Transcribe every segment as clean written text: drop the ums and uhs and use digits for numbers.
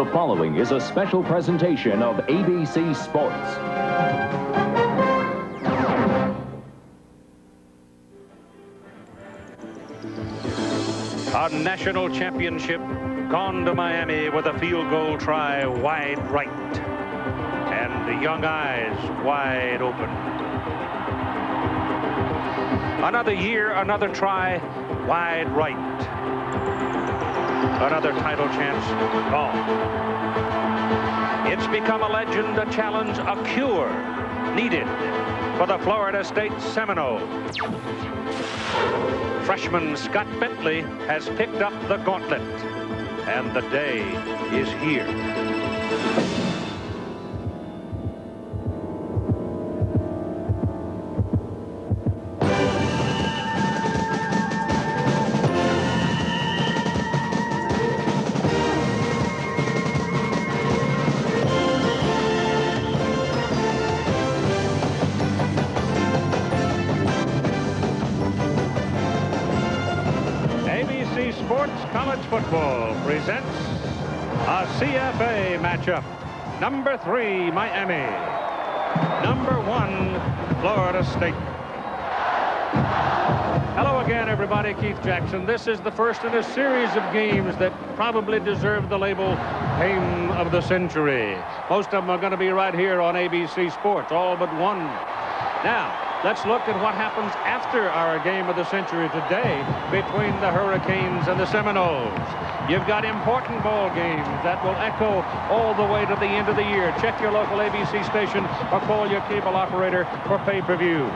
The following is a special presentation of ABC Sports. A national championship gone to Miami with a field goal try wide right. And the young eyes wide open. Another year, another try, wide right. Another title chance gone. It's become a legend, a challenge, a cure needed for the Florida State Seminoles. Freshman Scott Bentley has picked up the gauntlet, and the day is here. Sports College Football presents a CFA matchup. Number 3, Miami. Number 1, Florida State. Hello again, everybody. Keith Jackson. This is the first in a series of games that probably deserve the label Game of the Century. Most of them are going to be right here on ABC Sports, all but one. Now, let's look at what happens after our Game of the Century today between the Hurricanes and the Seminoles. You've got important ball games that will echo all the way to the end of the year. Check your local ABC station or call your cable operator for pay-per-view.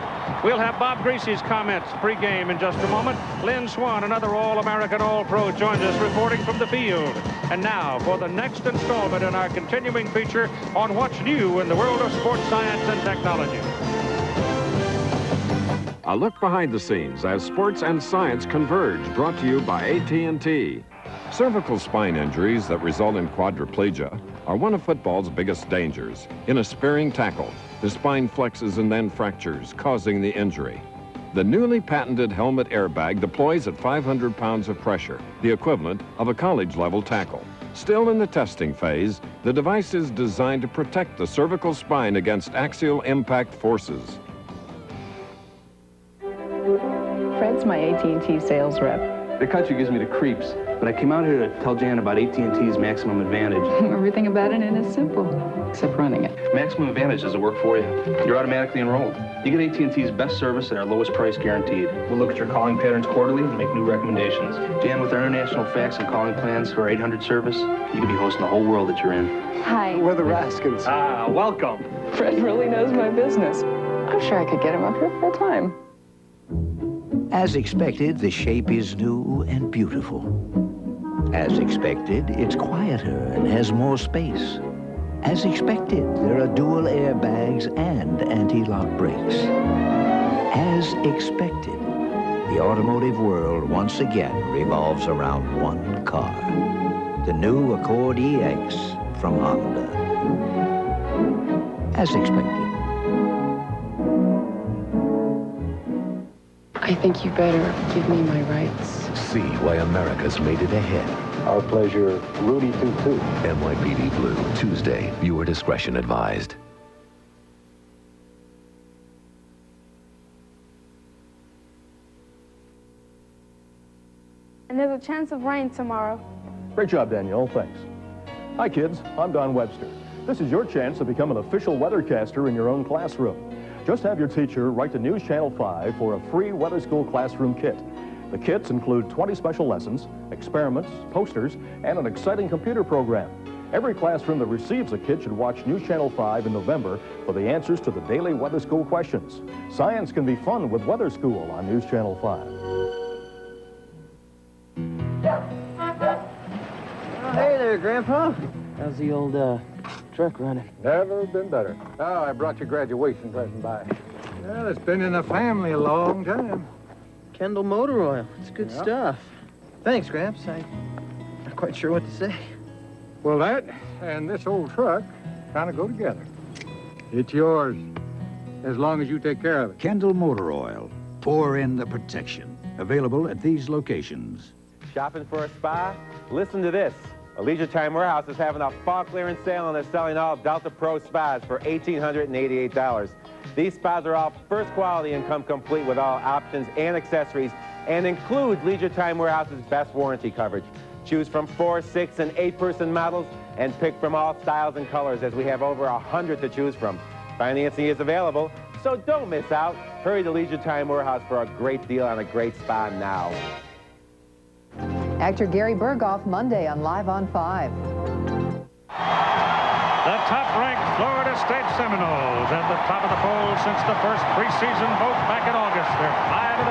We'll have Bob Greasy's comments pregame in just a moment. Lynn Swan, another All-American All-Pro, joins us reporting from the field. And now for the next installment in our continuing feature on what's new in the world of sports science and technology. A look behind the scenes as sports and science converge, brought to you by AT&T. Cervical spine injuries that result in quadriplegia are one of football's biggest dangers. In a spearing tackle, the spine flexes and then fractures, causing the injury. The newly patented helmet airbag deploys at 500 pounds of pressure, the equivalent of a college-level tackle. Still in the testing phase, the device is designed to protect the cervical spine against axial impact forces. Fred's my AT&T sales rep. The country gives me the creeps, but I came out here to tell Jan about AT&T's Maximum Advantage. Everything about it is simple, except running it. Maximum Advantage doesn't work for you. You're automatically enrolled. You get AT&T's best service at our lowest price guaranteed. We'll look at your calling patterns quarterly and make new recommendations. Jan, with our international fax and calling plans for our 800 service, you can be hosting the whole world that you're in. Hi. We're the Raskins. Ah, welcome. Fred really knows my business. I'm sure I could get him up here full time. As expected, the shape is new and beautiful. As expected, it's quieter and has more space. As expected, there are dual airbags and anti-lock brakes. As expected, the automotive world once again revolves around one car. The new Accord EX from Honda. As expected. I think you better give me my rights. See why America's made it ahead. Our pleasure, Rudy Toot Toot. NYPD Blue, Tuesday. Viewer discretion advised. And there's a chance of rain tomorrow. Great job, Danielle. Thanks. Hi, kids. I'm Don Webster. This is your chance to become an official weathercaster in your own classroom. Just have your teacher write to News Channel 5 for a free Weather School classroom kit. The kits include 20 special lessons, experiments, posters, and an exciting computer program. Every classroom that receives a kit should watch News Channel 5 in November for the answers to the daily Weather School questions. Science can be fun with Weather School on News Channel 5. Oh, hey there, Grandpa. How's the old truck running? Never been better. Oh, I brought your graduation present by. Well, it's been in the family a long time. Kendall Motor Oil. It's good stuff. Thanks, Gramps. I'm not quite sure what to say. Well, that and this old truck kind of go together. It's yours, as long as you take care of it. Kendall Motor Oil. Pour in the protection. Available at these locations. Shopping for a spy? Listen to this. Leisure Time Warehouse is having a fall clearance sale and they're selling all Delta Pro spas for $1,888. These spas are all first quality and come complete with all options and accessories and includes Leisure Time Warehouse's best warranty coverage. Choose from 4, 6, and 8-person models and pick from all styles and colors as we have over 100 to choose from. Financing is available, so don't miss out. Hurry to Leisure Time Warehouse for a great deal on a great spa now. Actor Gary Berghoff Monday on Live on 5. The top-ranked Florida State Seminoles at the top of the poll since the first preseason vote back in August. They're 5-0.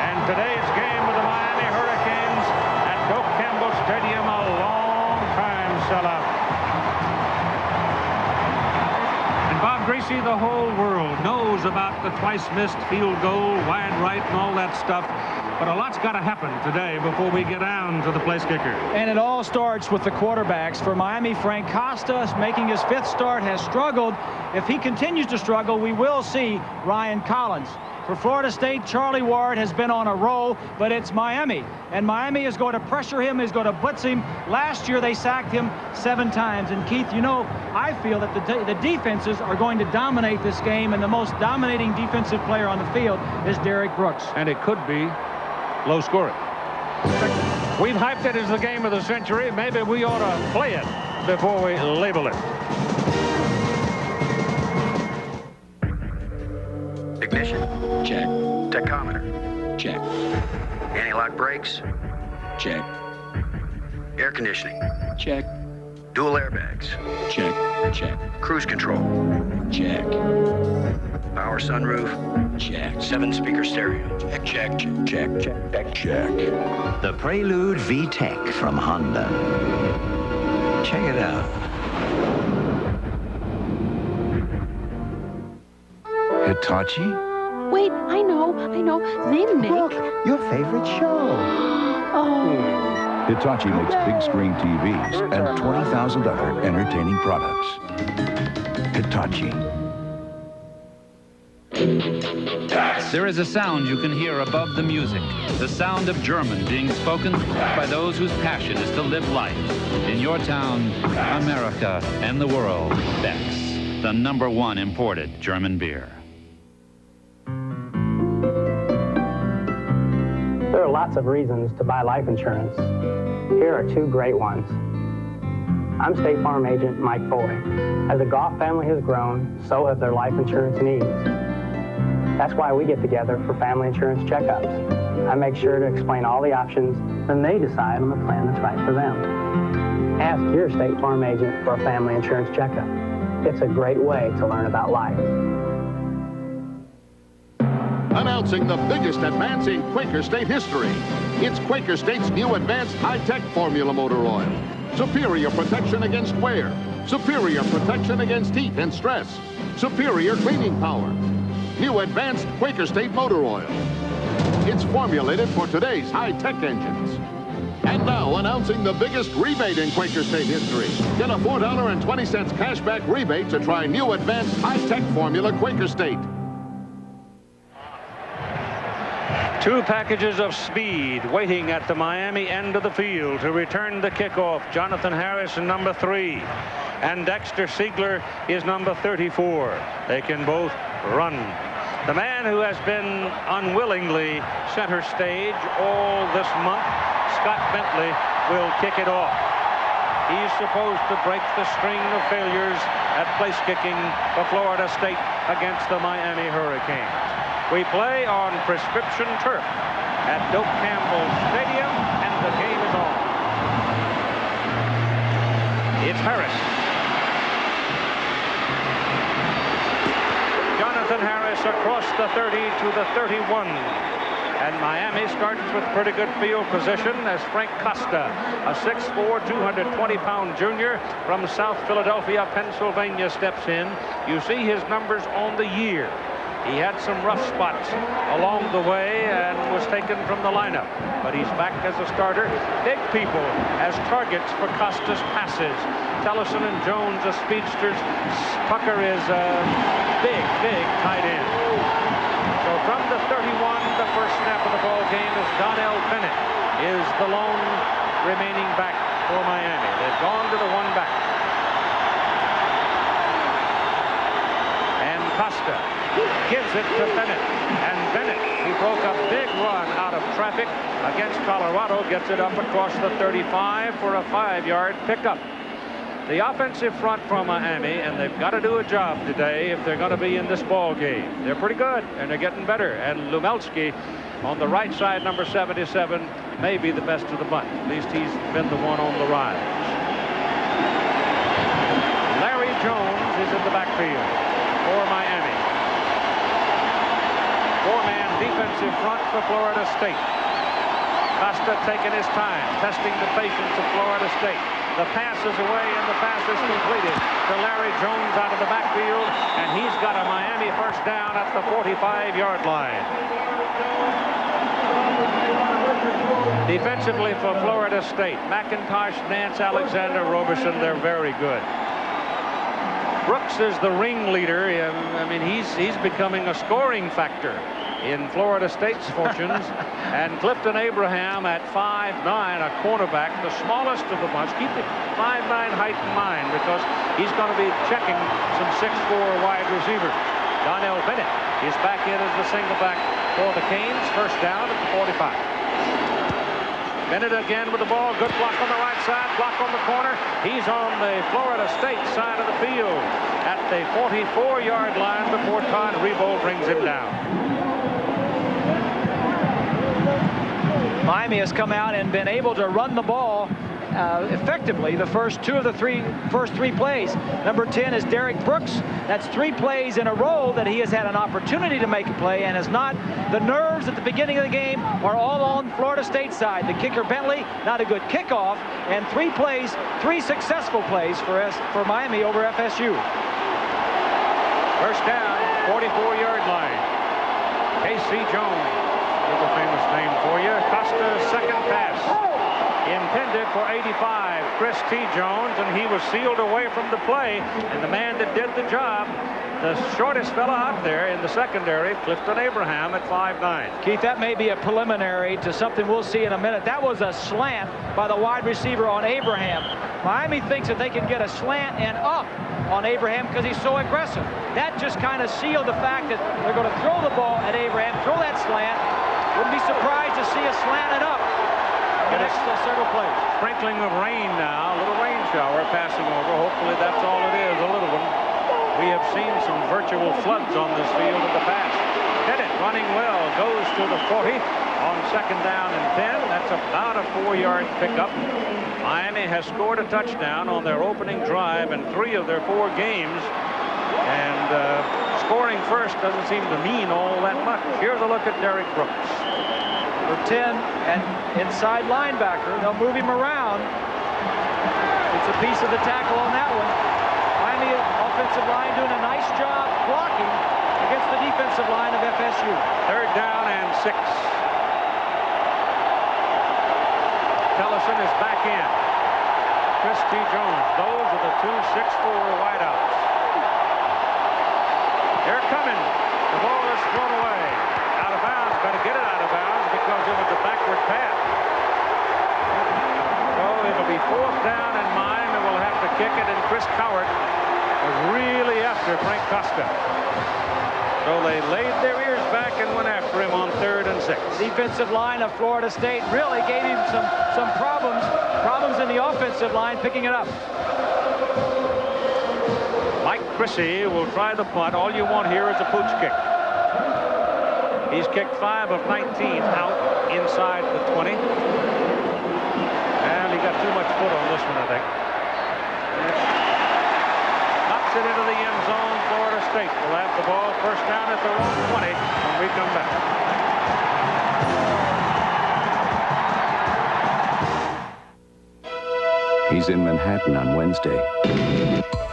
And today's game with the Miami Hurricanes at Doak Campbell Stadium, a long-time sellout. And Bob Greasy, the whole world knows about the twice-missed field goal, wide right, and all that stuff. But a lot's got to happen today before we get down to the place kicker. And it all starts with the quarterbacks. For Miami, Frank Costa, making his 5th start, has struggled. If he continues to struggle, we will see Ryan Collins. For Florida State, Charlie Ward has been on a roll, but it's Miami. And Miami is going to pressure him, is going to blitz him. Last year, they sacked him 7 times. And Keith, you know, I feel that the defenses are going to dominate this game, and the most dominating defensive player on the field is Derek Brooks. And it could be low scoring. We've hyped it as the game of the century. Maybe we ought to play it before we label it. Ignition? Check. Tachometer? Check. Anti-lock brakes? Check. Air conditioning? Check. Dual airbags? Check. Check. Cruise control? Check. Power sunroof? Check. 7-speaker stereo? Check, check, check, check, check, check. The Prelude VTEC from Honda. Check it out. Hitachi? Wait, I know. They make... Look, your favorite show. Oh. Hitachi makes big screen TVs and 20,000 other entertaining products. Hitachi. There is a sound you can hear above the music. The sound of German being spoken by those whose passion is to live life. In your town, America, and the world, Beck's, the #1 imported German beer. There are lots of reasons to buy life insurance. Here are 2 great ones. I'm State Farm Agent Mike Foley. As the Goff family has grown, so have their life insurance needs. That's why we get together for family insurance checkups. I make sure to explain all the options, then they decide on the plan that's right for them. Ask your State Farm agent for a family insurance checkup. It's a great way to learn about life. Announcing the biggest advance in Quaker State history. It's Quaker State's new advanced high-tech formula motor oil. Superior protection against wear. Superior protection against heat and stress. Superior cleaning power. New advanced Quaker State motor oil. It's formulated for today's high-tech engines. And now, announcing the biggest rebate in Quaker State history. Get a $4.20 cashback rebate to try new advanced high-tech formula Quaker State. 2 packages of speed waiting at the Miami end of the field to return the kickoff. Jonathan Harris, #3, and Dexter Siegler is #34. They can both run. The man who has been unwillingly center stage all this month, Scott Bentley, will kick it off. He's supposed to break the string of failures at place kicking for Florida State against the Miami Hurricanes. We play on prescription turf at Doak Campbell Stadium, and the game is on. It's Harris. Jonathan Harris across the 30 to the 31. And Miami starts with pretty good field position as Frank Costa, a 6'4", 220-pound junior from South Philadelphia, Pennsylvania, steps in. You see his numbers on the year. He had some rough spots along the way and was taken from the lineup, but he's back as a starter. Big people as targets for Costa's passes. Tellison and Jones are speedsters. Tucker is a big tight end. So from the 31, the first snap of the ball game is Donnell Bennett is the lone remaining back for Miami. They've gone to the one back. And Costa gives it to Bennett. And Bennett, he broke a big run out of traffic against Colorado, gets it up across the 35 for a 5-yard pickup. The offensive front for Miami, and they've got to do a job today if they're going to be in this ball game. They're pretty good, and they're getting better. And Lumelski on the right side, number 77, may be the best of the bunch. At least he's been the one on the rise. Larry Jones is in the backfield for Miami. 4-man defensive front for Florida State. Costa taking his time, testing the patience of Florida State. The pass is away, and the pass is completed to Larry Jones out of the backfield, and he's got a Miami first down at the 45-yard line. Defensively for Florida State, McIntosh, Nance, Alexander, Roberson, they're very good. Brooks is the ringleader. I mean, he's becoming a scoring factor in Florida State's fortunes. And Clifton Abraham at 5'9", a cornerback, the smallest of the bunch. Keep the 5'9" height in mind, because he's going to be checking some 6'4" wide receivers. Donnell Bennett is back in as the single back for the Canes. First down at the 45. Bennett again with the ball. Good block on the right side, block on the corner. He's on the Florida State side of the field at the 44-yard line before Todd Rebo brings him down. Miami has come out and been able to run the ball effectively the first three plays. Number 10 is Derek Brooks. That's 3 plays in a row that he has had an opportunity to make a play and has not. The nerves at the beginning of the game are all on Florida State side. The kicker Bentley, not a good kickoff, and 3 plays, 3 successful plays for Miami over FSU. First down, 44-yard line. K.C. Jones, a famous name for you. Costa's second pass, intended for 85, Chris T. Jones, and he was sealed away from the play, and the man that did the job, the shortest fella out there in the secondary, Clifton Abraham at 5'9". Keith, that may be a preliminary to something we'll see in a minute. That was a slant by the wide receiver on Abraham. Miami thinks that they can get a slant and up on Abraham because he's so aggressive. That just kind of sealed the fact that they're going to throw the ball at Abraham, throw that slant. Wouldn't be surprised to see a slant and up. The next several plays. Sprinkling of rain now, a little rain shower passing over. Hopefully that's all it is, a little one. We have seen some virtual floods on this field in the past. Bennett running well, goes to the 40 on second down and 10. That's about a 4-yard pickup. Miami has scored a touchdown on their opening drive in 3 of their 4 games. And scoring first doesn't seem to mean all that much. Here's a look at Derek Brooks. For 10 and inside linebacker, they'll move him around. It's a piece of the tackle on that one. Miami offensive line doing a nice job blocking against the defensive line of FSU. Third down and 6. Tellison is back in. Chris T. Jones. Those are the 2 6'4" wideouts. They're coming. The ball is thrown away. Out of bounds. Better get it out of bounds because it was a backward pass. So it'll be 4th down, and Miami will have to kick it, and Chris Cowart was really after Frank Costa. So they laid their ears back and went after him on 3rd and 6. The defensive line of Florida State really gave him some problems in the offensive line picking it up. Mike Chrissy will try the punt. All you want here is a pooch kick. He's kicked 5 of 19 out inside the 20. And he got too much foot on this one, I think. Knocks it into the end zone. Florida State will have the ball. First down at their own 20 when we come back. He's in Manhattan on Wednesday,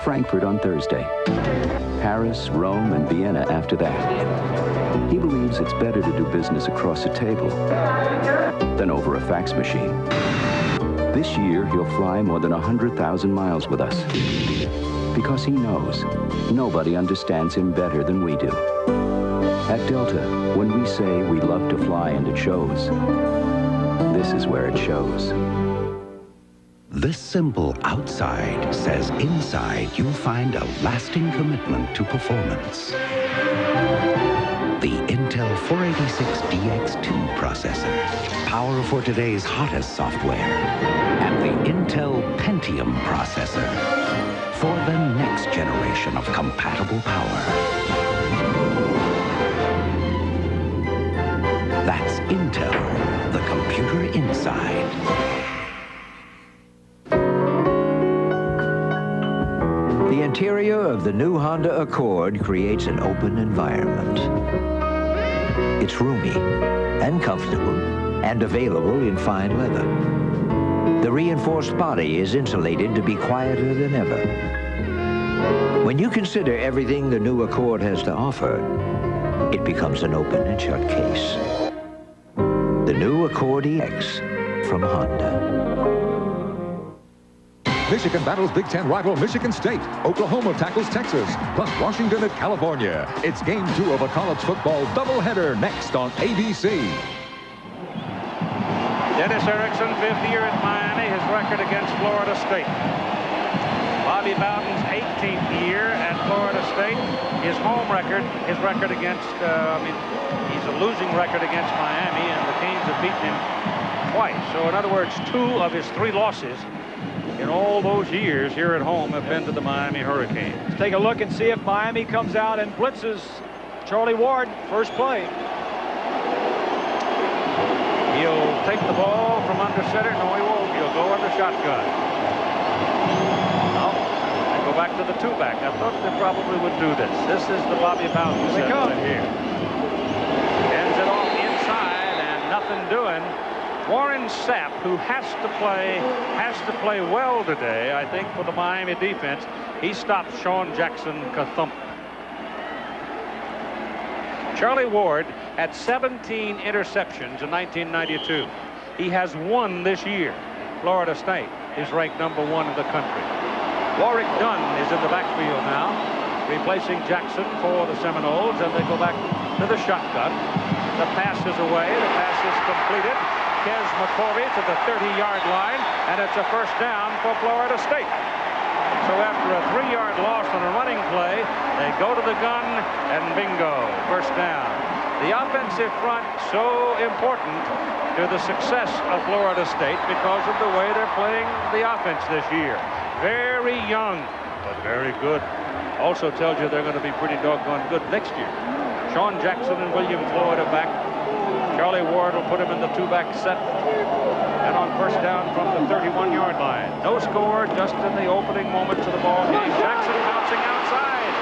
Frankfurt on Thursday, Paris, Rome, and Vienna after that. He believes it's better to do business across a table than over a fax machine. This year, he'll fly more than 100,000 miles with us because he knows nobody understands him better than we do. At Delta, when we say we love to fly and it shows, this is where it shows. This simple outside says inside you'll find a lasting commitment to performance. The Intel 486DX2 processor, power for today's hottest software, and the Intel Pentium processor for the next generation of compatible power. That's Intel, the computer inside. The interior of the new Honda Accord creates an open environment. It's roomy and comfortable and available in fine leather. The reinforced body is insulated to be quieter than ever. When you consider everything the new Accord has to offer, it becomes an open and shut case. The new Accord EX from Honda. Michigan battles Big Ten rival Michigan State. Oklahoma tackles Texas, plus Washington at California. It's game 2 of a college football doubleheader next on ABC. Dennis Erickson, 5th year at Miami, his record against Florida State. Bobby Bowden's 18th year at Florida State. His home record, his record against, he's a losing record against Miami, and the Canes have beaten him twice. So in other words, 2 of his 3 losses in all those years here at home have been to the Miami Hurricanes. Let's take a look and see if Miami comes out and blitzes Charlie Ward, first play. He'll take the ball from under center. No, he won't. He'll go under shotgun. No, they go back to the 2-back. I thought they probably would do this. This is the Bobby Bowden set right here. Ends it off inside and nothing doing. Warren Sapp, who has to play well today, I think, for the Miami defense. He stops Sean Jackson Kathump. Charlie Ward had 17 interceptions in 1992. He has 1 this year. Florida State is ranked #1 in the country. Warwick Dunn is in the backfield now, replacing Jackson for the Seminoles, and they go back to the shotgun. The pass is away. The pass is completed. Kes McCorvey to the 30-yard line, and it's a first down for Florida State. So after a 3-yard loss on a running play, they go to the gun, and bingo, first down. The offensive front so important to the success of Florida State because of the way they're playing the offense this year. Very young, but very good. Also tells you they're going to be pretty doggone good next year. Sean Jackson and William Floyd are back. Charlie Ward will put him in the 2-back set. And on first down from the 31-yard line. No score, just in the opening moments of the ball game. Jackson bouncing outside.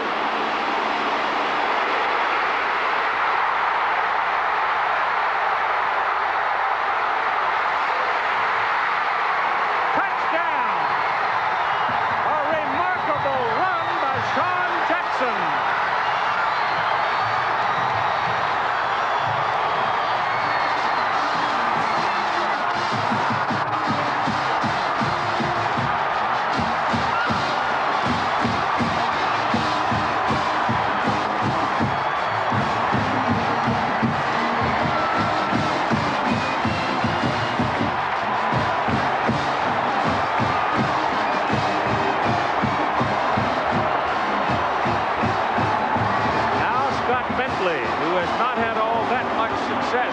Touchdown! A remarkable run by Sean Jackson.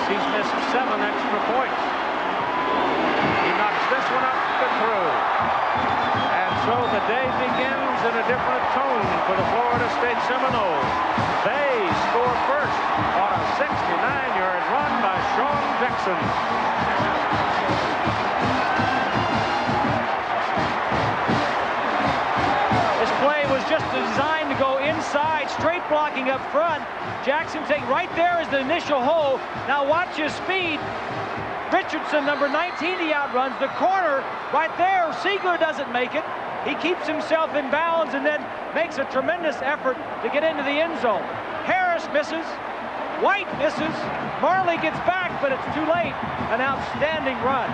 He's missed 7 extra points. He knocks this one up and through. And so the day begins in a different tone for the Florida State Seminoles. They score first on a 69-yard run by Sean Jackson. This play was just designed to go inside, straight blocking up front. Jackson take right there is the initial hole. Now watch his speed. Richardson, number 19, he outruns the corner right there. Siegler doesn't make it. He keeps himself in bounds and then makes a tremendous effort to get into the end zone. Harris misses. White misses. Marley gets back, but it's too late. An outstanding run.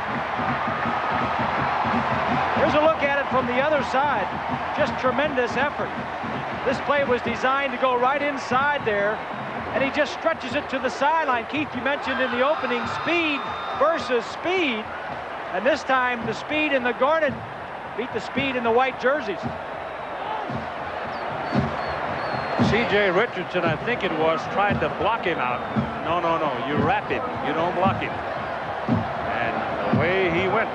Here's a look at it from the other side. Just tremendous effort. This play was designed to go right inside there, and he just stretches it to the sideline. Keith, you mentioned in the opening speed versus speed, and this time the speed in the Garnet beat the speed in the white jerseys. C.J. Richardson, I think it was, tried to block him out. No, no, no. You wrap him. You don't block him. And away he went.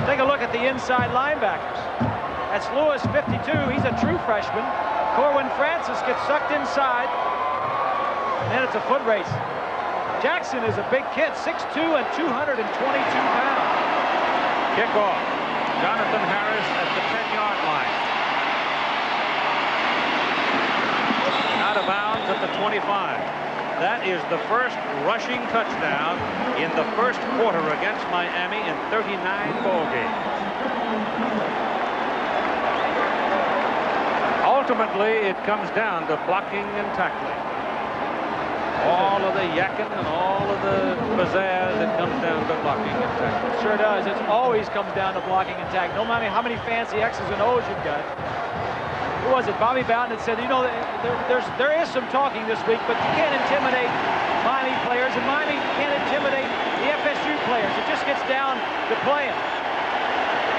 Take a look at the inside linebackers. That's Lewis, 52. He's a true freshman. Corwin Francis gets sucked inside. And then it's a foot race. Jackson is a big kid, 6'2" and 222 pounds. Kickoff. Jonathan Harris at the 10-yard line. Out of bounds at the 25. That is the first rushing touchdown in the first quarter against Miami in 39 ball games. Ultimately, it comes down to blocking and tackling. All of the yakking and all of the pizzazz, it comes down to blocking and tackling. It sure does. It always comes down to blocking and tackling. No matter how many fancy X's and O's you've got. Who was it? Bobby Bowden had said, you know, there is some talking this week, but you can't intimidate Miami players, and Miami can't intimidate the FSU players. It just gets down to playing.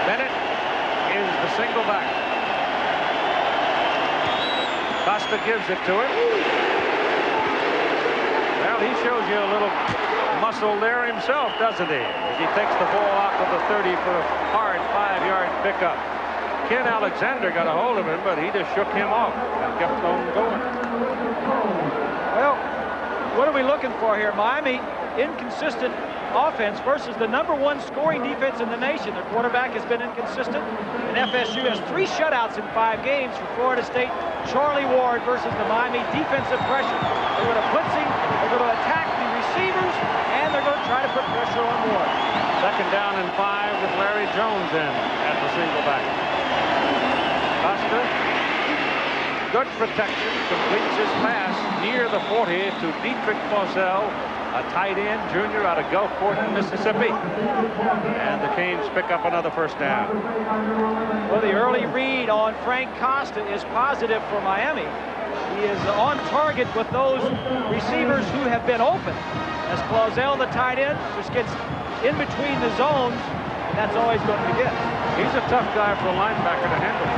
Bennett is the single back. Costa gives it to him. Well, he shows you a little muscle there himself, doesn't he? As he takes the ball out to the 30 for a hard 5-yard pickup. Ken Alexander got a hold of him, but he just shook him off and kept on going. Well, what are we looking for here? Miami, inconsistent offense versus the #1 scoring defense in the nation. Their quarterback has been inconsistent, and FSU has 3 shutouts in 5 games for Florida State. Charlie Ward versus the Miami defensive pressure. They're going to blitzing, they're going to attack the receivers, and they're going to try to put pressure on Ward. Second down and 5 with Larry Jones in at the single back. Costa, good protection, completes his pass near the 40 to Dietrich Fosell, a tight end junior out of Gulfport, Mississippi. And the Canes pick up another first down. Well, the early read on Frank Costa is positive for Miami. He is on target with those receivers who have been open. As Clausell, the tight end, just gets in between the zones, and that's all he's going to get. He's a tough guy for a linebacker to handle.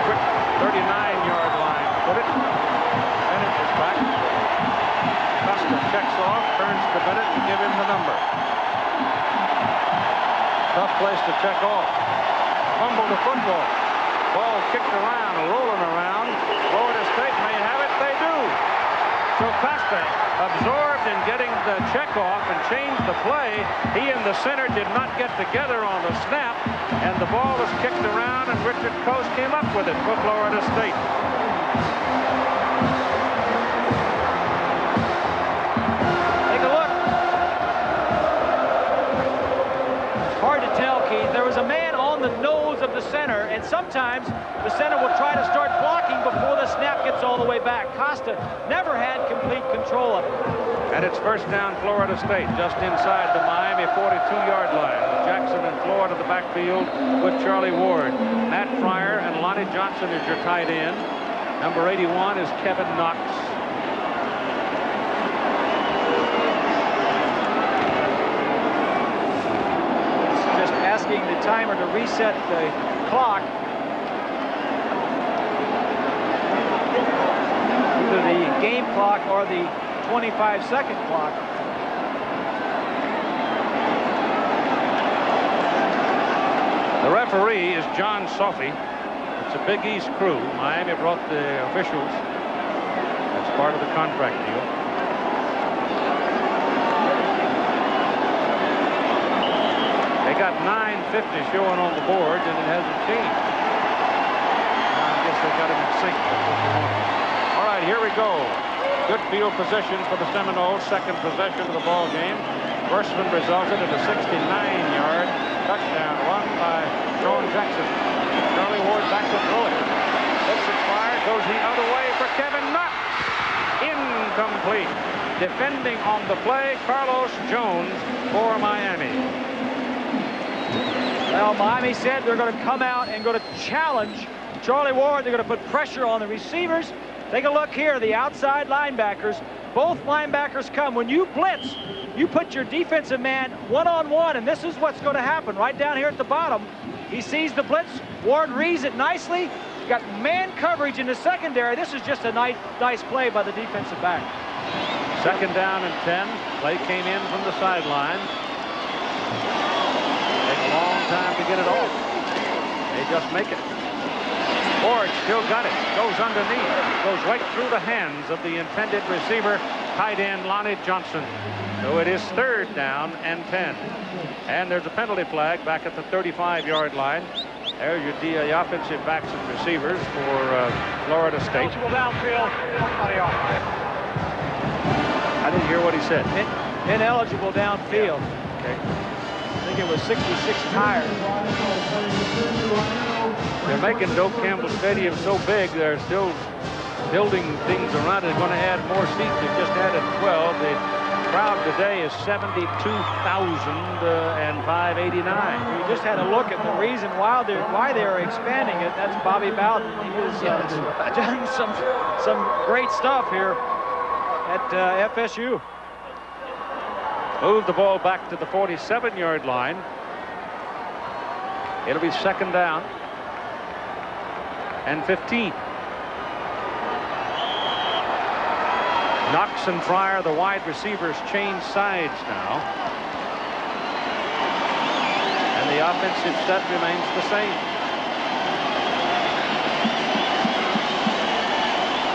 Quick 39-yard line. Put it. Bennett is back. Costa checks off, turns to Bennett and give him the number. Tough place to check off. Fumble the football. Ball kicked around, rolling around. Florida State may have it. They do. So Costa absorbed in getting the check off and changed the play. He and the center did not get together on the snap, and the ball was kicked around, and Richard Coase came up with it for Florida State. Take a look. It's hard to tell, Keith. There was a man on the nose of the center, and sometimes the center will try to start blocking before the snap gets all the way back. Costa never had complete control of it. And it's first down Florida State, just inside the Miami 42-yard line. Jackson and Floyd in the backfield with Charlie Ward. Matt Fryer and Lonnie Johnson is your tight end. Number 81 is Kevin Knox. Just asking the timer to reset the clock. Either the game clock or the 25-second clock. The referee is John Sophie. It's a Big East crew. Miami brought the officials as part of the contract deal. They got 9:50 showing on the board, and it hasn't changed. I guess they got him in sync. All right, here we go. Good field position for the Seminoles. Second possession of the ball game. First one resulted in a 69-yard touchdown run by Sean Jackson. Charlie Ward back to throw it. Looks it fired, goes the other way for Kevin Knox. Incomplete. Defending on the play, Carlos Jones for Miami. Well, Miami said they're going to come out and going to challenge Charlie Ward. They're going to put pressure on the receivers. Take a look here, the outside linebackers. both linebackers come. When you blitz, you put your defensive man one-on-one, and this is what's going to happen right down here at the bottom. He sees the blitz. Ward reads it nicely. You got man coverage in the secondary. This is just a nice play by the defensive back. 2nd down and 10. Play came in from the sideline. Take a long time to get it off. They just make it. Ward still got it. Goes underneath. Goes right through the hands of the intended receiver, tight end Lonnie Johnson. So it is 3rd down and 10. And there's a penalty flag back at the 35-yard line. There's your DA offensive backs and receivers for Florida State. Downfield. I didn't hear what he said. Ineligible downfield. Okay. I think it was 66 tires. They're making Doak Campbell Stadium so big, they're still building things around it. They're going to add more seats. They just added 12. The crowd today is 72,589. You just had a look at the reason why they're expanding it. That's Bobby Bowden. He has done some great stuff here at FSU. Move the ball back to the 47-yard line. It'll be 2nd down and 15. Knox and Fryer, the wide receivers, change sides now. And the offensive set remains the same.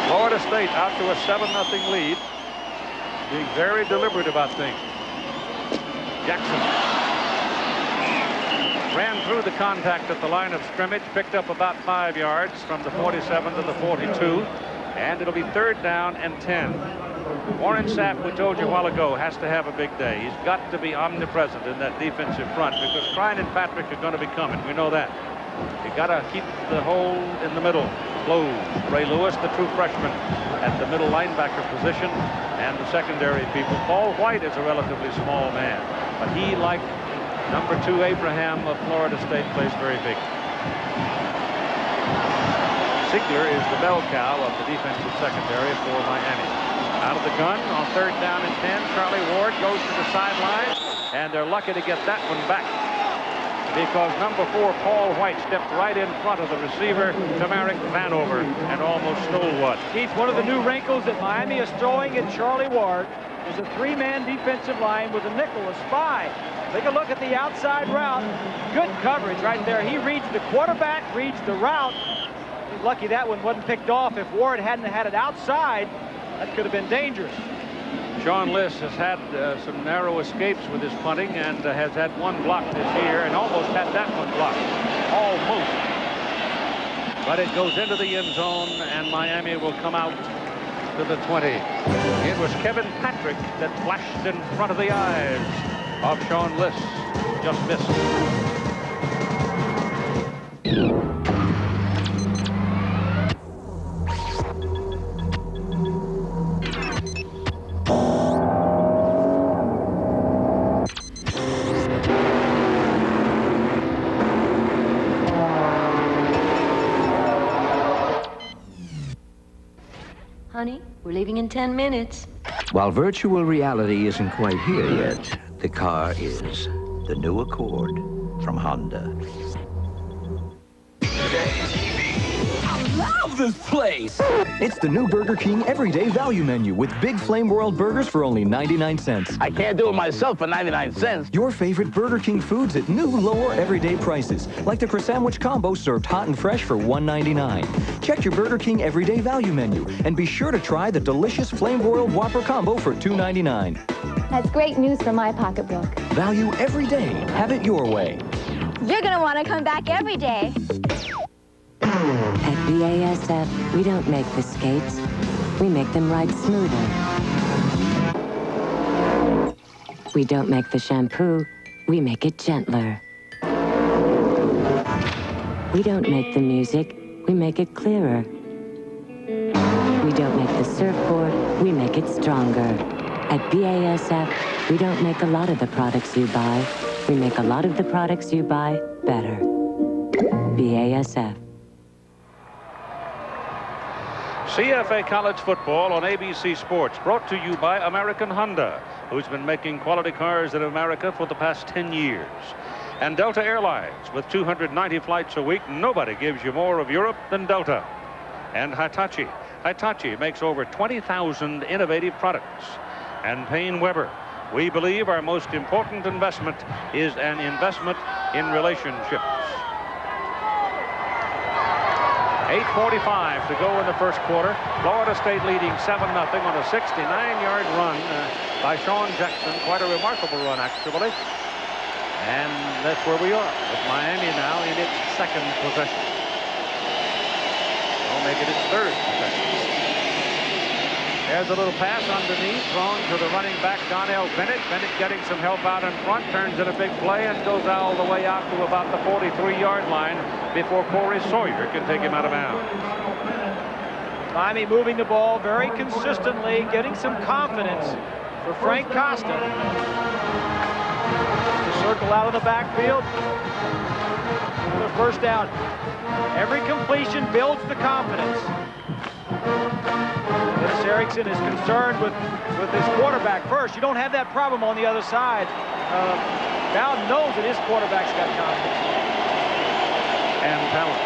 Florida State out to a 7-0 lead. Being very deliberate about things. Jackson ran through the contact at the line of scrimmage, picked up about 5 yards from the 47 to the 42, and it'll be 3rd down and 10. Warren Sapp, we told you a while ago, has to have a big day. He's got to be omnipresent in that defensive front because Crine and Patrick are going to be coming. We know that. You got to keep the hole in the middle closed. Ray Lewis, the true freshman, at the middle linebacker position, and the secondary people. Paul White is a relatively small man, but he, like number 2 Abraham of Florida State, plays very big. Ziegler is the bell cow of the defensive secondary for Miami. Out of the gun on 3rd down and 10. Charlie Ward goes to the sideline, and they're lucky to get that one back because number 4 Paul White stepped right in front of the receiver, Tamarick Vanover, and almost stole one. Keith, one of the new wrinkles that Miami is throwing at Charlie Ward is a 3-man defensive line with a nickel, a spy. Take a look at the outside route. Good coverage right there. He reads the quarterback, reads the route. He's lucky that one wasn't picked off. If Ward hadn't had it outside, that could have been dangerous. Sean Liss has had some narrow escapes with his punting and has had one block this year and almost had that one blocked. Almost. But it goes into the end zone, and Miami will come out to the 20. It was Kevin Patrick that flashed in front of the eyes of Sean Liss. Just missed. Honey, we're leaving in 10 minutes. While virtual reality isn't quite here yet, the car is. The new Accord from Honda. Love this place! It's the new Burger King Everyday Value Menu with Big Flame World Burgers for only 99 cents. I can't do it myself for 99 cents. Your favorite Burger King foods at new, lower everyday prices, like the Croissant Combo served hot and fresh for $1.99. Check your Burger King Everyday Value Menu and be sure to try the delicious Flame Broiled Whopper Combo for $2.99. That's great news for my pocketbook. Value every day. Have it your way. You're gonna want to come back every day. At BASF, we don't make the skates. We make them ride smoother. We don't make the shampoo. We make it gentler. We don't make the music. We make it clearer. We don't make the surfboard. We make it stronger. At BASF, we don't make a lot of the products you buy. We make a lot of the products you buy better. BASF. CFA College Football on ABC Sports, brought to you by American Honda, who's been making quality cars in America for the past 10 years. And Delta Airlines, with 290 flights a week, nobody gives you more of Europe than Delta. And Hitachi. Hitachi makes over 20,000 innovative products. And Payne Weber. We believe our most important investment is an investment in relationships. 8:45 to go in the first quarter. Florida State leading 7-0 on a 69-yard run by Sean Jackson. Quite a remarkable run, actually. And that's where we are, with Miami now in its second possession. We'll make it its third possession. There's a little pass underneath, thrown to the running back, Donnell Bennett. Bennett getting some help out in front, turns in a big play and goes all the way out to about the 43-yard line before Corey Sawyer can take him out of bounds. Miami moving the ball very consistently, getting some confidence for Frank Costa. The circle out of the backfield. The first down. Every completion builds the confidence. Dennis Erickson is concerned with his quarterback first. You don't have that problem on the other side. Bowden knows that his quarterback's got confidence. And talent.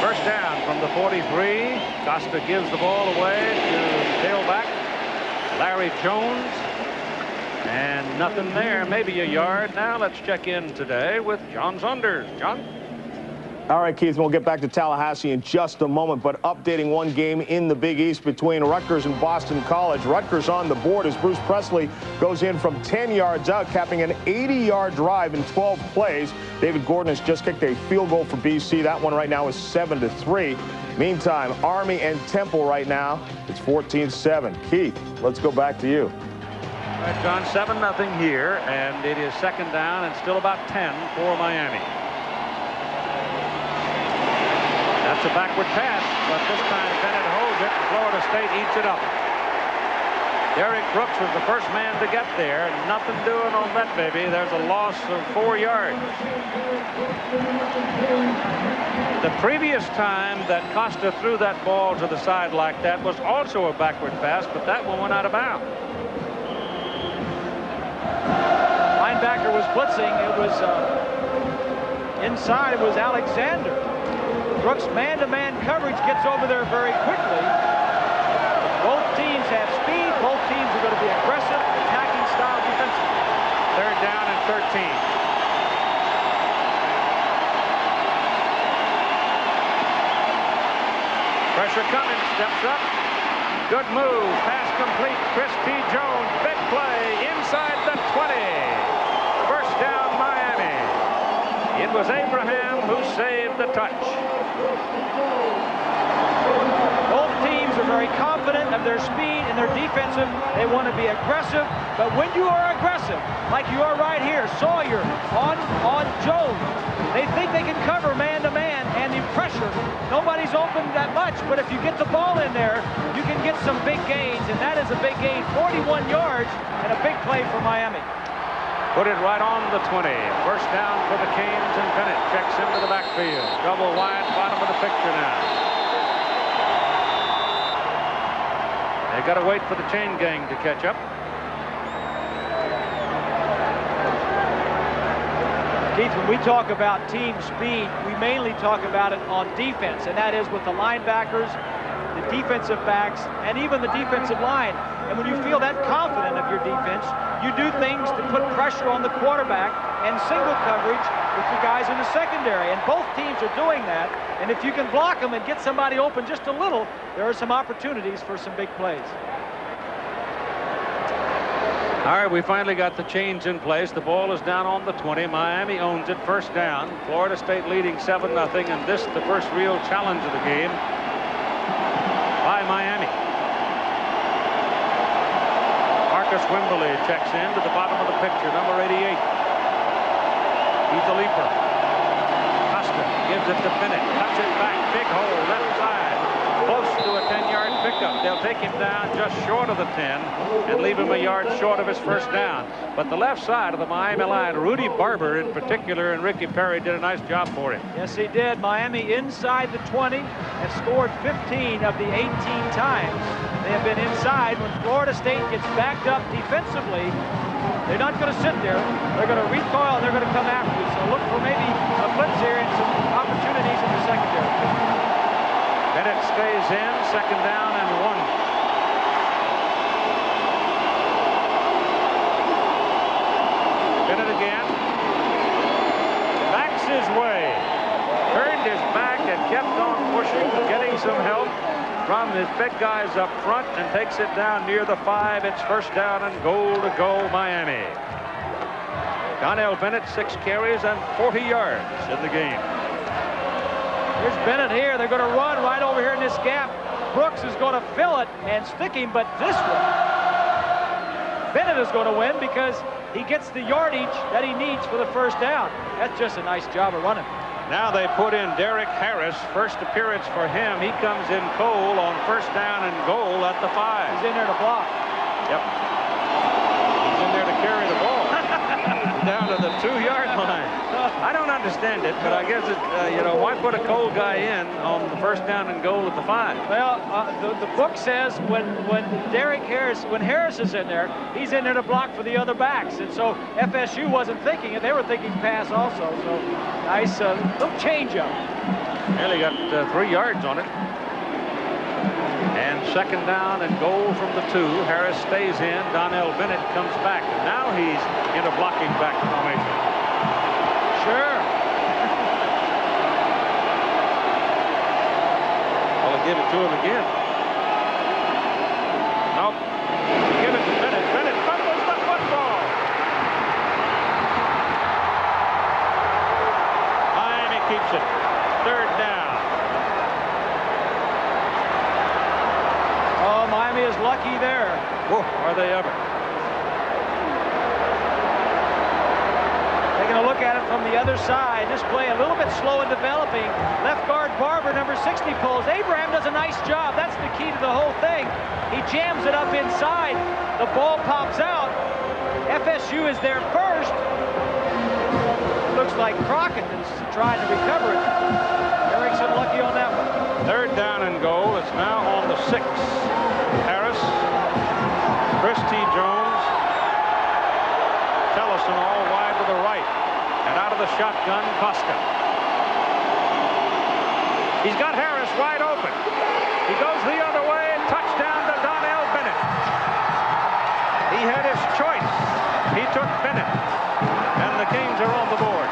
First down from the 43. Costa gives the ball away to tailback Larry Jones. And nothing there, maybe a yard. Now let's check in today with John Saunders. John? All right, Keith, we'll get back to Tallahassee in just a moment, but updating one game in the Big East between Rutgers and Boston College. Rutgers on the board as Bruce Presley goes in from 10 yards out, capping an 80-yard drive in 12 plays. David Gordon has just kicked a field goal for BC. That one right now is 7-3. Meantime, Army and Temple right now, it's 14-7. Keith, let's go back to you. All right, John, 7-0 here, and it is second down and still about 10 for Miami. That's a backward pass, but this time Bennett holds it, and Florida State eats it up. Derek Brooks was the first man to get there. Nothing doing on that baby. There's a loss of 4 yards. The previous time that Costa threw that ball to the side like that was also a backward pass, but that one went out of bounds. Linebacker was blitzing. It was inside. It was Alexander. Brooks man-to-man coverage gets over there very quickly. Both teams have speed. Both teams are going to be aggressive, attacking style defensively. Third down and 13. Pressure coming. Steps up. Good move. Pass complete. Chris T. Jones. Big play inside the 20. First down, Miami. It was Abraham who saved the touch. Both teams are very confident of their speed and their defensive. They want to be aggressive, but when you are aggressive, like you are right here, Sawyer on Jones, they think they can cover man-to-man and the pressure. Nobody's open that much, but if you get the ball in there, you can get some big gains, and that is a big gain, 41 yards, and a big play for Miami. Put it right on the 20. First down for the Canes, and Bennett checks into the backfield. Double wide, bottom of the picture now. They got to wait for the chain gang to catch up. Keith, when we talk about team speed, we mainly talk about it on defense, and that is with the linebackers, the defensive backs, and even the defensive line. And when you feel that confident of your defense, you do things to put pressure on the quarterback and single coverage with the guys in the secondary. And both teams are doing that. And if you can block them and get somebody open just a little, there are some opportunities for some big plays. All right, we finally got the chains in place. The ball is down on the 20. Miami owns it. First down. Florida State leading 7-0. And this, the first real challenge of the game by Miami. Marcus Wimberly checks in to the bottom of the picture, number 88. He's a leaper. Costa gives it to Bennett. Cuts it back. Big hole left side. close to a 10-yard pickup. They'll take him down just short of the 10 and leave him a yard short of his first down. But the left side of the Miami line, Rudy Barber in particular, and Ricky Perry did a nice job for him. Yes, he did. Miami inside the 20 and scored 15 of the 18 times they have been inside. When Florida State gets backed up defensively, they're not going to sit there. They're going to recoil, and they're going to come after you. So look for maybe a blitz here and some opportunities in the secondary. Bennett stays in, second down and 1. Bennett again. Backs his way. Turned his back and kept on pushing, getting some help from his big guys up front, and takes it down near the 5. It's first down and goal to go Miami. Donnell Bennett, 6 carries and 40 yards in the game. Here's Bennett here. They're going to run right over here in this gap. Brooks is going to fill it and stick him, but this one, Bennett is going to win because he gets the yardage that he needs for the first down. That's just a nice job of running. Now they put in Derek Harris, first appearance for him. He comes in cold on first down and goal at the 5. He's in there to block. Yep. He's in there to carry the ball down to the 2-yard line. I don't understand it, but I guess it, you know, why put a cold guy in on the first down and goal at the 5? Well, the book says when Harris is in there, he's in there to block for the other backs, and so FSU wasn't thinking it; they were thinking pass also. So nice little change up. Nearly got 3 yards on it. And second down and goal from the 2. Harris stays in. Donnell Bennett comes back, and now he's in a blocking back formation. Sure. Well, they give it to him again. Nope. Give it to Bennett. Bennett fumbles the football. Miami keeps it. Third down. Oh, Miami is lucky there. Whoa, are they ever? Taking a look at it from the other side. This play a little bit slow in developing. Left guard Barber, number 60, pulls. Abraham does a nice job. That's the key to the whole thing. He jams it up inside. The ball pops out. FSU is there first. Looks like Crockett is trying to recover it. Erickson lucky on that one. Third down and goal. It's now on the 6. Harris, Chris T. Jones, Tellison all wide to the right. And out of the shotgun, Costa. He's got Harris wide open. He goes the other way. Touchdown to Donnell Bennett. He had his choice. He took Bennett. And the Canes are on the board.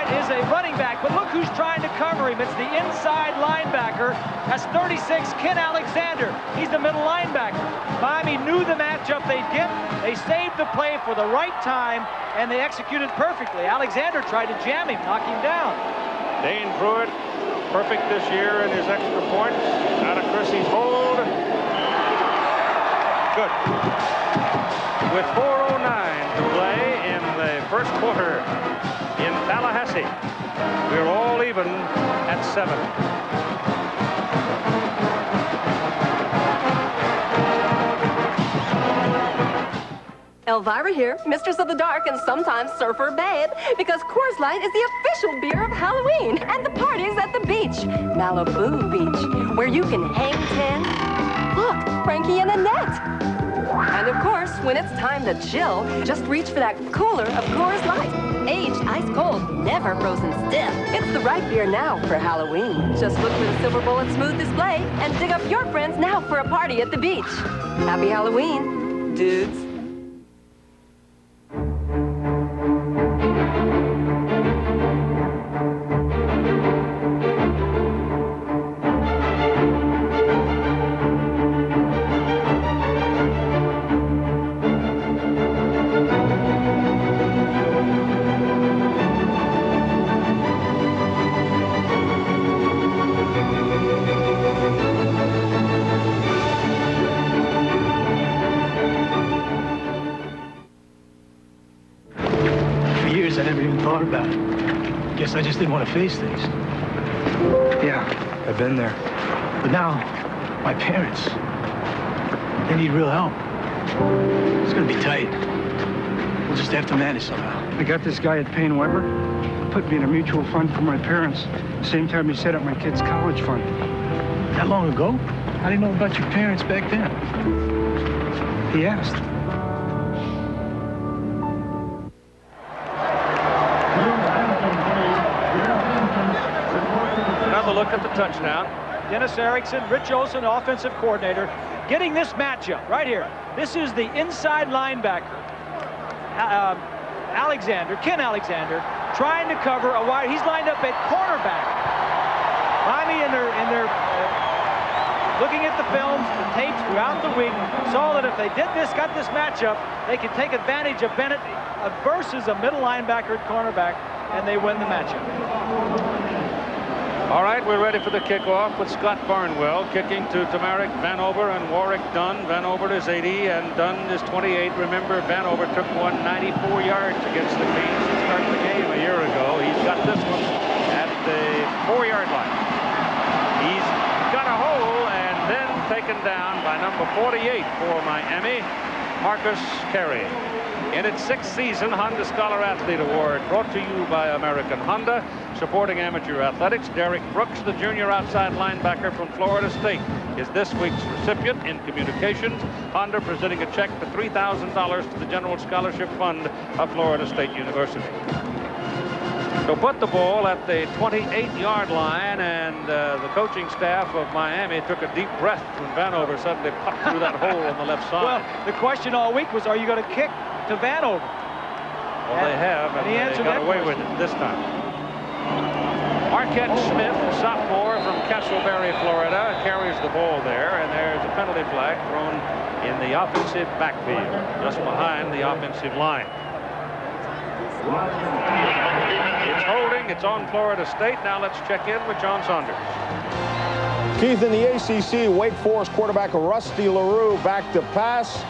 Is a running back, but look who's trying to cover him. It's the inside linebacker. That's 36, Ken Alexander. He's the middle linebacker. Miami knew the matchup they'd get. They saved the play for the right time, and they executed perfectly. Alexander tried to jam him, knock him down. Dane Pruitt, perfect this year in his extra points. Out of Chrissy's hold. Good. With 4:09 to play in the first quarter in Tallahassee, we're all even at 7. Elvira here, Mistress of the Dark and sometimes Surfer Babe, because Coors Light is the official beer of Halloween, and the party's at the beach, Malibu Beach, where you can hang 10. Look, Frankie and Annette. And of course, when it's time to chill, just reach for that cooler of Coors Light. Aged ice cold, never frozen stiff. It's the right beer now for Halloween. Just look for the Silver Bullet Smooth display and dig up your friends now for a party at the beach. Happy Halloween, dudes. I just didn't want to face things. Yeah, I've been there. But now, my parents, they need real help. It's gonna be tight. We'll just have to manage somehow. I got this guy at Payne Weber. Put me in a mutual fund for my parents. The same time he set up my kid's college fund. That long ago? How do you know about your parents back then? He asked. Another look at the touchdown. Dennis Erickson, Rich Olson, offensive coordinator, getting this matchup right here. This is the inside linebacker, Ken Alexander, trying to cover a wide. He's lined up at cornerback. Miami in their looking at the films, the tapes throughout the week, saw that if they got this matchup, they could take advantage of Bennett versus a middle linebacker at cornerback, and they win the matchup. All right, we're ready for the kickoff with Scott Barnwell kicking to Tamarick Vanover and Warwick Dunn. Vanover is 80 and Dunn is 28. Remember, Vanover took 194 yards against the Canes to start the game a year ago. He's got this one at the 4-yard line. He's got a hole and then taken down by number 48 for Miami, Marcus Carey. In its 6th season, Honda Scholar Athlete Award brought to you by American Honda, supporting amateur athletics. Derek Brooks, the junior outside linebacker from Florida State, is this week's recipient. In communications, Honda presenting a check for $3,000 to the General Scholarship Fund of Florida State University. So put the ball at the 28-yard line, and the coaching staff of Miami took a deep breath when Vanover suddenly popped through that hole on the left side. Well, the question all week was, are you going to kick to Vanover? Well, they have, and they got away with it this time. Marquette Smith, sophomore from Castleberry, Florida, carries the ball there, and there's a penalty flag thrown in the offensive backfield, just behind the offensive line. It's holding. It's on Florida State. Now let's check in with John Saunders. Keith, in the ACC, Wake Forest quarterback Rusty LaRue back to pass.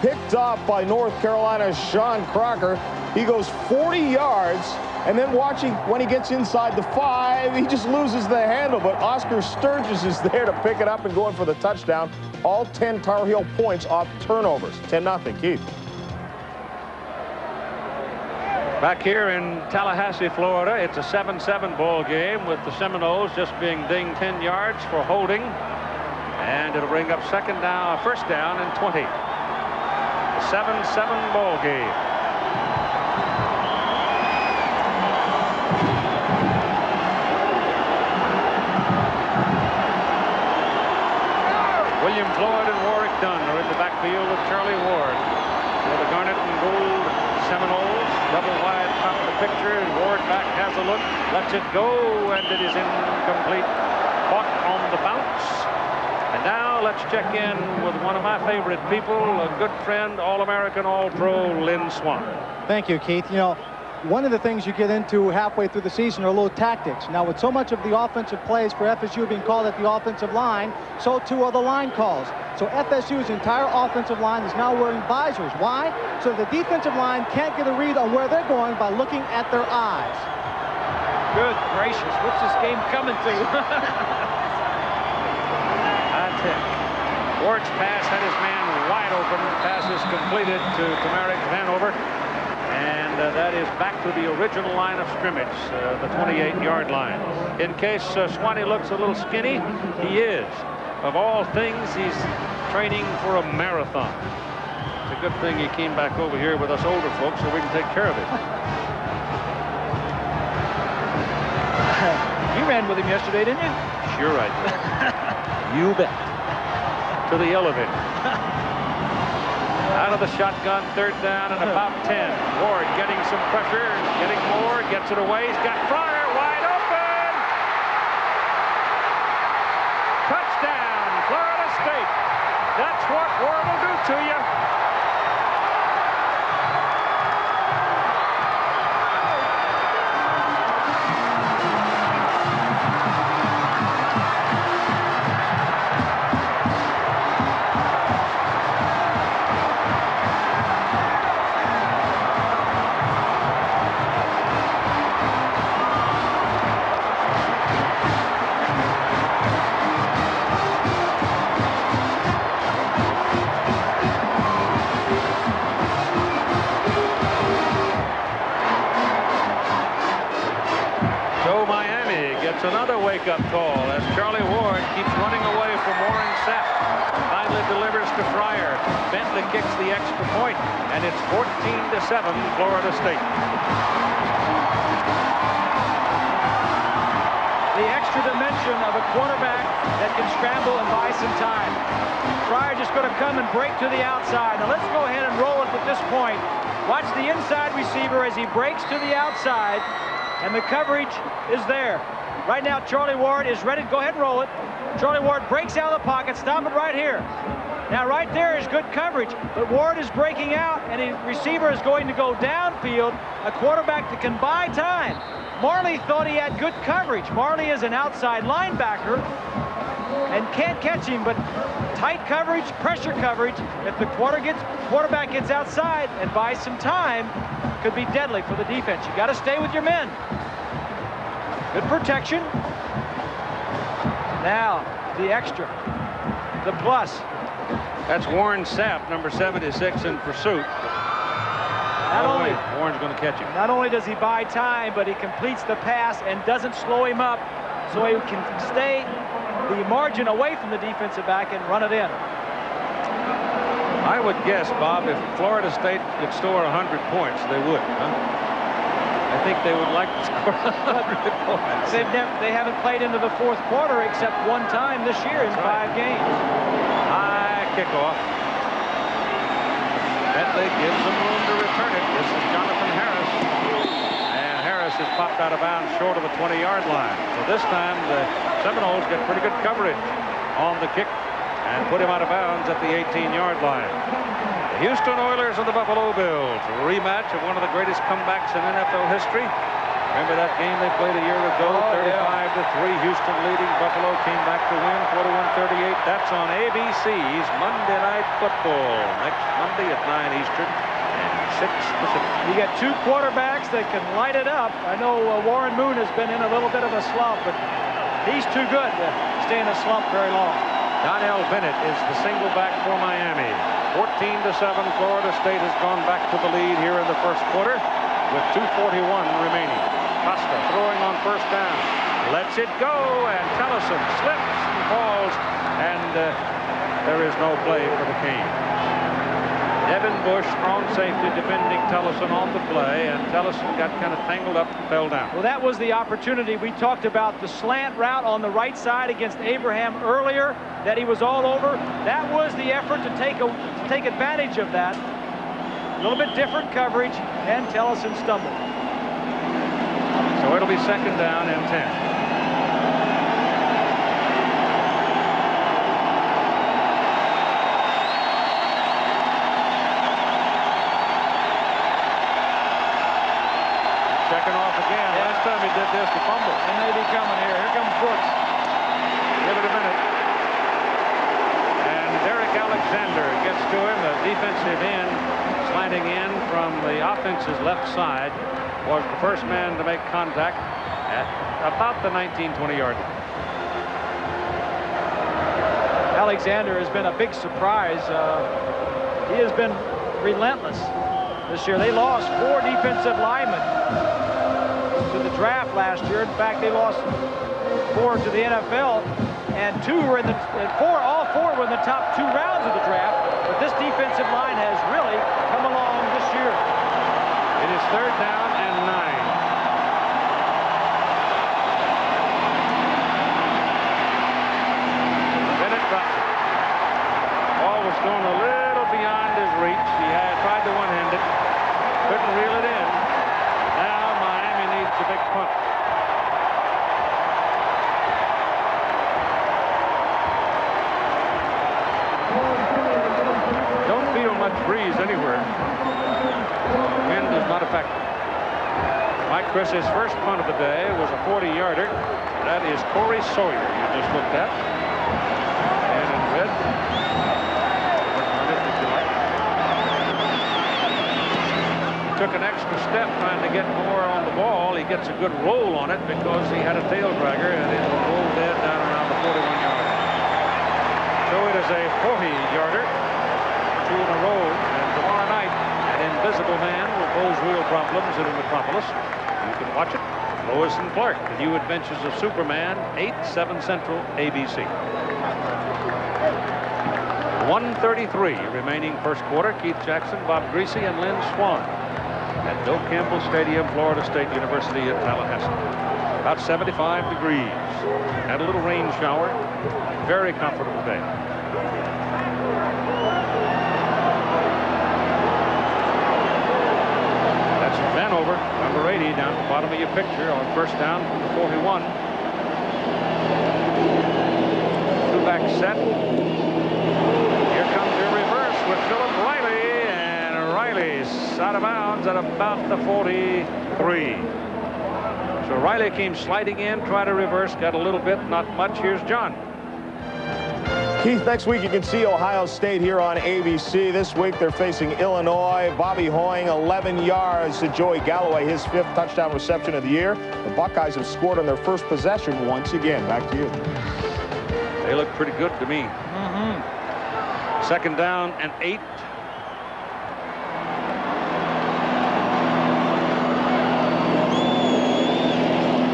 Picked off by North Carolina's Sean Crocker. He goes 40 yards, and then watching when he gets inside the 5, he just loses the handle. But Oscar Sturgis is there to pick it up and go in for the touchdown. All 10 Tar Heel points off turnovers. 10-0, Keith. Back here in Tallahassee, Florida, it's a 7-7 ball game with the Seminoles just being dinged 10 yards for holding. And it'll bring up first down and 20. 7-7 ball game. William Floyd and Warwick Dunn are in the backfield with Charlie Ward. For the garnet and gold Seminoles, double wide top of the picture, and Ward back has a look, lets it go, and it is incomplete. Caught on the bounce. And now let's check in with one of my favorite people, a good friend, All-American, All-Pro, Lynn Swann. Thank you, Keith. You know, one of the things you get into halfway through the season are little tactics. Now, with so much of the offensive plays for FSU being called at the offensive line, so too are the line calls. So FSU's entire offensive line is now wearing visors. Why? So the defensive line can't get a read on where they're going by looking at their eyes. Good gracious, what's this game coming to? Ward's pass had his man wide open. Pass is completed to Tamarick Vanover. And that is back to the original line of scrimmage, the 28-yard line. In case Swanee looks a little skinny, he is. Of all things, he's training for a marathon. It's a good thing he came back over here with us older folks so we can take care of him. You ran with him yesterday, didn't you? Sure I did. You bet. To the elevator. Out of the shotgun, third down and about 10. Ward getting some pressure, getting more, gets it away. He's got Fryer wide open. Touchdown, Florida State. That's what Ward will do to you. wake-up call as Charlie Ward keeps running away from Warren Sapp. Finally delivers to Fryer. Bentley kicks the extra point, and it's 14-7 Florida State. The extra dimension of a quarterback that can scramble and buy some time. Fryer just going to come and break to the outside. Now let's go ahead and roll it at this point. Watch the inside receiver as he breaks to the outside, and the coverage is there. Right now, Charlie Ward is ready to go ahead and roll it. Charlie Ward breaks out of the pocket. Stop it right here. Now, right there is good coverage, but Ward is breaking out, and the receiver is going to go downfield, a quarterback that can buy time. Marley thought he had good coverage. Marley is an outside linebacker and can't catch him, but tight coverage, pressure coverage, if the quarterback gets outside and buys some time, could be deadly for the defense. You got to stay with your men. Good protection. Now, the extra, the plus. That's Warren Sapp, number 76 in pursuit. Not only Warren's going to catch him. Not only does he buy time, but he completes the pass and doesn't slow him up, so he can stay the margin away from the defensive back and run it in. I would guess, Bob, if Florida State could score 100 points, they would. Huh? I think they would like to score 100 points. They haven't played into the fourth quarter except one time this year in 5 games. High kickoff. Bentley gives them room to return it. This is Jonathan Harris. And Harris is popped out of bounds short of the 20-yard line. So this time the Seminoles get pretty good coverage on the kick and put him out of bounds at the 18-yard line. The Houston Oilers and the Buffalo Bills, a rematch of one of the greatest comebacks in NFL history. Remember that game they played a year ago, 35-3, Houston leading. Buffalo came back to win, 41-38. That's on ABC's Monday Night Football, next Monday at 9 Eastern and 6 Pacific. You got 2 quarterbacks that can light it up. I know Warren Moon has been in a little bit of a slump, but he's too good to stay in a slump very long. Donnell Bennett is the single back for Miami. 14-7, Florida State has gone back to the lead here in the first quarter with 2:41 remaining. Costa throwing on first down. Lets it go, and Tellison slips and falls, and there is no play for the Canes. Devin Bush, strong safety, defending Tellison on the play, and Tellison got kind of tangled up and fell down. Well, that was the opportunity. We talked about the slant route on the right side against Abraham earlier, that he was all over. That was the effort to take advantage of that. A little bit different coverage, and Tellison stumbled. So it'll be second down and 10. Checking off again. Yeah. Last time he did this, the fumble. They may be coming here. Here comes Brooks. Give it a minute. And Derek Alexander gets to him. The defensive end sliding in from the offense's left side was the first man to make contact at about the 19-20-yard line. Alexander has been a big surprise. He has been relentless this year. They lost 4 defensive linemen to the draft last year. In fact, they lost 4 to the NFL, and all 4 were in the top 2 rounds of the draft. But this defensive line has really come along this year. It is third down and 9. Bennett drops it. Ball was going a little beyond his reach. He had tried to one-hand it. Couldn't reel it in. Now Miami needs a big punt. Don't feel much breeze anywhere. Wind is not a factor. Mike Chris's first punt of the day was a 40-yarder. That is Corey Sawyer you just looked at. And in red. Took an extra step trying to get more on the ball. He gets a good roll on it because he had a tail dragger, and it will roll dead down around the 41-yard line. So it is a 40-yarder, 2 in a row. And tomorrow night, an invisible man will pose real problems in Metropolis. You can watch it Lois and Clark, The New Adventures of Superman, 8/7 Central, ABC. 1:33 remaining first quarter. Keith Jackson, Bob Greasy, and Lynn Swan at Bill Campbell Stadium, Florida State University at Tallahassee. About 75 degrees. Had a little rain shower. Very comfortable day. That's Vanover, number 80, down at the bottom of your picture on first down from the 41. Two-back set. Here comes your reverse with Philip Riley, and Riley's out of bounds at about the 43. So Riley came sliding in, tried to reverse, got a little bit, not much. Here's John. Keith, next week you can see Ohio State here on ABC. This week they're facing Illinois. Bobby Hoying, 11 yards to Joey Galloway, his 5th touchdown reception of the year. The Buckeyes have scored on their first possession once again. Back to you. They look pretty good to me. Second down and 8.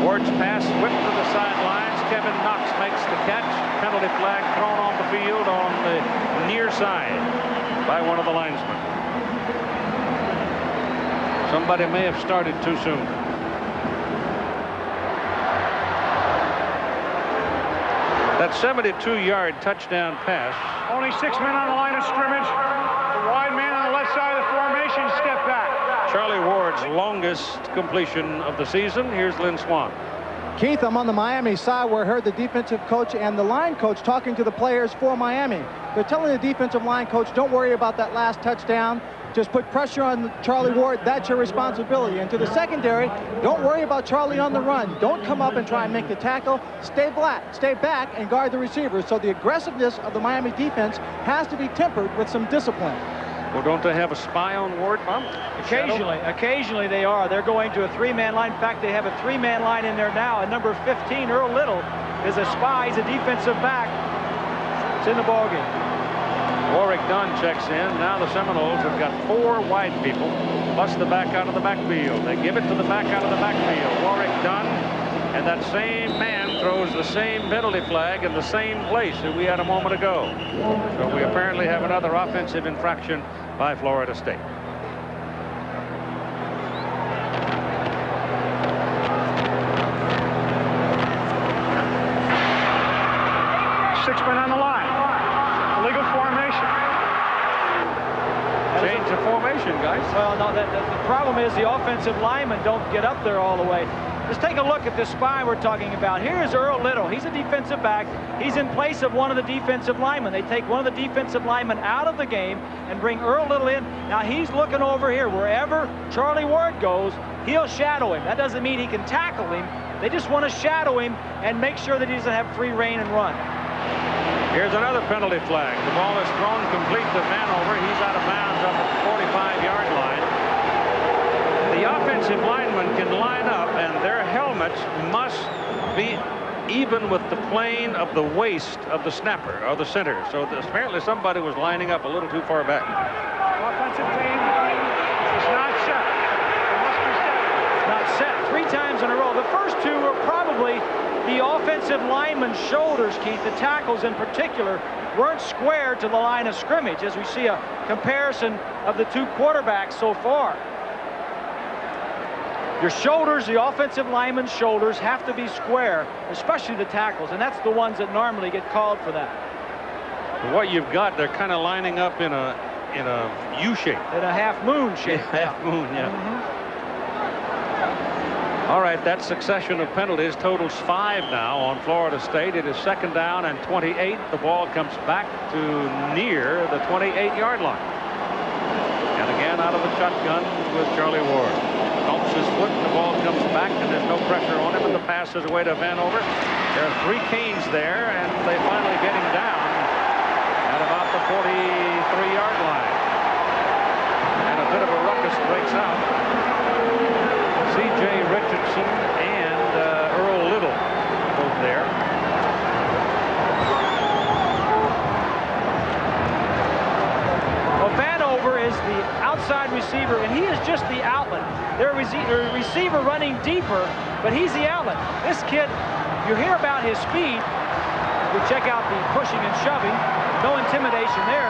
Ward's pass whipped to the sidelines. Kevin Knox makes the catch. Penalty flag thrown on the field on the near side by one of the linesmen. Somebody may have started too soon. That 72-yard touchdown pass. Only 6 men on the line of scrimmage. The wide man on the left side of the formation step back. Charlie Ward's longest completion of the season. Here's Lynn Swan. Keith, I'm on the Miami side where I heard the defensive coach and the line coach talking to the players for Miami. They're telling the defensive line coach, don't worry about that last touchdown. Just put pressure on Charlie Ward. That's your responsibility. And to the secondary, don't worry about Charlie on the run. Don't come up and try and make the tackle. Stay back and guard the receivers. So the aggressiveness of the Miami defense has to be tempered with some discipline. Well, don't they have a spy on Ward, Bob? Occasionally they are. They're going to a 3-man line. In fact, they have a 3-man line in there now. And number 15, Earl Little, is a spy. He's a defensive back. It's in the ballgame. Warwick Dunn checks in. Now the Seminoles have got 4 wide people, plus the back out of the backfield. They give it to the back out of the backfield. Warwick Dunn, and that same man throws the same penalty flag in the same place that we had a moment ago. So we apparently have another offensive infraction by Florida State. Six men on the line. Illegal formation. Change the formation, guys. Well, no, the problem is the offensive linemen don't get up there all the way. Let's take a look at this spy we're talking about. Here's Earl Little. He's a defensive back. He's in place of one of the defensive linemen. They take one of the defensive linemen out of the game and bring Earl Little in. Now he's looking over here. Wherever Charlie Ward goes, he'll shadow him. That doesn't mean he can tackle him. They just want to shadow him and make sure that he doesn't have free rein and run. Here's another penalty flag. The ball is thrown complete to Vanover. He's out of bounds up at the 45-yard line. The offensive linemen can line up, and their helmets must be even with the plane of the waist of the snapper or the center. So apparently somebody was lining up a little too far back. Offensive team is not set. It must be set. Not set 3 times in a row. The first 2 were probably the offensive lineman's shoulders, Keith. The tackles in particular weren't squared to the line of scrimmage, as we see a comparison of the 2 quarterbacks so far. Your shoulders, the offensive lineman's shoulders, have to be square, especially the tackles, and that's the ones that normally get called for that. What you've got, they're kind of lining up in a U shape. In a half moon shape. Half moon, yeah. All right, that succession of penalties totals 5 now on Florida State. It is second down and 28. The ball comes back to near the 28-yard line. And again out of the shotgun with Charlie Ward. Bumps his foot, and the ball comes back, and there's no pressure on him, and the pass is away to Vanover. There are 3 Canes there, and they finally get him down at about the 43-yard line. And a bit of a ruckus breaks out. C.J. Richardson and Earl Little both there. Well, Vanover is the outside receiver, and he is just the outlet. Their receiver running deeper but he's the outlet. This kid, you hear about his speed. You check out the pushing and shoving. No intimidation there,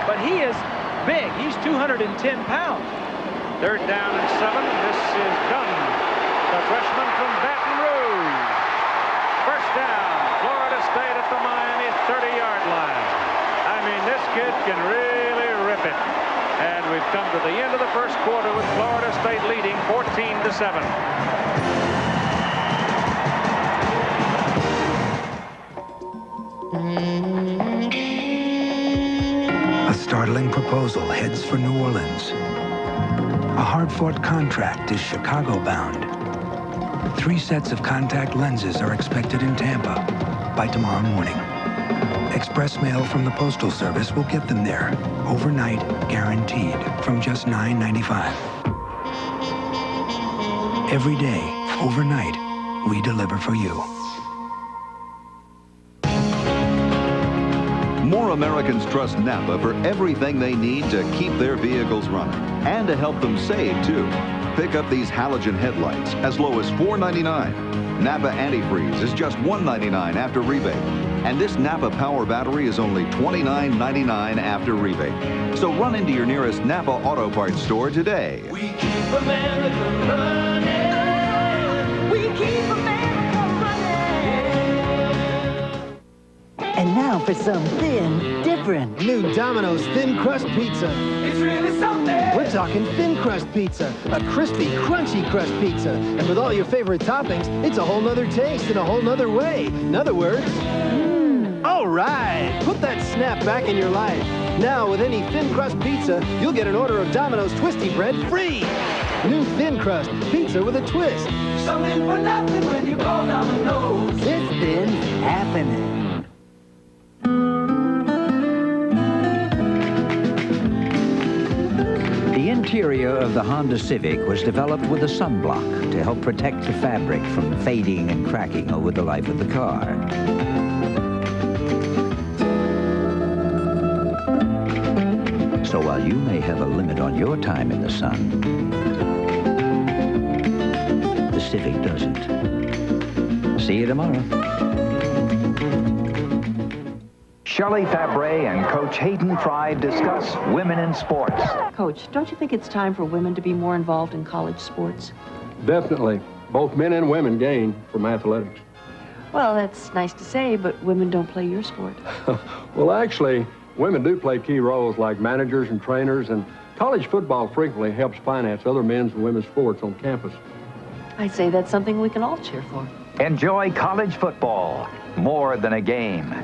but he is big. He's 210 pounds. 3rd down and 7. This is Dunn, the freshman from Baton Rouge. 1st down, Florida State at the Miami 30-yard line. I mean, this kid can really rip it. And we've come to the end of the 1st quarter with Florida State leading 14-7. A startling proposal heads for New Orleans. A hard-fought contract is Chicago-bound. 3 sets of contact lenses are expected in Tampa by tomorrow morning. Express mail from the Postal Service will get them there, overnight, guaranteed, from just $9.95. Every day, overnight, we deliver for you. More Americans trust Napa for everything they need to keep their vehicles running and to help them save, too. Pick up these halogen headlights as low as $4.99. Napa antifreeze is just $1.99 after rebate. And this Napa power battery is only $29.99 after rebate. So run into your nearest Napa Auto Parts store today. We keep America running. We keep America running. And now for some thin, different. New Domino's Thin Crust Pizza. It's really something. We're talking thin crust pizza, a crispy, crunchy crust pizza. And with all your favorite toppings, it's a whole nother taste in a whole nother way. In other words, all right, put that snap back in your life. Now, with any thin crust pizza, you'll get an order of Domino's Twisty Bread free. New thin crust pizza with a twist. Something for nothing when you call Domino's. This thin's happening. The interior of the Honda Civic was developed with a sunblock to help protect the fabric from fading and cracking over the life of the car. So while you may have a limit on your time in the sun, the Civic doesn't. See you tomorrow. Shelley Fabre and Coach Hayden Fry discuss women in sports. Coach, don't you think it's time for women to be more involved in college sports? Definitely. Both men and women gain from athletics. Well, that's nice to say, but women don't play your sport. Well, actually, women do play key roles like managers and trainers, and college football frequently helps finance other men's and women's sports on campus. I'd say that's something we can all cheer for. Enjoy college football, more than a game.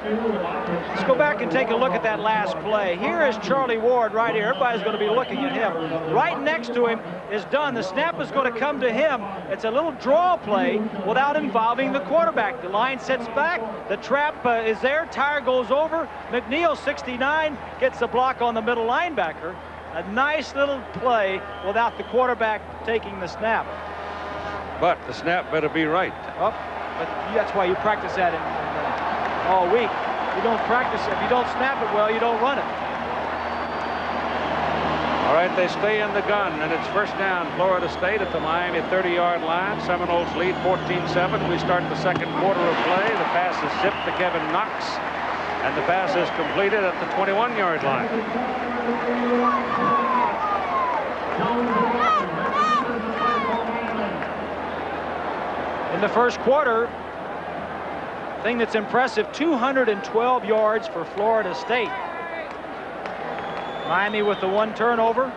Let's go back and take a look at that last play. Here is Charlie Ward right here. Everybody's going to be looking at him. Right next to him is Dunn. The snap is going to come to him. It's a little draw play without involving the quarterback. The line sits back. The trap is there. Tire goes over. McNeil, 69, gets the block on the middle linebacker. A nice little play without the quarterback taking the snap. But the snap better be right. Oh, but that's why you practice that all week. You don't practice it. If you don't snap it well, you don't run it. All right, they stay in the gun, and it's 1st down, Florida State at the Miami 30-yard line. Seminoles lead 14-7. We start the 2nd quarter of play. The pass is zipped to Kevin Knox, and the pass is completed at the 21-yard line. In the 1st quarter, thing that's impressive, 212 yards for Florida State. Miami with the 1 turnover.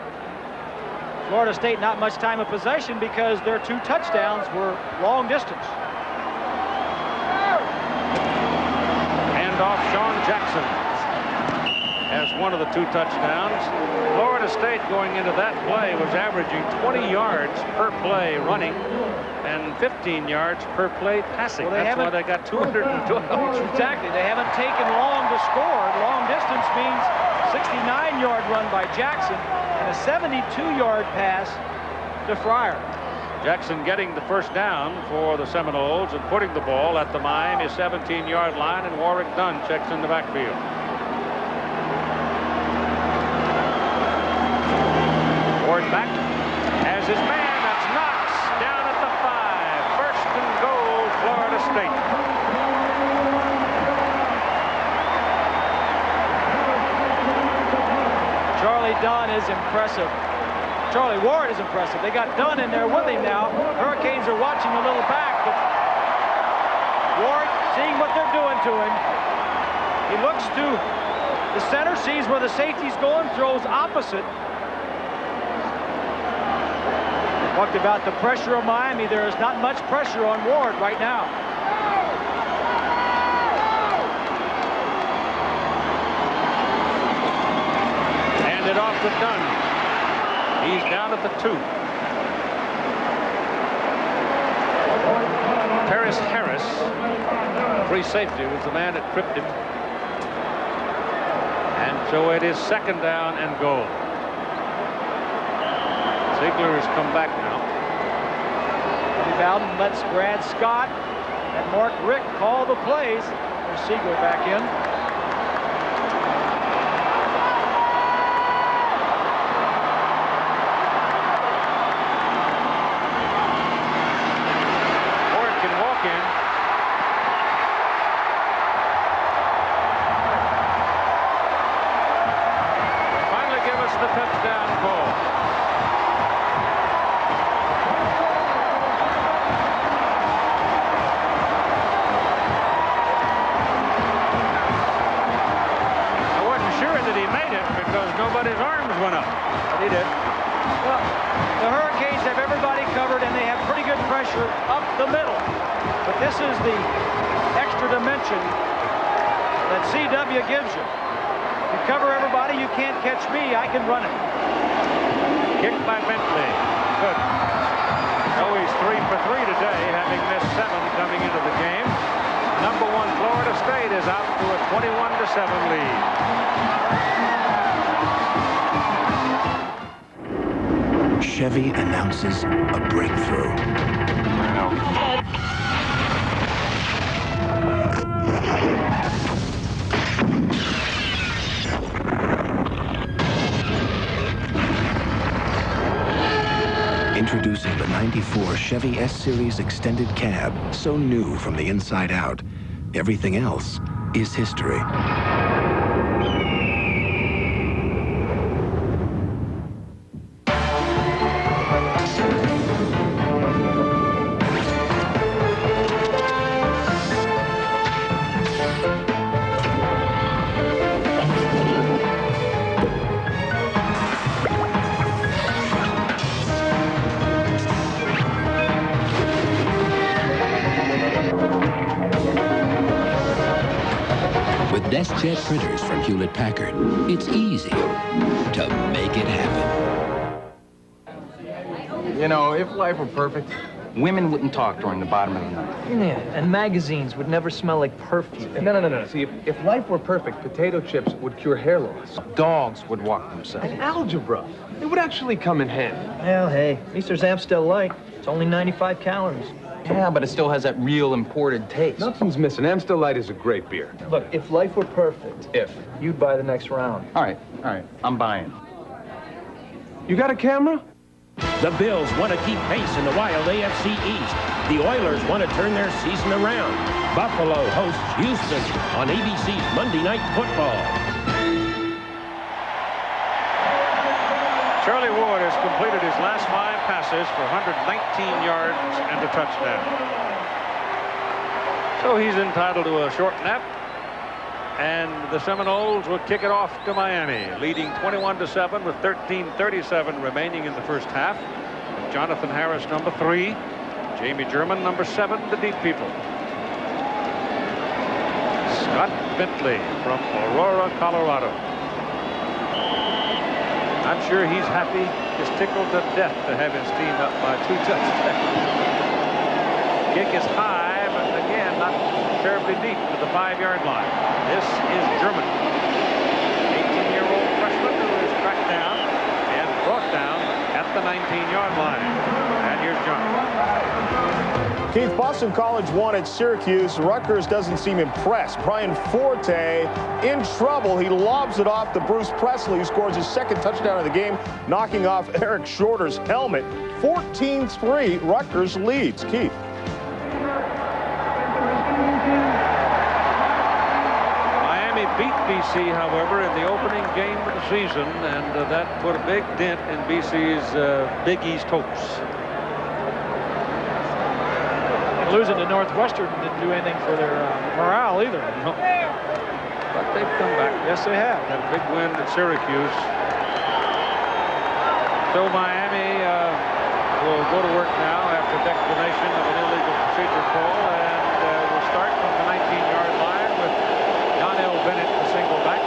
Florida State not much time of possession because their 2 touchdowns were long distance. Hand off, Sean Jackson has one of the 2 touchdowns. Florida State going into that play was averaging 20 yards per play running and 15 yards per play passing. Well, that's why they got 212. Exactly. They haven't taken long to score. Long distance means 69-yard run by Jackson and a 72-yard pass to Fryer. Jackson getting the 1st down for the Seminoles and putting the ball at the Miami 17-yard line, and Warrick Dunn checks in the backfield. Ward back as his man. That's Dunn is impressive. Charlie Ward is impressive. They got Dunn in there with him now. Hurricanes are watching a little back, but Ward, seeing what they're doing to him, he looks to the center, sees where the safety's going, throws opposite. Talked about the pressure of Miami. There is not much pressure on Ward right now. Hand it off to Dunn. He's down at the 2. Paris Harris, free safety, was the man that tripped him. And so it is 2nd down and goal. Ziegler has come back now. Bowden lets Brad Scott and Mark Rick call the plays. There's Ziegler back in. Ward can walk in. Finally give us the touchdown call. Nobody's arms went up. But he did. Well, the Hurricanes have everybody covered, and they have pretty good pressure up the middle. But this is the extra dimension that CW gives you. You cover everybody, you can't catch me, I can run it. Kicked by Bentley. Good. So he's 3 for 3 today, having missed 7 coming into the game. Number 1 Florida State is out to a 21-7 lead. Chevy announces a breakthrough. Introducing the '94 Chevy S-Series Extended Cab, so new from the inside out. Everything else is history. DeskJet printers from Hewlett-Packard. It's easy to make it happen. You know, if life were perfect, women wouldn't talk during the bottom of the night. Yeah, and magazines would never smell like perfume. No. See, if life were perfect, potato chips would cure hair loss. Dogs would walk themselves. And algebra, it would actually come in handy. Well, hey, at least there's Amstel Light. It's only 95 calories. Yeah, but it still has that real imported taste. Nothing's missing. Amstel Light is a great beer. Look, if life were perfect, you'd buy the next round. All right, I'm buying. You got a camera? The Bills want to keep pace in the wild AFC East. The Oilers want to turn their season around. Buffalo hosts Houston on ABC's Monday Night Football. Charlie Ward has completed his last 5 passes for 119 yards and a touchdown. So he's entitled to a short nap. And the Seminoles will kick it off to Miami, leading 21-7 with 13:37 remaining in the first half. Jonathan Harris, number 3. Jamie German, number 7, the deep people. Scott Bentley from Aurora, Colorado. I'm sure he's happy, just tickled to death to have his team up by 2 touchdowns. Kick is high, but again, not terribly deep to the 5-yard line. This is German, 18-year-old freshman who is tracked down and brought down at the 19-yard line. And here's John. Keith, Boston College won at Syracuse. Rutgers doesn't seem impressed. Brian Forte in trouble. He lobs it off to Bruce Presley, who scores his 2nd touchdown of the game, knocking off Eric Shorter's helmet. 14-3, Rutgers leads. Keith. Miami beat BC, however, in the opening game of the season, and that put a big dent in BC's Big East hopes. And losing to Northwestern didn't do anything for their morale either. No. But they've come back. Yes, they have. Had a big win at Syracuse. So Miami will go to work now after declination of an illegal procedure call, and will start from the 19-yard line with Donnell Bennett, the single back.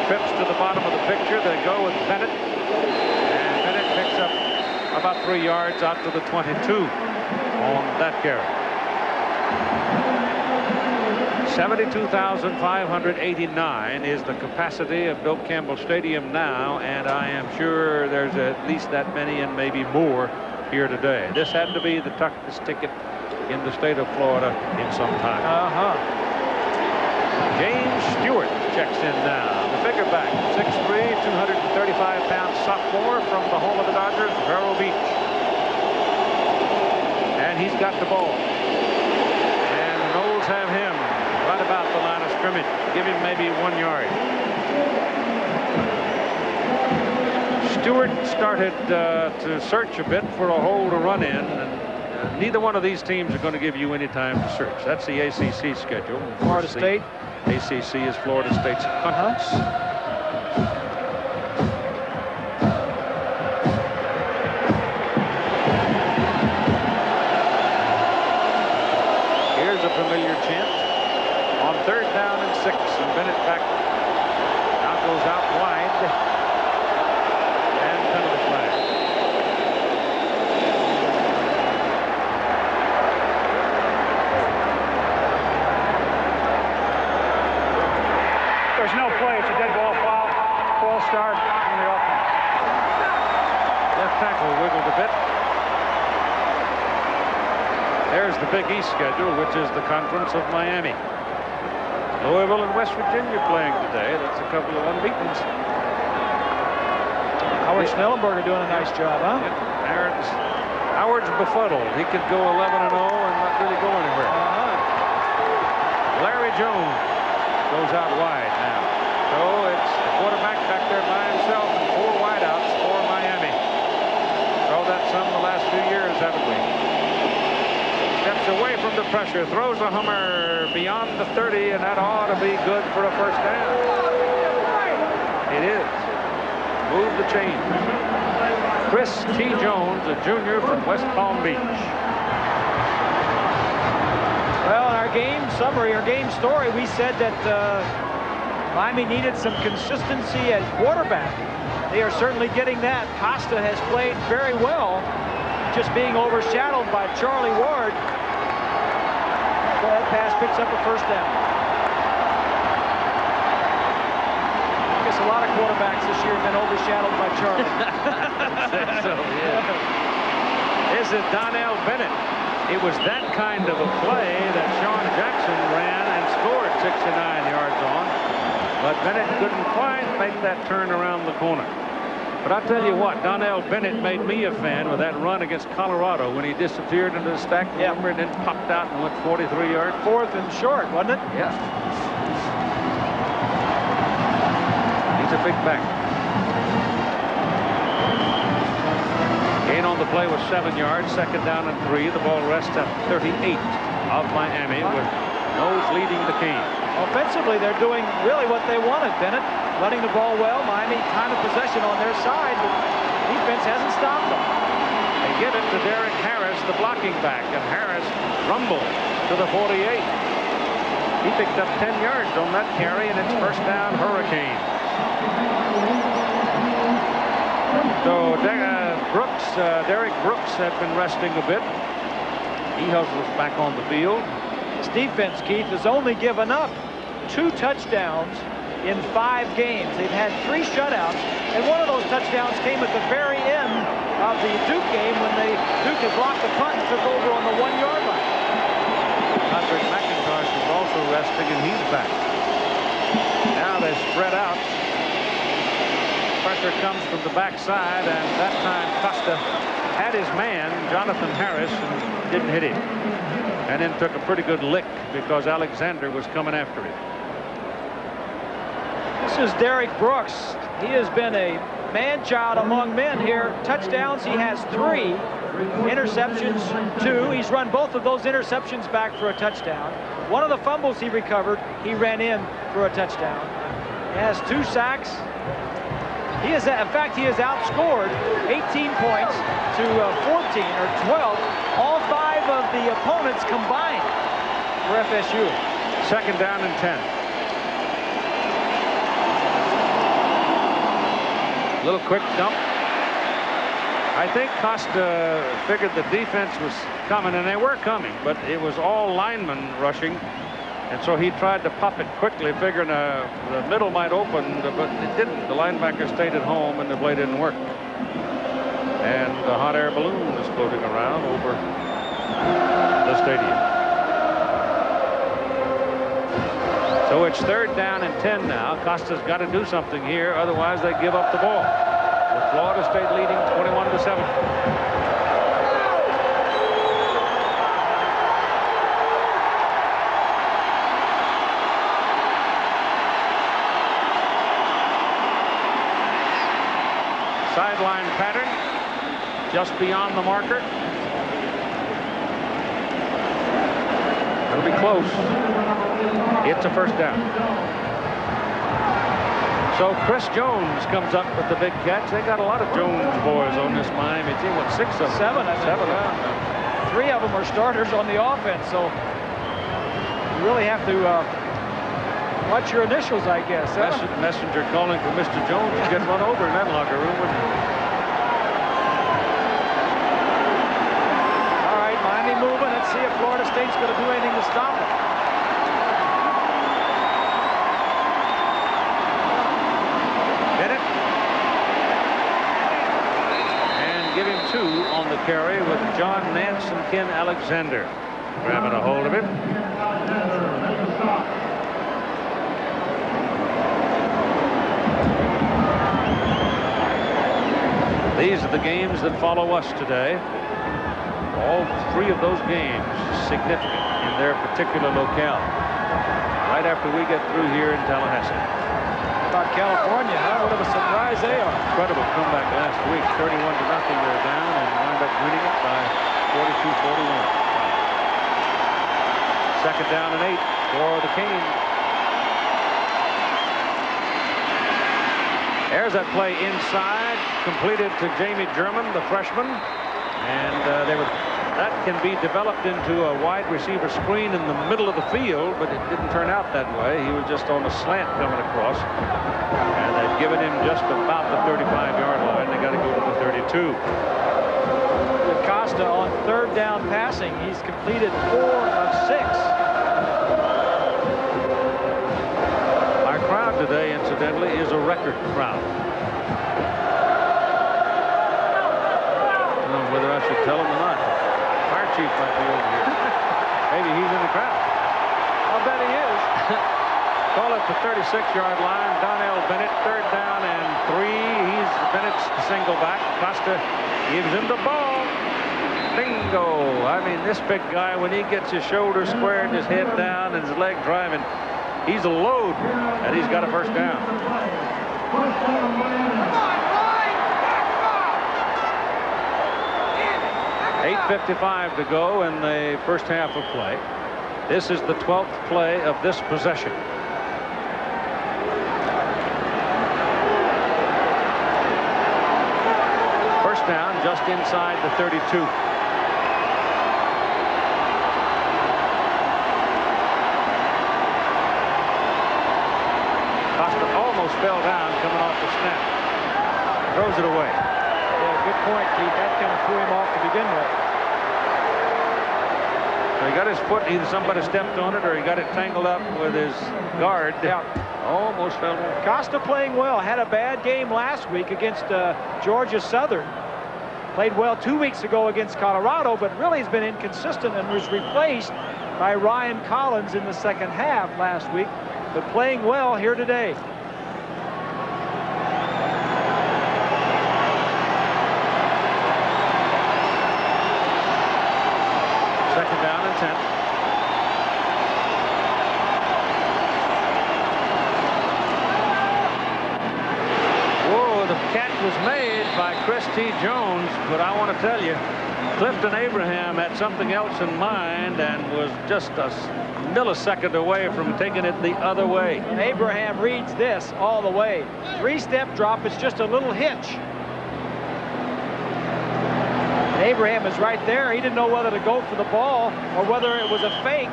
Trips to the bottom of the picture. They go with Bennett, and Bennett picks up about 3 yards out to the 22 on that carry. 72,589 is the capacity of Bill Campbell Stadium now, and I am sure there's at least that many and maybe more here today. This had to be the toughest ticket in the state of Florida in some time. James Stewart checks in now. The bigger back, 6'3", 235-pound sophomore from the home of the Dodgers, Vero Beach. And he's got the ball. And the Noles have him right about the line of scrimmage. Give him maybe 1 yard. Stewart started to search a bit for a hole to run in, and neither one of these teams are going to give you any time to search. That's the ACC schedule. Florida State. ACC is Florida State's conference. Here's a familiar chant. On 3rd down and 6, and Bennett back. Now goes out wide. And penalty flag. There's no play. It's a dead ball foul. False start on the offense. Left tackle wiggled a bit. There's the Big East schedule, which is the Conference of Miami. Louisville and West Virginia playing today. That's a couple of unbeatens. Howard Schnellenberger doing a nice job, huh? Howard's befuddled. He could go 11-0 and not really go anywhere. Larry Jones goes out wide now. So it's the quarterback back there by himself and 4 wideouts for Miami. So that's some the last few years, haven't we? Steps away from the pressure, throws a hummer beyond the 30, and that ought to be good for a first down. It is. Move the chain. Chris T. Jones, a junior from West Palm Beach. Well, in our game summary, our game story, we said that Miami needed some consistency at quarterback. They are certainly getting that. Costa has played very well, just being overshadowed by Charlie Ward. So that pass picks up a first down. I guess a lot of quarterbacks this year have been overshadowed by Charlie. So, yeah. This is Donnell Bennett. It was that kind of a play that Sean Jackson ran and scored 69 yards on. But Bennett couldn't quite make that turn around the corner. But I'll tell you what, Donnell Bennett made me a fan with that run against Colorado when he disappeared into the stack, remember, and then popped out and went 43 yards. 4th and short, wasn't it? Yeah. He's a big back. Gain on the play was 7 yards, 2nd down and 3. The ball rests at 38 of Miami with Knowles leading the team. Offensively, they're doing really what they wanted, Bennett. Running the ball well. Miami time of possession on their side, but defense hasn't stopped them. They give it to Derek Harris, the blocking back, and Harris rumbled to the 48. He picked up 10 yards on that carry, and it's first down Hurricane. So Derek Brooks had been resting a bit. He hustles back on the field. This defense, Keith, has only given up 2 touchdowns in 5 games. They've had 3 shutouts, and one of those touchdowns came at the very end of the Duke game when Duke had blocked the punt and took over on the 1-yard line. Patrick McIntosh is also resting, and he's back. Now they spread out. Pressure comes from the backside, and that time Costa had his man, Jonathan Harris, and didn't hit him. and then took a pretty good lick because Alexander was coming after him. This is Derek Brooks. He has been a man-child among men here. Touchdowns, he has 3. Interceptions, 2. He's run both of those interceptions back for a touchdown. One of the fumbles he recovered, he ran in for a touchdown. He has 2 sacks. He is, in fact, he has outscored 18 points to 14 or 12. All 5 of the opponents combined for FSU. 2nd down and 10. Little quick dump. I think Costa figured the defense was coming, and they were coming, but it was all linemen rushing, and so he tried to pop it quickly, figuring the middle might open, but it didn't. The linebacker stayed at home, and the play didn't work. And the hot air balloon is floating around over the stadium. So it's 3rd down and 10 now. Costa's got to do something here, otherwise they give up the ball. With Florida State leading 21-7. Sideline pattern just beyond the marker. It'll be close. It's a 1st down. So Chris Jones comes up with the big catch. They got a lot of Jones boys on this Miami team. What, 6 of them? 7, I think. 7 of them. 3 of them are starters on the offense, so you really have to watch your initials, I guess. Messenger calling for Mr. Jones to get run over in that locker room, wouldn't he? All right, Miami moving. Let's see if Florida State's going to do anything to stop it. Give him 2 on the carry with John Nance and Ken Alexander grabbing a hold of him. These are the games that follow us today. All 3 of those games significant in their particular locale. Right after we get through here in Tallahassee. About California, huh? What a surprise they are. Incredible comeback last week. 31-0 they're down and wind up winning it by 42-41. 2nd down and 8 for the Canes. There's that play inside, completed to Jamie German, the freshman, and that can be developed into a wide receiver screen in the middle of the field, but it didn't turn out that way. He was just on a slant coming across, and they've given him just about the 35-yard line. They got to go to the 32. Costa on 3rd down passing, he's completed 4 of 6. Our crowd today, incidentally, is a record crowd. I don't know whether I should tell him or not. Fire chief might be over here. Maybe he's in the crowd. I'll bet he is. Call it the 36-yard line. Donnell Bennett, 3rd down and 3. He's Bennett's single back. Costa gives him the ball. Bingo. I mean, this big guy, when he gets his shoulders squared and his head down and his leg driving, he's a load, and he's got a 1st down. 8:55 to go in the 1st half of play. This is the 12th play of this possession. First down just inside the 32. Costa almost fell down coming off the snap. Throws it away. Yeah, good point, Keith. That kind of threw him off to begin with. So he got his foot, either somebody stepped on it or he got it tangled up with his guard. Yeah. Almost fell down. Costa playing well. Had a bad game last week against Georgia Southern. Played well 2 weeks ago against Colorado, but really has been inconsistent and was replaced by Ryan Collins in the 2nd half last week, but playing well here today. Second down and 10. was made by Chris T. Jones, but I want to tell you, Clifton Abraham had something else in mind and was just a millisecond away from taking it the other way. And Abraham reads this all the way. 3-step drop, it's just a little hitch. And Abraham is right there. He didn't know whether to go for the ball or whether it was a fake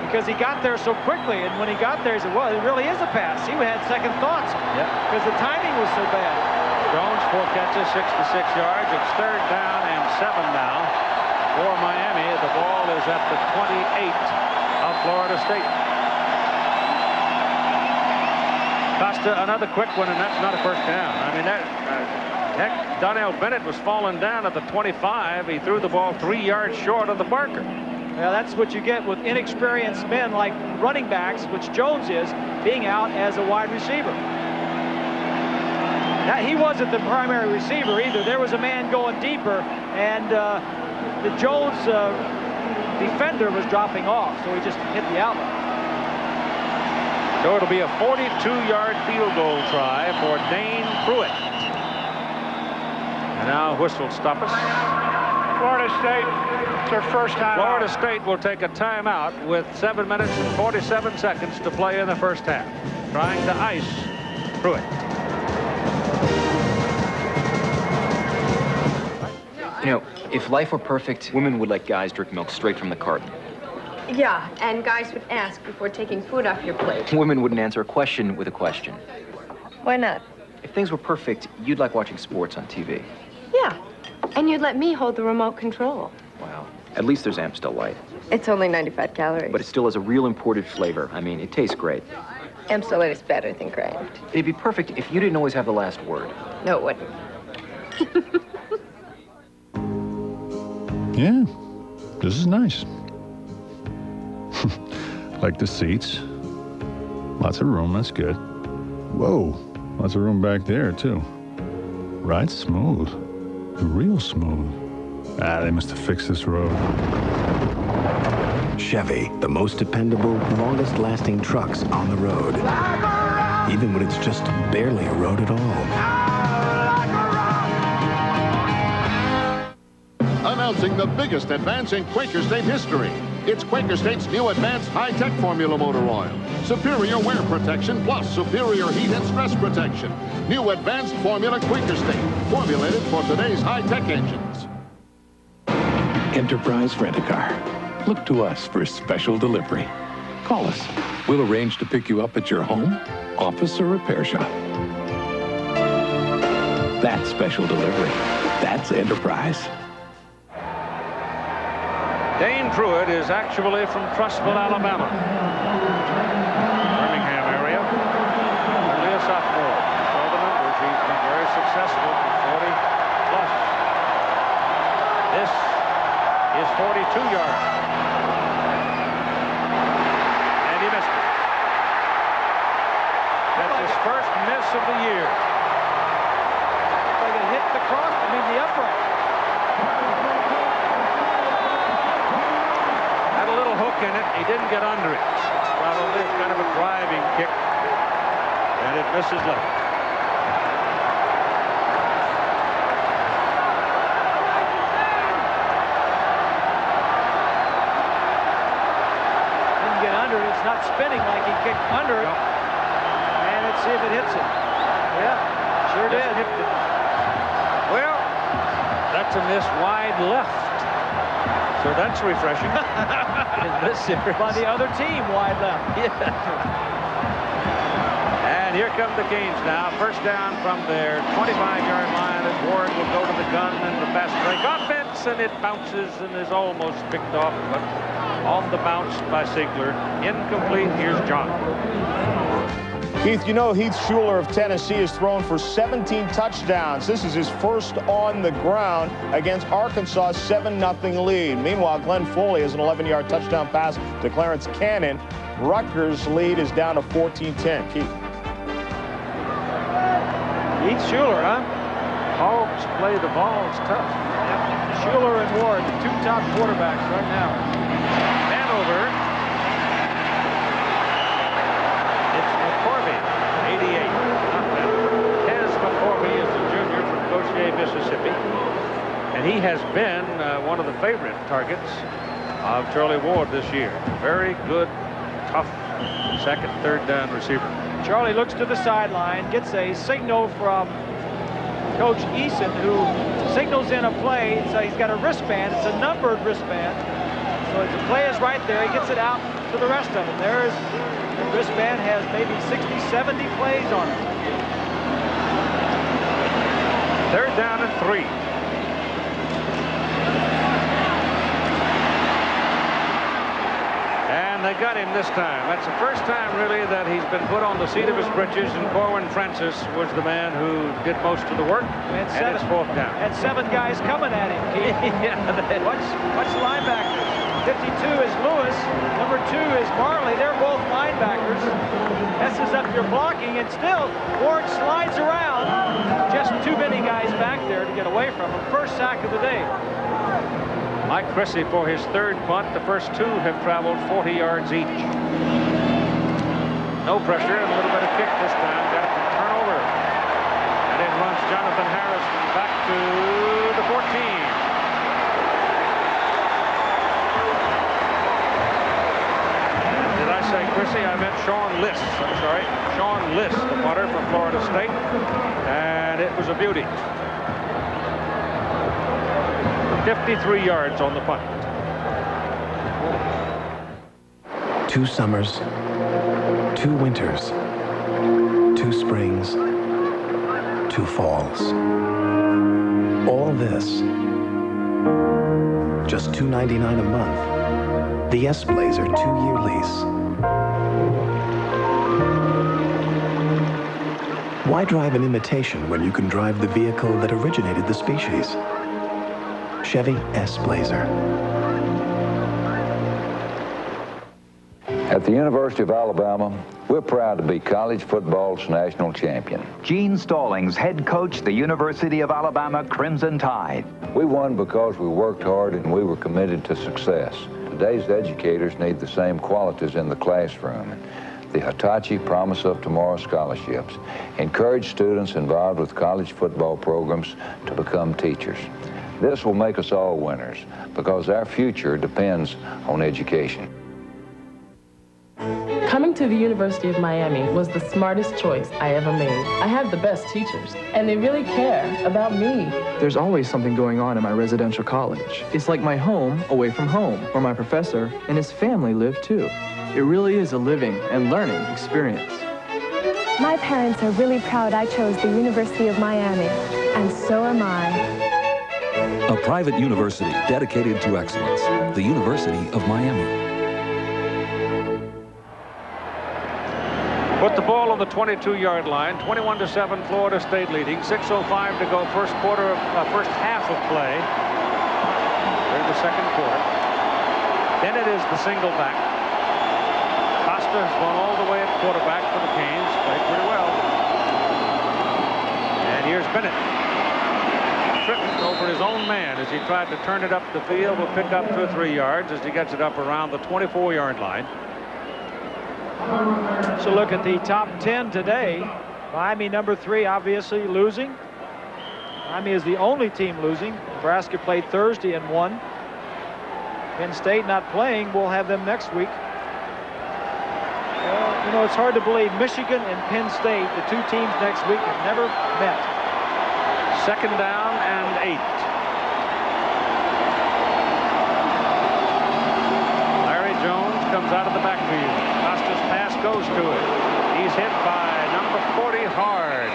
because he got there so quickly. And when he got there, he said, well, it really is a pass. He had second thoughts because the timing was so bad. Jones, 4 catches, 66 yards. It's 3rd down and 7 now for Miami. The ball is at the 28 of Florida State. Costa, another quick one, and that's not a first down. I mean, heck, Donnell Bennett was falling down at the 25. He threw the ball 3 yards short of the marker. Well, that's what you get with inexperienced men like running backs, which Jones is, being out as a wide receiver. Now, he wasn't the primary receiver either. There was a man going deeper, and the Jones defender was dropping off, so he just hit the outlet. So it'll be a 42-yard field goal try for Dane Pruitt. And now whistle stop us. Florida State, it's their first time Florida out. State will take a timeout with 7 minutes and 47 seconds to play in the first half, trying to ice Pruitt. You know, if life were perfect, women would let guys drink milk straight from the carton. Yeah, and guys would ask before taking food off your plate. Women wouldn't answer a question with a question. Why not? If things were perfect, you'd like watching sports on TV. Yeah, and you'd let me hold the remote control. Wow. At least there's Amstel Light. It's only 95 calories. But it still has a real imported flavor. I mean, it tastes great. Amstel Light is better than Kraft. It'd be perfect if you didn't always have the last word. No, it wouldn't. Yeah, this is nice. Like the seats. Lots of room, that's good. Whoa, lots of room back there, too. Ride's smooth. Real smooth. Ah, they must have fixed this road. Chevy, the most dependable, longest-lasting trucks on the road. Even when it's just barely a road at all. Announcing the biggest advance in Quaker State history. It's Quaker State's new advanced high-tech formula motor oil. Superior wear protection plus superior heat and stress protection. New advanced formula Quaker State, formulated for today's high-tech engines. Enterprise Rent-A-Car. Look to us for special delivery. Call us. We'll arrange to pick you up at your home, office, or repair shop. That's special delivery. That's Enterprise. Dane Pruitt is actually from Trussville, Alabama. Birmingham area. Only a sophomore. So the numbers, he's been very successful from 40 plus. This is 42 yards. And he missed it. That's his first miss of the year. Like it hit the cross, the upright. Hook in it. He didn't get under it. Probably kind of a driving kick. And it misses left. Didn't get under it. It's not spinning like he kicked under it. And let's see if it hits it. Yeah, sure did. Hit it. Well, that's a miss wide left. So that's refreshing. In this series. By the other team, wide left. Yeah. And here come the Canes now. First down from their 25-yard line as Ward will go to the gun and the fast break offense, and it bounces and is almost picked off, but on the bounce by Ziegler. Incomplete. Here's John. Keith, you know Heath Schuler of Tennessee has thrown for 17 touchdowns. This is his first on the ground against Arkansas' 7-0 lead. Meanwhile, Glenn Foley has an 11-yard touchdown pass to Clarence Cannon. Rutgers' lead is down to 14-10. Keith. Heath Schuler, huh? Hogs play the ball. It's tough. Yep. Schuler and Ward, the two top quarterbacks right now. Hanover. It's McCorvey, 88. Tez McCorvey is the Mississippi. And he has been one of the favorite targets of Charlie Ward this year. Very good, tough second, third down receiver. Charlie looks to the sideline, gets a signal from Coach Eason, who signals in a play. So he's got a wristband. It's a numbered wristband. So the play is right there. He gets it out to the rest of them. There's the wristband, has maybe 60, 70 plays on it. Third down and 3. And they got him this time. That's the first time, really, that he's been put on the seat of his britches, and Corwin Francis was the man who did most of the work. And it's fourth down. And 7 guys coming at him, Keith. Watch the linebackers. 52 is Lewis. Number 2 is Marley. They're both linebackers. Messes up your blocking, and still Ward slides around. Just too many guys back there to get away from him. First sack of the day. Mike Cressy for his third punt. The first 2 have traveled 40 yards each. No pressure, and a little bit of kick this time. Got it from turnover. And it runs Jonathan Harrison back to the 14. Did I say Cressy? I meant Sean Liss. I'm sorry. Sean Liss, the punter from Florida State. And it was a beauty. 53 yards on the punt. 2 summers, 2 winters, 2 springs, 2 falls. All this, just $2.99 a month. The S-Blazer 2-year lease. Why drive an imitation when you can drive the vehicle that originated the species? Chevy S-Blazer. At the University of Alabama, we're proud to be college football's national champion. Gene Stallings, head coach, the University of Alabama Crimson Tide. We won because we worked hard and we were committed to success. Today's educators need the same qualities in the classroom. The Hitachi Promise of Tomorrow scholarships encourage students involved with college football programs to become teachers. This will make us all winners because our future depends on education. Coming to the University of Miami was the smartest choice I ever made. I have the best teachers, and they really care about me. There's always something going on in my residential college. It's like my home away from home, where my professor and his family live too. It really is a living and learning experience. My parents are really proud I chose the University of Miami, and so am I. A private university dedicated to excellence, the University of Miami. Put the ball on the 22-yard line. 21-7, Florida State leading. 6:05 to go. First half of play. During the second quarter. Then it is the single back. Costa has gone all the way at quarterback for the Canes. Played pretty well. And here's Bennett. Tripping over his own man as he tried to turn it up the field. Will pick up 2 or 3 yards as he gets it up around the 24-yard line. So look at the top 10 today. Miami number 3 obviously losing. Miami is the only team losing. Nebraska played Thursday and won. Penn State not playing. We'll have them next week. Well, you know, it's hard to believe Michigan and Penn State, the 2 teams next week, have never met. Second down and 8. Larry Jones comes out of the backfield. Costa's pass goes to it. He's hit by number 40 hard.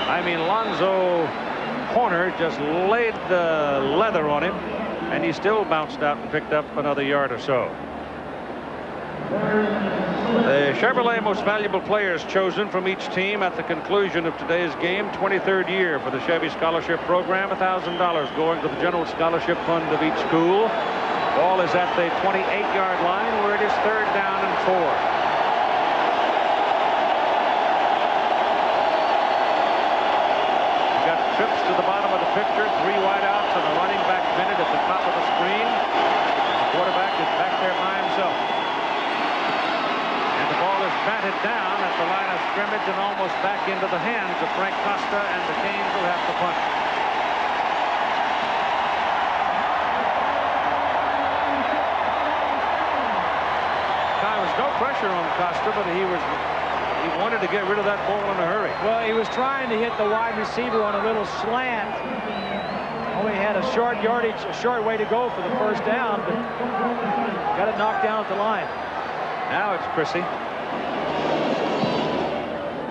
I mean, Lonzo Horner just laid the leather on him, and he still bounced out and picked up another yard or so. The Chevrolet Most Valuable Players chosen from each team at the conclusion of today's game. 23rd year for the Chevy Scholarship Program. $1,000 going to the General Scholarship Fund of each school. Ball is at the 28-yard line where it is third down and 4. We've got trips to the bottom of the picture. 3 wideouts and a running back minute at the top of the screen. The quarterback is back there by himself. And the ball is batted down at the line of scrimmage and almost back into the hands of Frank Costa, and the Canes will have to punt. pressure on Costa, but he wanted to get rid of that ball in a hurry. Well, he was trying to hit the wide receiver on a little slant. Only had a short yardage, a short way to go for the first down, but got it knocked down at the line. Now it's Chrissy.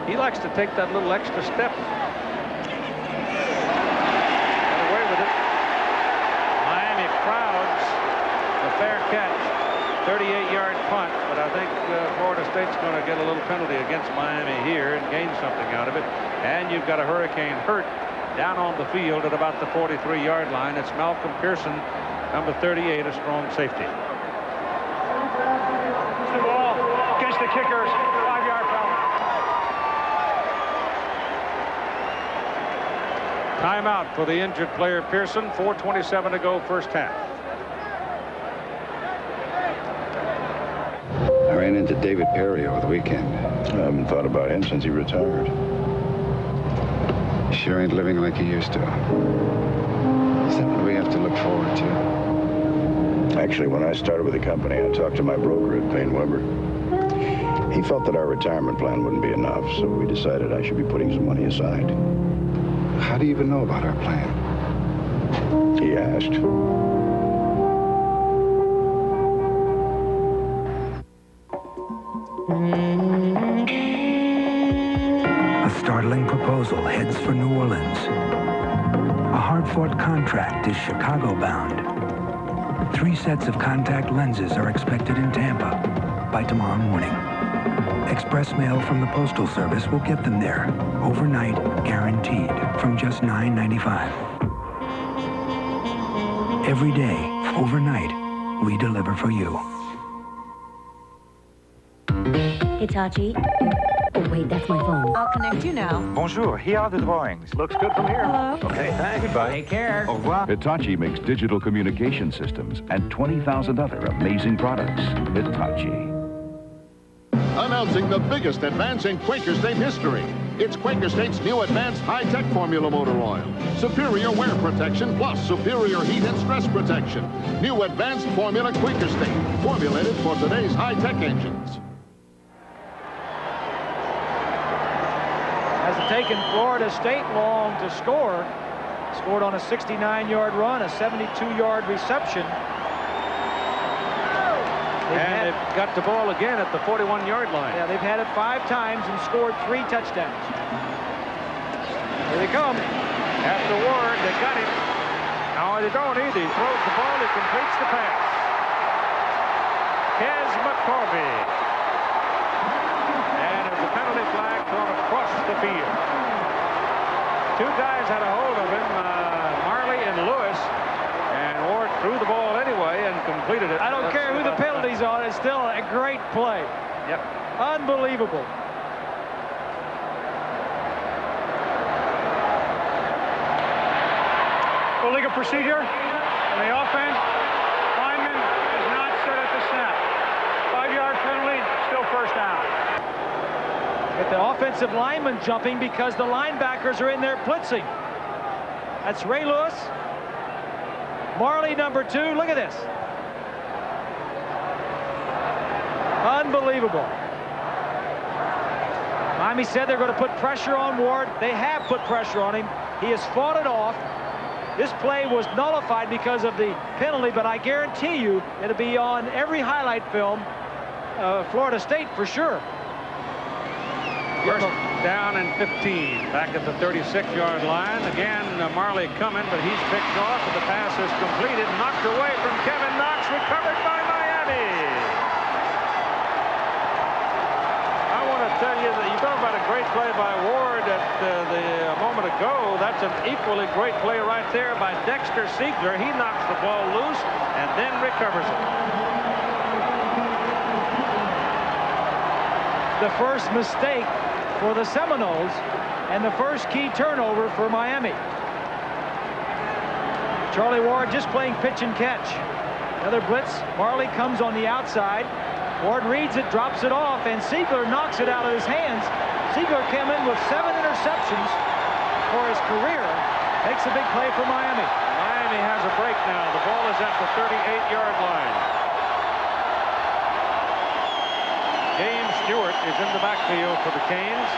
He likes to take that little extra step. Got away with it. Miami crowds the fair catch. 38-yard punt, but I think Florida State's going to get a little penalty against Miami here and gain something out of it. And you've got a Hurricane hurt down on the field at about the 43-yard line. It's Malcolm Pearson, number 38, a strong safety. The ball against the kickers, 5-yard penalty. Timeout for the injured player Pearson. 4:27 to go, first half. I ran into David Perry over the weekend. I haven't thought about him since he retired. Sure ain't living like he used to. Is that what we have to look forward to? Actually, when I started with the company, I talked to my broker at Payne Weber. He felt that our retirement plan wouldn't be enough, so we decided I should be putting some money aside. How do you even know about our plan? He asked. A startling proposal heads for New Orleans. A hard-fought contract is Chicago-bound. 3 sets of contact lenses are expected in Tampa by tomorrow morning. Express mail from the Postal Service will get them there, overnight, guaranteed, from just $9.95. Every day, overnight, we deliver for you. Hitachi. Oh, wait, that's my phone. I'll connect you now. Bonjour, here are the drawings. Looks good from here. Hello. Okay, thanks. Goodbye. Take care. Au revoir. Hitachi makes digital communication systems and 20,000 other amazing products. Hitachi. Announcing the biggest advance in Quaker State history. It's Quaker State's new advanced high-tech formula motor oil. Superior wear protection plus superior heat and stress protection. New advanced formula Quaker State, formulated for today's high-tech engines. Hasn't taken Florida State long to score. Scored on a 69-yard run, a 72-yard reception. And they've got the ball again at the 41-yard line. Yeah, they've had it 5 times and scored 3 touchdowns. Here they come. After Ward, they got him. No, they don't either. He throws the ball, he completes the pass. Kez McCorvey. And there's a penalty flag thrown across the field. 2 guys had a hold of him, Marley and Lewis. And Ward threw the ball anyway and completed it. I don't care who the penalty's on. It's still a great play. Yep. Unbelievable. Illegal procedure on the offense. Lineman is not set at the snap. 5-yard penalty, still first down. But the offensive lineman jumping because the linebackers are in there blitzing. That's Ray Lewis. Marley, number 2. Look at this. Unbelievable. Miami said they're going to put pressure on Ward. They have put pressure on him. He has fought it off. This play was nullified because of the penalty, but I guarantee you it'll be on every highlight film, Florida State for sure. First down and 15. Back at the 36-yard line. Again, Marley coming, but he's picked off, and the pass is completed. Knocked away from Kevin Knox. Recovered by Miami. I want to tell you that you talk about a great play by Ward a moment ago. That's an equally great play right there by Dexter Siegler. He knocks the ball loose and then recovers it. The first mistake for the Seminoles and the first key turnover for Miami. Charlie Ward just playing pitch and catch. Another blitz. Marley comes on the outside. Ward reads it, drops it off, and Siegler knocks it out of his hands. Siegler came in with 7 interceptions for his career. Makes a big play for Miami. Miami has a break now. The ball is at the 38-yard line. Stewart is in the backfield for the Canes.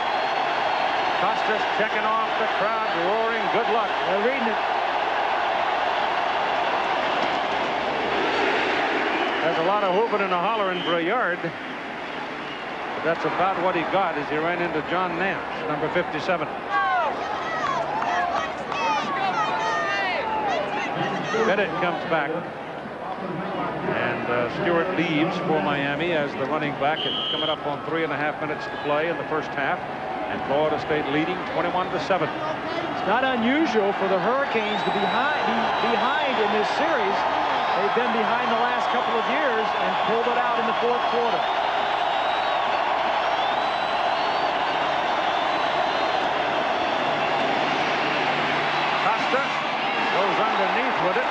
Costas checking off, the crowd roaring. Good luck. They're reading it. There's a lot of whooping and a hollering for a yard. But that's about what he got as he ran into John Nance, number 57. Bennett comes back. And Stewart leaves for Miami as the running back. It's coming up on 3.5 minutes to play in the first half. And Florida State leading 21-7. It's not unusual for the Hurricanes to be behind in this series. They've been behind the last couple of years and pulled it out in the fourth quarter. Costa goes underneath with it.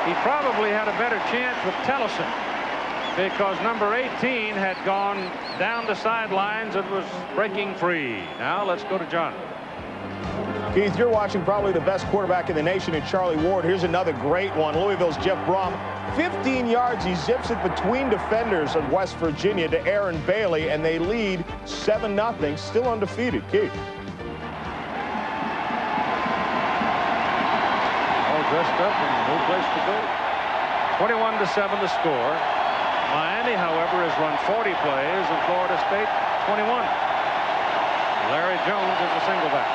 He probably had a better chance with Tellison because number 18 had gone down the sidelines and was breaking free. Now let's go to John. Keith, you're watching probably the best quarterback in the nation in Charlie Ward. Here's another great one. Louisville's Jeff Brom. 15 yards. He zips it between defenders of West Virginia to Aaron Bailey, and they lead 7-0, still undefeated. Keith. All dressed up and no place to go. 21-7 the score. Miami, however, has run 40 plays and Florida State 21. Larry Jones is the single back.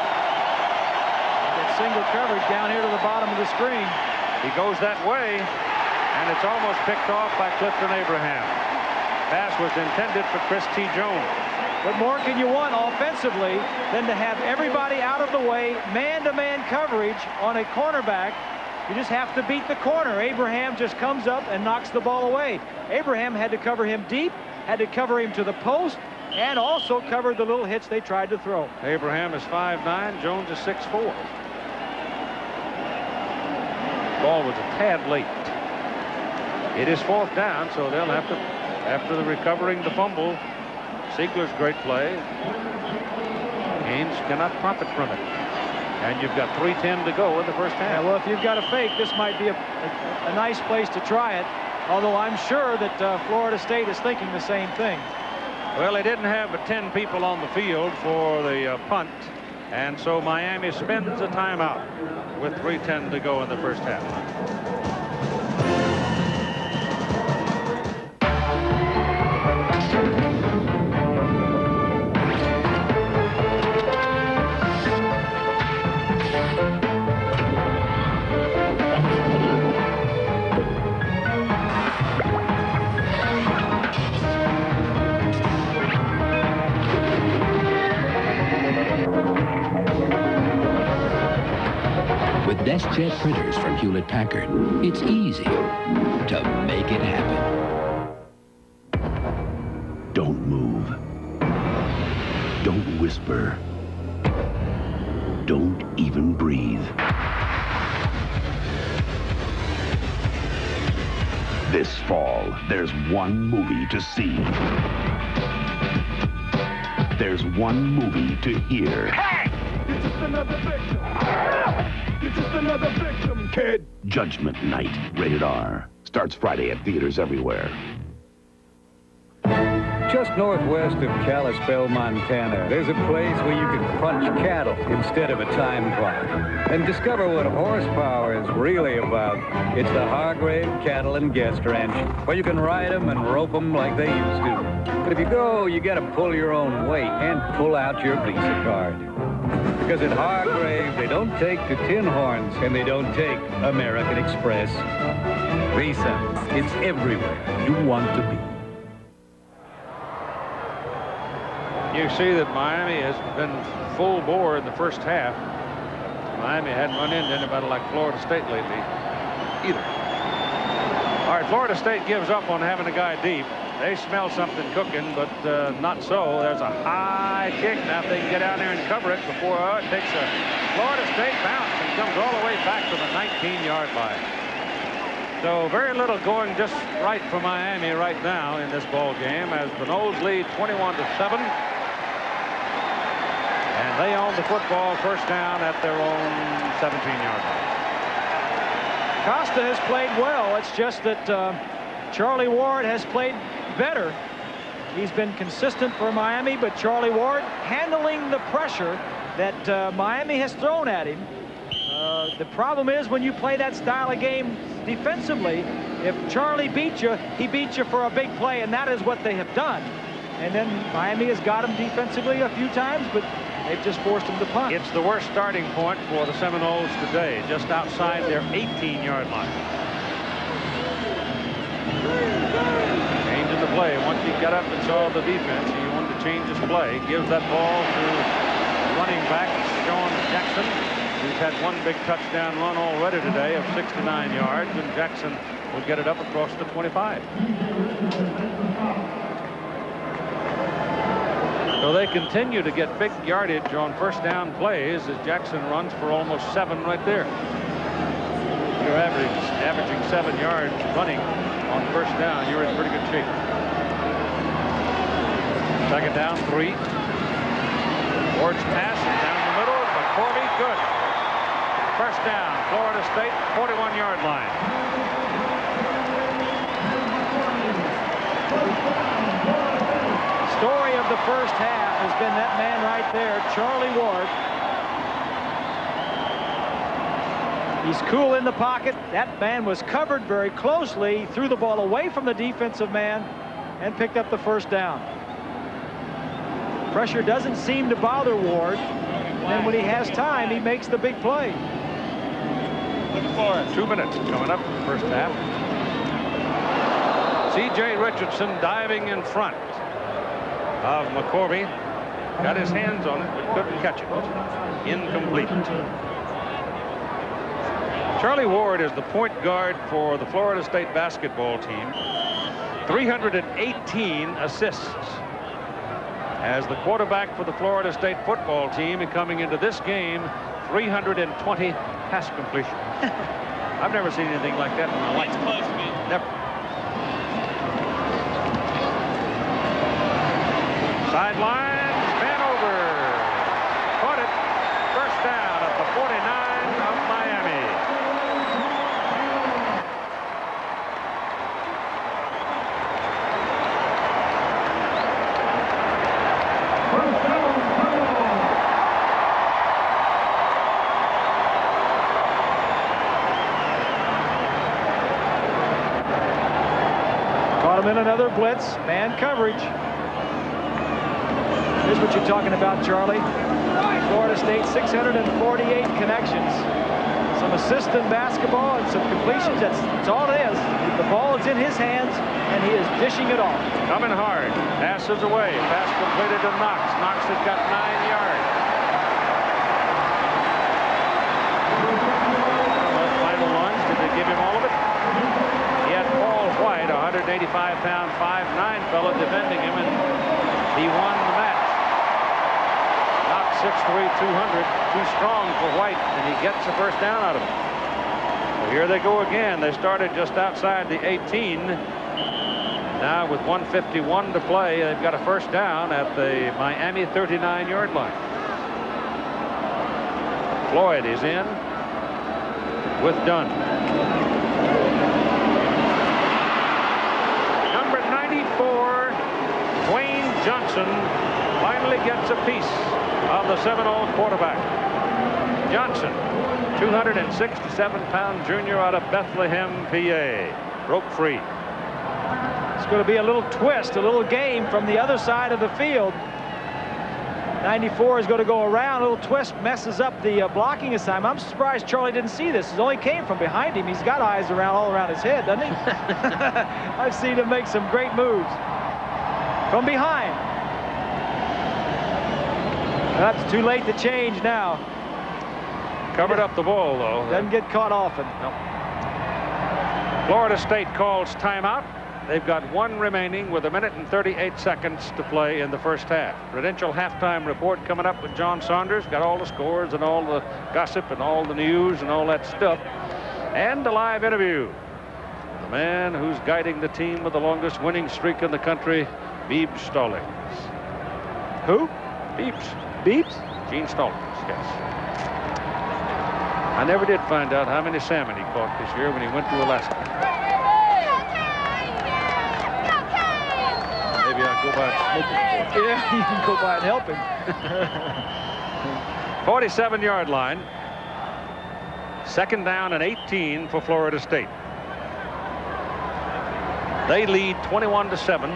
That single coverage down here to the bottom of the screen. He goes that way, and it's almost picked off by Clifton Abraham. Pass was intended for Chris T. Jones. What more can you want offensively than to have everybody out of the way, man-to-man coverage on a cornerback? You just have to beat the corner. Abraham just comes up and knocks the ball away. Abraham had to cover him deep, had to cover him to the post, and also covered the little hits they tried to throw. Abraham is 5'9", Jones is 6'4". Ball was a tad late. It is fourth down, so they'll have to, after the recovering the fumble, Siegler's great play. Canes cannot profit from it. And you've got 3:10 to go in the first half. Yeah, well, if you've got a fake, this might be a nice place to try it. Although I'm sure that Florida State is thinking the same thing. Well, they didn't have but 10 people on the field for the punt. And so Miami spends a timeout with 3:10 to go in the first half. With DeskJet printers from Hewlett-Packard, it's easy to make it happen. Don't move. Don't whisper. Don't even breathe. This fall, there's one movie to see. There's one movie to hear. Hey! It's just another victim. It's just another victim, kid. Judgment Night, rated R. Starts Friday at theaters everywhere. Just northwest of Kalispell, Montana, there's a place where you can punch cattle instead of a time clock and discover what horsepower is really about. It's the Hargrave Cattle and Guest Ranch, where you can ride them and rope them like they used to. But if you go, you got to pull your own weight and pull out your Visa card. Because at Hargrave, they don't take the tin horns and they don't take American Express. Visa, it's everywhere you want to be. You see that Miami has been full bore in the first half. Miami hadn't run into anybody like Florida State lately either. All right, Florida State gives up on having a guy deep. They smell something cooking, but not so. There's a high kick. Now if they can get down there and cover it before it takes a Florida State bounce and comes all the way back to the 19-yard line. So very little going just right for Miami right now in this ball game as the Noles lead 21-7. And they own the football, first down at their own 17-yard line. Costa has played well. It's just that Charlie Ward has played better He's been consistent for Miami, but Charlie Ward handling the pressure that Miami has thrown at him. The problem is when you play that style of game defensively, if Charlie beats you, he beats you for a big play, and that is what they have done. And then Miami has got him defensively a few times, but they've just forced him to punt. It's the worst starting point for the Seminoles today, just outside their 18-yard line. Changing the play. Once he got up and saw the defense, he wanted to change his play. Gives that ball to running back Sean Jackson, who's had one big touchdown run already today of 69 yards, and Jackson will get it up across the 25. So they continue to get big yardage on first down plays as Jackson runs for almost 7 right there. You're averaging 7 yards running on first down. You're in pretty good shape. Second down, 3. Ward's pass is down the middle. McCorvey, good. First down, Florida State, 41-yard line. Story of the first half has been that man right there, Charlie Ward. He's cool in the pocket. That man was covered very closely, threw the ball away from the defensive man, and picked up the first down. Pressure doesn't seem to bother Ward. And then when he has time, he makes the big play. Looking for it. 2 minutes coming up in the first half. C.J. Richardson diving in front of McCorvey. Got his hands on it, but couldn't catch it. Incomplete. Charlie Ward is the point guard for the Florida State basketball team. 318 assists. As the quarterback for the Florida State football team, and coming into this game, 320 pass completion. I've never seen anything like that in my life. Never. Sideline, span over. Caught it. First down at the 49 of Miami. Caught him in another blitz, man coverage. Here's what you're talking about, Charlie. Florida State, 648 connections. Some assists in basketball and some completions. That's all it is. The ball is in his hands, and he is dishing it off. Coming hard. Passes away. Pass completed to Knox. Knox has got 9 yards. Final lunge. Did they give him all of it? He had Paul White, a 185-pound, 5'9" fellow defending him, and he won the match. 6'3", 200, too strong for White, and he gets the first down out of it. So here they go again. They started just outside the 18. Now with 1:51 to play, they've got a first down at the Miami 39-yard line. Floyd is in with Dunn. Number 94, Dwayne Johnson, finally gets a piece of the Seminole quarterback. Johnson, 267-pound junior out of Bethlehem, PA. Broke free. It's going to be a little twist, a little game from the other side of the field. 94 is going to go around. A little twist messes up the blocking assignment. I'm surprised Charlie didn't see this. It only came from behind him. He's got eyes all around his head, doesn't he? I've seen him make some great moves. From behind. That's too late to change now. Covered up the ball, though. Doesn't get caught often. No. Florida State calls timeout. They've got 1 remaining with 1 minute and 38 seconds to play in the first half. Prudential halftime report coming up with John Saunders. Got all the scores and all the gossip and all the news and all that stuff. And a live interview. The man who's guiding the team with the longest winning streak in the country, Beeb Stallings. Who? Beebs. Beebs? Gene Stallings, yes. I never did find out how many salmon he caught this year when he went to Alaska. Maybe I go by and smoke him. Yeah, you can go by and help him. 47-yard line. 2nd down and 18 for Florida State. They lead 21-7.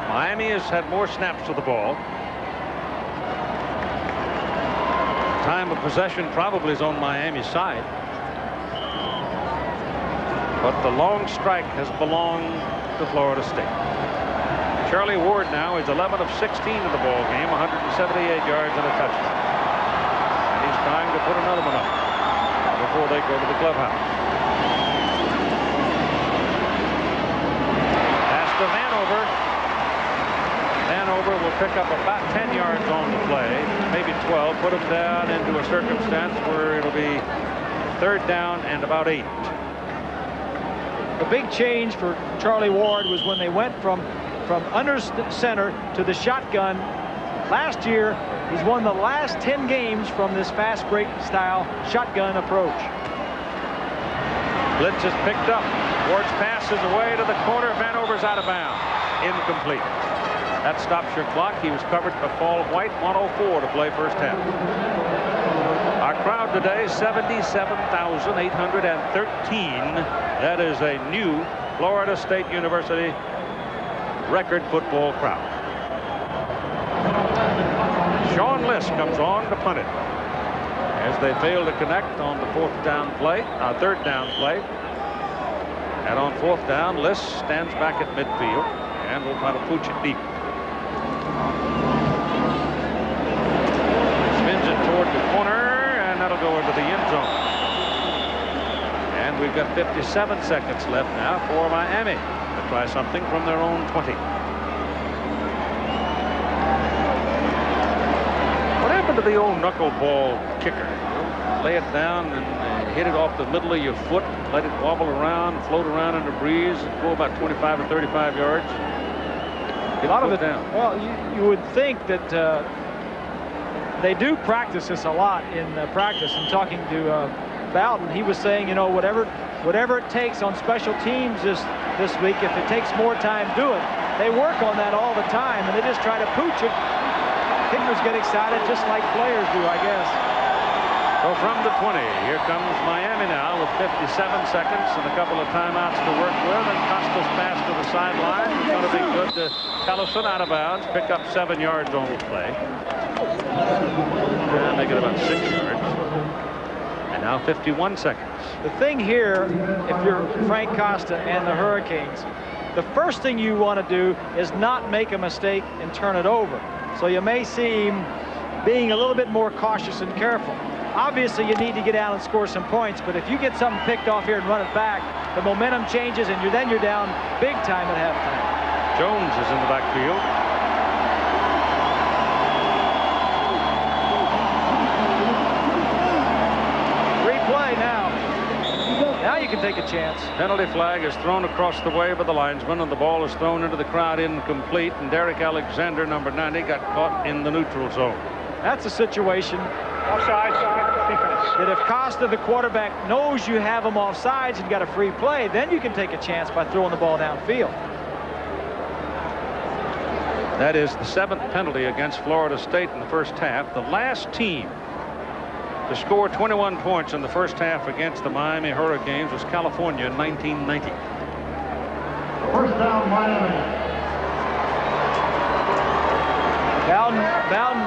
Miami has had more snaps of the ball. Time of possession probably is on Miami's side. But the long strike has belonged to Florida State. Charlie Ward now is 11 of 16 in the ball game, 178 yards and a touchdown. And he's trying to put another one up before they go to the clubhouse. Pass to Vanover. Vanover will pick up about 10 yards on the play, maybe 12, put them down into a circumstance where it'll be 3rd down and about 8. The big change for Charlie Ward was when they went from under center to the shotgun. Last year, he's won the last 10 games from this fast break style shotgun approach. Blitz is picked up. Ward's pass is away to the corner. Vanover's out of bounds. Incomplete. That stops your clock. He was covered by Paul White. 1:04 to play first half. Our crowd today, 77,813. That is a new Florida State University record football crowd. Sean Liss comes on to punt it as they fail to connect on the 3rd down play. And on 4th down, Liss stands back at midfield and will try to pooch it deep. Spins it toward the corner, and that'll go into the end zone. And we've got 57 seconds left now for Miami to try something from their own 20. What happened to the old knuckleball kicker? Lay it down and hit it off the middle of your foot, let it wobble around, float around in the breeze, and go about 25 or 35 yards. A lot of it down. Well, you would think that they do practice this a lot in practice. And talking to Bowden, he was saying, you know, whatever it takes on special teams this week, if it takes more time, do it. They work on that all the time, and they just try to pooch it. Kickers get excited just like players do, I guess. So from the 20, here comes Miami now with 57 seconds and a couple of timeouts to work with. And Costa's pass to the sideline is going to be good to Tellison, out of bounds, pick up 7 yards on the play. And they get about 6 yards. And now 51 seconds. The thing here, if you're Frank Costa and the Hurricanes, the first thing you want to do is not make a mistake and turn it over. So you may see him being a little bit more cautious and careful. Obviously, you need to get out and score some points, but if you get something picked off here and run it back, the momentum changes, and then you're down big time at halftime. Jones is in the backfield. Replay now. Now you can take a chance. Penalty flag is thrown across the way by the linesman, and the ball is thrown into the crowd incomplete, and Derek Alexander, number 90, got caught in the neutral zone. That's a situation offsides, defense. That if Costa, the quarterback, knows you have him offsides and got a free play, then you can take a chance by throwing the ball downfield. That is the 7th penalty against Florida State in the first half. The last team to score 21 points in the first half against the Miami Hurricanes was California in 1990. First down, Miami. Bowden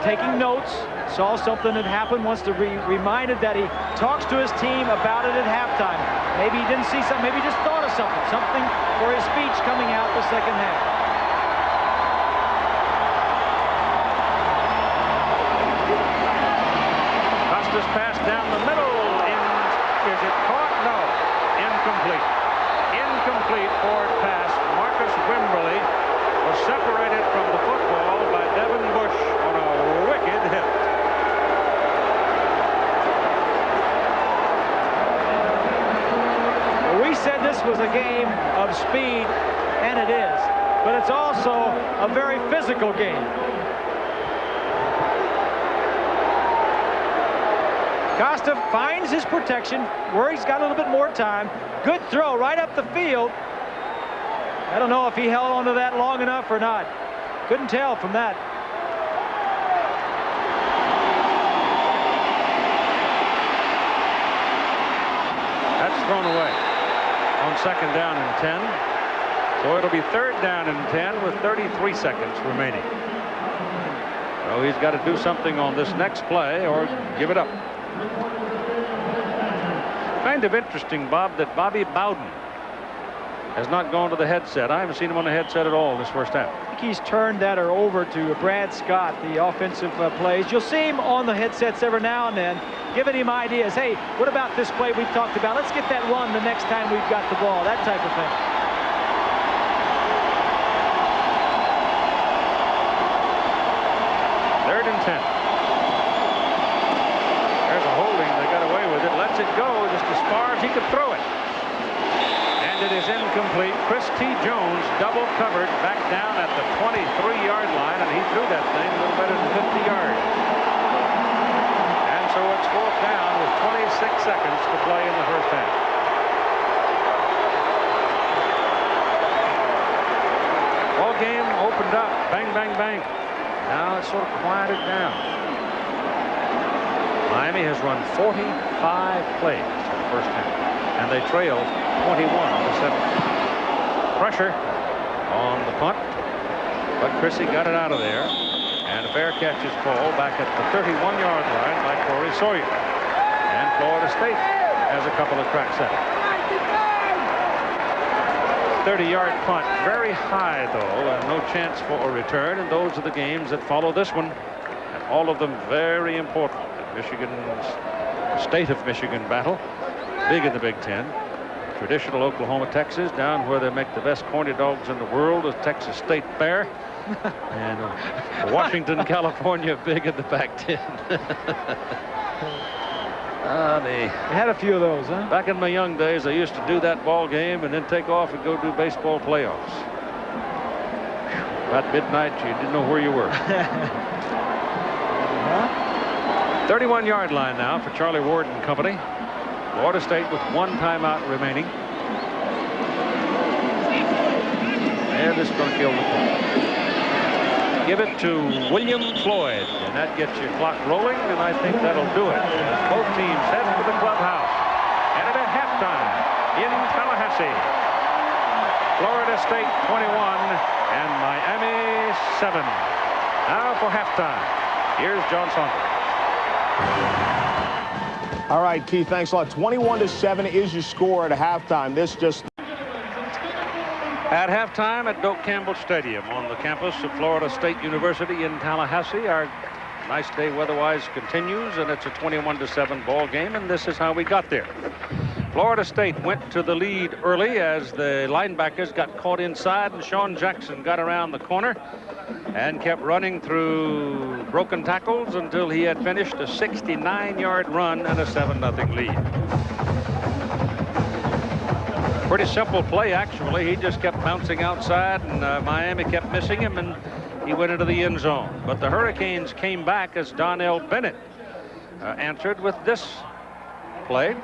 taking notes, saw something that happened, wants to reminded that he talks to his team about it at halftime. Maybe he didn't see something, maybe he just thought of something for his speech coming out the second half. Costa's pass down the middle. Is it caught? No. Incomplete. Incomplete forward pass. Marcus Wimberly was separated from the football by Devin Bush on a wicked hit. We said this was a game of speed, and it is, but it's also a very physical game. Costa finds his protection where he's got a little bit more time. Good throw right up the field. I don't know if he held on to that long enough or not. Couldn't tell from that. That's thrown away on 2nd down and 10. So it'll be 3rd down and 10 with 33 seconds remaining. So he's got to do something on this next play or give it up. Kind of interesting, Bob, that Bobby Bowden has not gone to the headset. I haven't seen him on the headset at all this first half. I think he's turned that over to Brad Scott, the offensive plays. You'll see him on the headsets every now and then, giving him ideas. Hey, what about this play we've talked about? Let's get that run the next time we've got the ball, that type of thing. Third and 10. There's a holding. They got away with it. Lets it go just as far as he could throw it. It is incomplete. Chris T. Jones double covered back down at the 23-yard line, and he threw that thing a little better than 50 yards. And so it's 4th down with 26 seconds to play in the first half. Ball game opened up. Bang, bang, bang. Now it's sort of quieted down. Miami has run 45 plays in the first half, and they trailed 21-7. Pressure on the punt, but Chrissy got it out of there, and a fair catch is called back at the 31-yard line by Corey Sawyer. And Florida State has a couple of cracks at it. 30-yard punt, very high though, and no chance for a return. And those are the games that follow this one, and all of them very important. Michigan's State of Michigan battle, big in the Big Ten. Traditional Oklahoma, Texas, down where they make the best corny dogs in the world, is Texas State Fair. And Washington, California, big in the Pac-10. They had a few of those, huh? Back in my young days, I used to do that ball game and then take off and go do baseball playoffs. About midnight, you didn't know where you were. 31-yard line now for Charlie Ward and company. Florida State with 1 timeout remaining. And this is going to kill the clock. Give it to William Floyd, and that gets your clock rolling, and I think that'll do it. As both teams head to the clubhouse. And at halftime in Tallahassee, Florida State 21 and Miami 7. Now for halftime. Here's John Saunders. All right, Keith, thanks a lot. 21-7 is your score at halftime. This just... At halftime at Doak Campbell Stadium on the campus of Florida State University in Tallahassee. Our nice day weather-wise continues, and it's a 21-7 ball game, and this is how we got there. Florida State went to the lead early as the linebackers got caught inside, and Sean Jackson got around the corner and kept running through broken tackles until he had finished a 69-yard run and a 7-0 lead. Pretty simple play, actually. He just kept bouncing outside, and Miami kept missing him, and he went into the end zone. But the Hurricanes came back as Donnell Bennett answered with this play.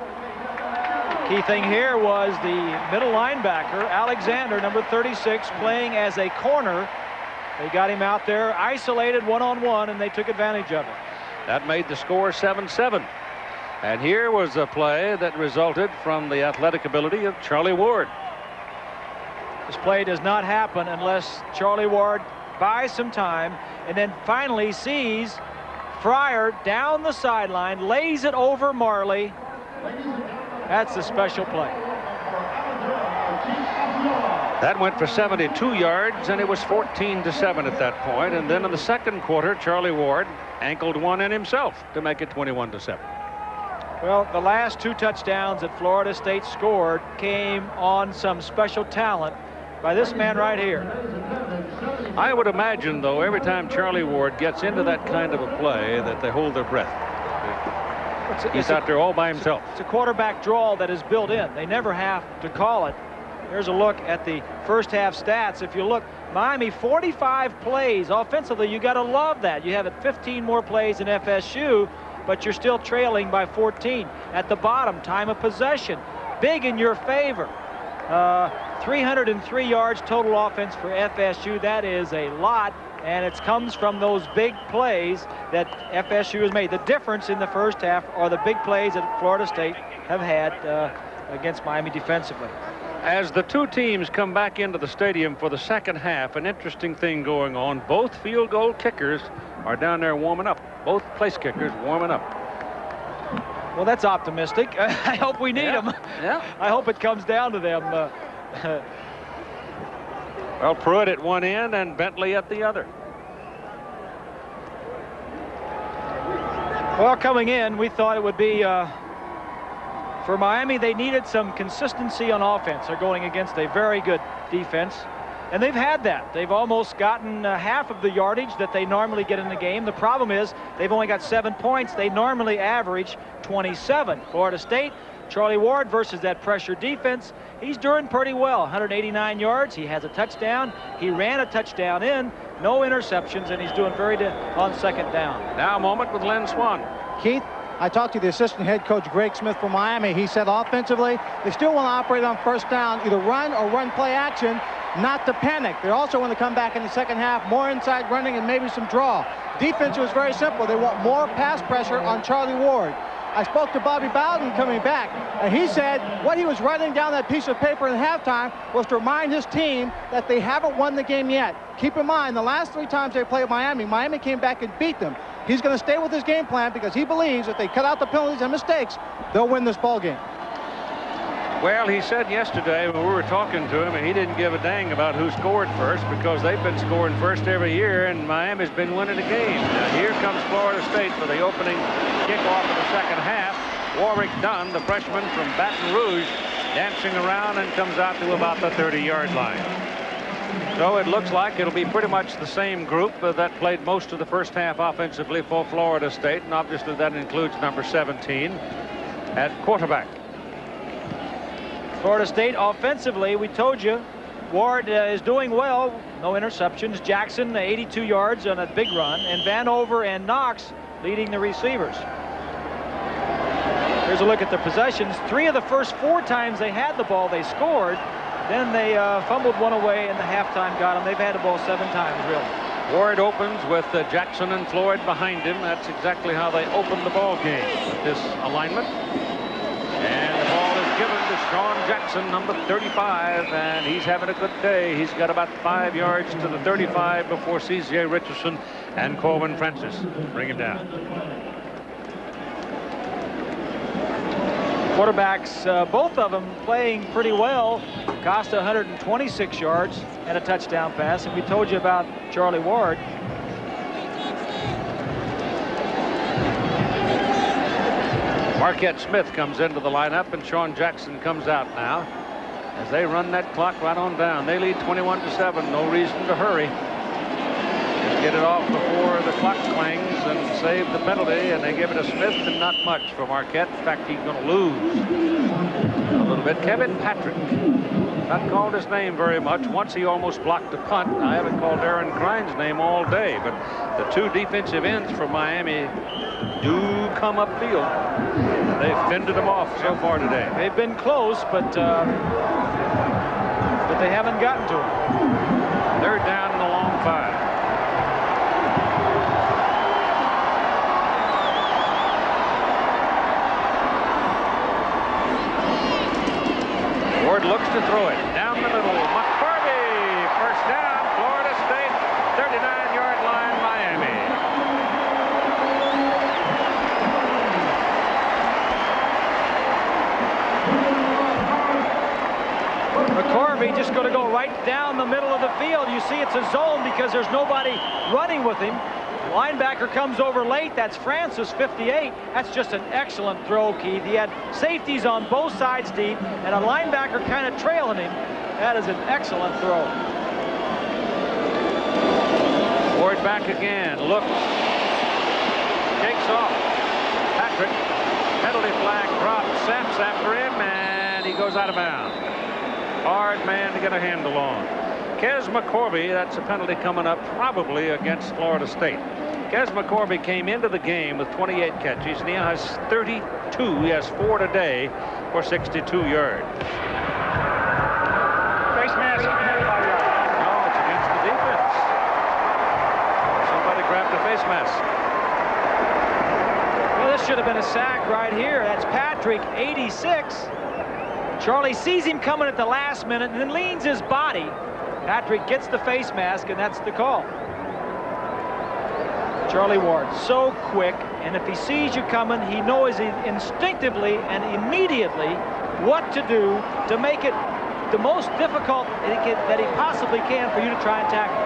Key thing here was the middle linebacker, Alexander, number 36, playing as a corner. They got him out there, isolated one-on-one, and they took advantage of it. That made the score 7-7. And here was a play that resulted from the athletic ability of Charlie Ward. This play does not happen unless Charlie Ward buys some time and then finally sees Fryer down the sideline, lays it over Marley. That's a special play. That went for 72 yards, and it was 14-7 at that point. And then in the second quarter, Charlie Ward ankled one in himself to make it 21-7. Well, the last 2 touchdowns that Florida State scored came on some special talent by this man right here. I would imagine, though, every time Charlie Ward gets into that kind of a play, that they hold their breath. He's out there all by himself. It's a quarterback draw that is built in. They never have to call it. Here's a look at the first half stats. If you look, Miami 45 plays offensively. You got to love that. You have it 15 more plays than FSU, but you're still trailing by 14. At the bottom, time of possession, big in your favor. 303 yards total offense for FSU. That is a lot, and it comes from those big plays that FSU has made. The difference in the first half are the big plays that Florida State have had against Miami defensively. As the two teams come back into the stadium for the second half, an interesting thing going on. Both field goal kickers are down there warming up. Both place kickers warming up. Well, that's optimistic. I hope we need them. Yeah. I hope it comes down to them. Well, Pruitt at one end and Bentley at the other. Well, coming in, we thought it would be for Miami. They needed some consistency on offense. They're going against a very good defense, and they've had that. They've almost gotten half of the yardage that they normally get in the game. The problem is they've only got 7 points. They normally average 27. Florida State, Charlie Ward versus that pressure defense. He's doing pretty well. 189 yards. He has a touchdown. He ran a touchdown in. No interceptions, and he's doing very good on second down. Now a moment with Lynn Swann. Keith, I talked to the assistant head coach, Greg Smith, from Miami. He said offensively, they still want to operate on first down, either run or run play action, not to panic. They also want to come back in the second half, more inside running and maybe some draw. Defense was very simple. They want more pass pressure on Charlie Ward. I spoke to Bobby Bowden coming back, and he said what he was writing down that piece of paper in halftime was to remind his team that they haven't won the game yet. Keep in mind, the last 3 times they played Miami, Miami came back and beat them. He's going to stay with his game plan because he believes if they cut out the penalties and mistakes, they'll win this ball game. Well, he said yesterday when we were talking to him, and he didn't give a dang about who scored first because they've been scoring first every year, and Miami's been winning the game. Now here comes Florida State for the opening kickoff of the second half. Warwick Dunn, the freshman from Baton Rouge, dancing around and comes out to about the 30-yard line. So it looks like it'll be pretty much the same group that played most of the first half offensively for Florida State, and obviously that includes number 17 at quarterback. Florida State offensively, we told you, Ward is doing well. No interceptions. Jackson, 82 yards on a big run, and Vanover and Knox leading the receivers. Here's a look at the possessions. 3 of the first 4 times they had the ball, they scored. Then they fumbled one away, and the halftime got them. They've had the ball 7 times, really. Ward opens with Jackson and Floyd behind him. That's exactly how they opened the ball game with this alignment. And the ball is given to Sean Jackson, number 35, and he's having a good day. He's got about 5 yards to the 35 before C.J. Richardson and Corbin Francis bring him down. Quarterbacks, both of them playing pretty well. Costa 126 yards and a touchdown pass, and we told you about Charlie Ward. Marquette Smith comes into the lineup, and Sean Jackson comes out now as they run that clock right on down. They lead 21-7. No reason to hurry. Just get it off before the clock clangs and save the penalty, and they give it to Smith, and not much for Marquette. In fact, he's going to lose a little bit. Kevin Patrick, not called his name very much. Once he almost blocked a punt. I haven't called Aaron Klein's name all day, but the 2 defensive ends for Miami do come upfield. They've fended them off so far today. They've been close, but they haven't gotten to him. They're down in the long 5. Ward looks to throw it down the middle. McCorvey, first down, Florida State, 39-yard line, Miami. McCorvey just going to go right down the middle of the field. You see it's a zone because there's nobody running with him. Linebacker comes over late. That's Francis, 58. That's just an excellent throw, Keith. He had safeties on both sides deep and a linebacker kind of trailing him. That is an excellent throw. Ward back again. Looks. Takes off. Patrick. Penalty flag dropped. Saps after him, and he goes out of bounds. Hard man to get a handle on. Kez McCorvey, that's a penalty coming up probably against Florida State. Kez McCorvey came into the game with 28 catches, and he has 32. He has 4 today for 62 yards. a sack right here. That's Patrick, 86. Charlie sees him coming at the last minute and then leans his body. Patrick gets the face mask, and that's the call. Charlie Ward, so quick, and if he sees you coming, he knows instinctively and immediately what to do to make it the most difficult that he possibly can for you to try and tackle.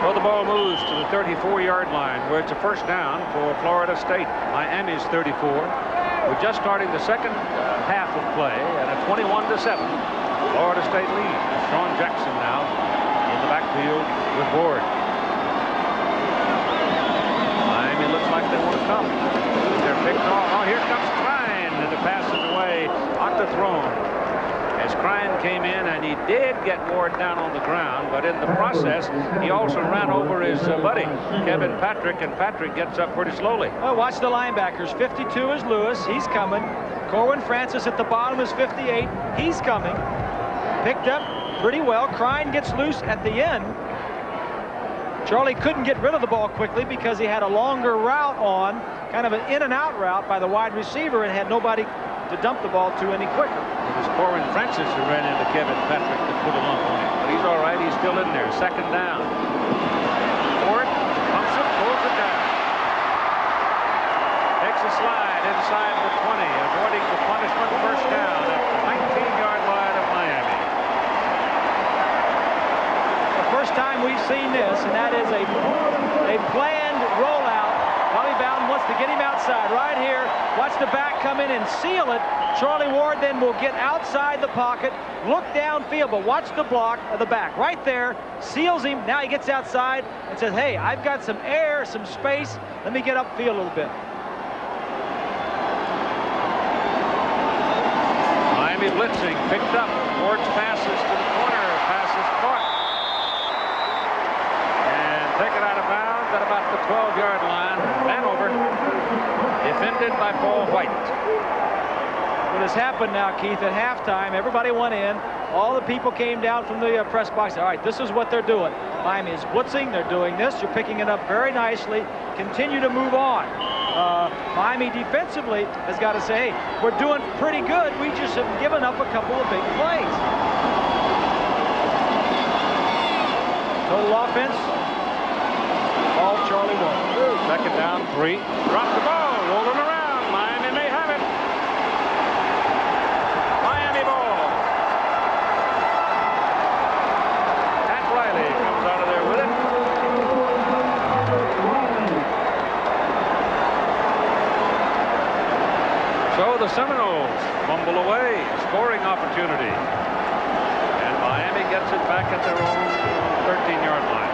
So the ball moves to the 34-yard line, where it's a first down for Florida State. Miami's 34. We're just starting the second half of play, and a 21-7 Florida State lead. Sean Jackson now in the backfield with Ward. Miami looks like they want to come. They're picked off. Oh, here comes Klein, and the pass is away, underthrown. As Klein came in, and he did get Ward down on the ground, but in the process, he also ran over his buddy, Kevin Patrick, and Patrick gets up pretty slowly. Oh, watch the linebackers. 52 is Lewis. He's coming. Corwin Francis at the bottom is 58. He's coming. Picked up pretty well. Klein gets loose at the end. Charlie couldn't get rid of the ball quickly because he had a longer route on, kind of an in-and-out route by the wide receiver, and had nobody to dump the ball to any quicker. It was Corwin Francis who ran into Kevin Patrick to put a lump on him. But he's all right. He's still in there. Second down. Ward pumps it, pulls it down. Takes a slide inside the 20, avoiding the punishment. First down at the 19-yard line of Miami. The first time we've seen this, and that is a planned rollout. Bobby Bowden wants to get him outside right here. Watch the back come in and seal it. Charlie Ward then will get outside the pocket, look downfield, but watch the block of the back right there. Seals him. Now he gets outside and says, hey, I've got some air, some space. Let me get upfield a little bit. Miami blitzing, picked up. Ward's passes to the corner. Passes caught. And taken out of bounds at about the 12-yard line. Vanover, defended by Paul White. What has happened now, Keith, at halftime, everybody went in. All the people came down from the press box. All right, this is what they're doing. Miami is blitzing. They're doing this. You're picking it up very nicely. Continue to move on. Miami defensively has got to say, hey, we're doing pretty good. We just have given up a couple of big plays. Total offense, all Charlie Ward. Second down, 3. Drop the ball, rolling around. Miami may have it. Miami ball. Pat Riley comes out of there with it. So the Seminoles fumble away, a scoring opportunity. And Miami gets it back at their own 13-yard line.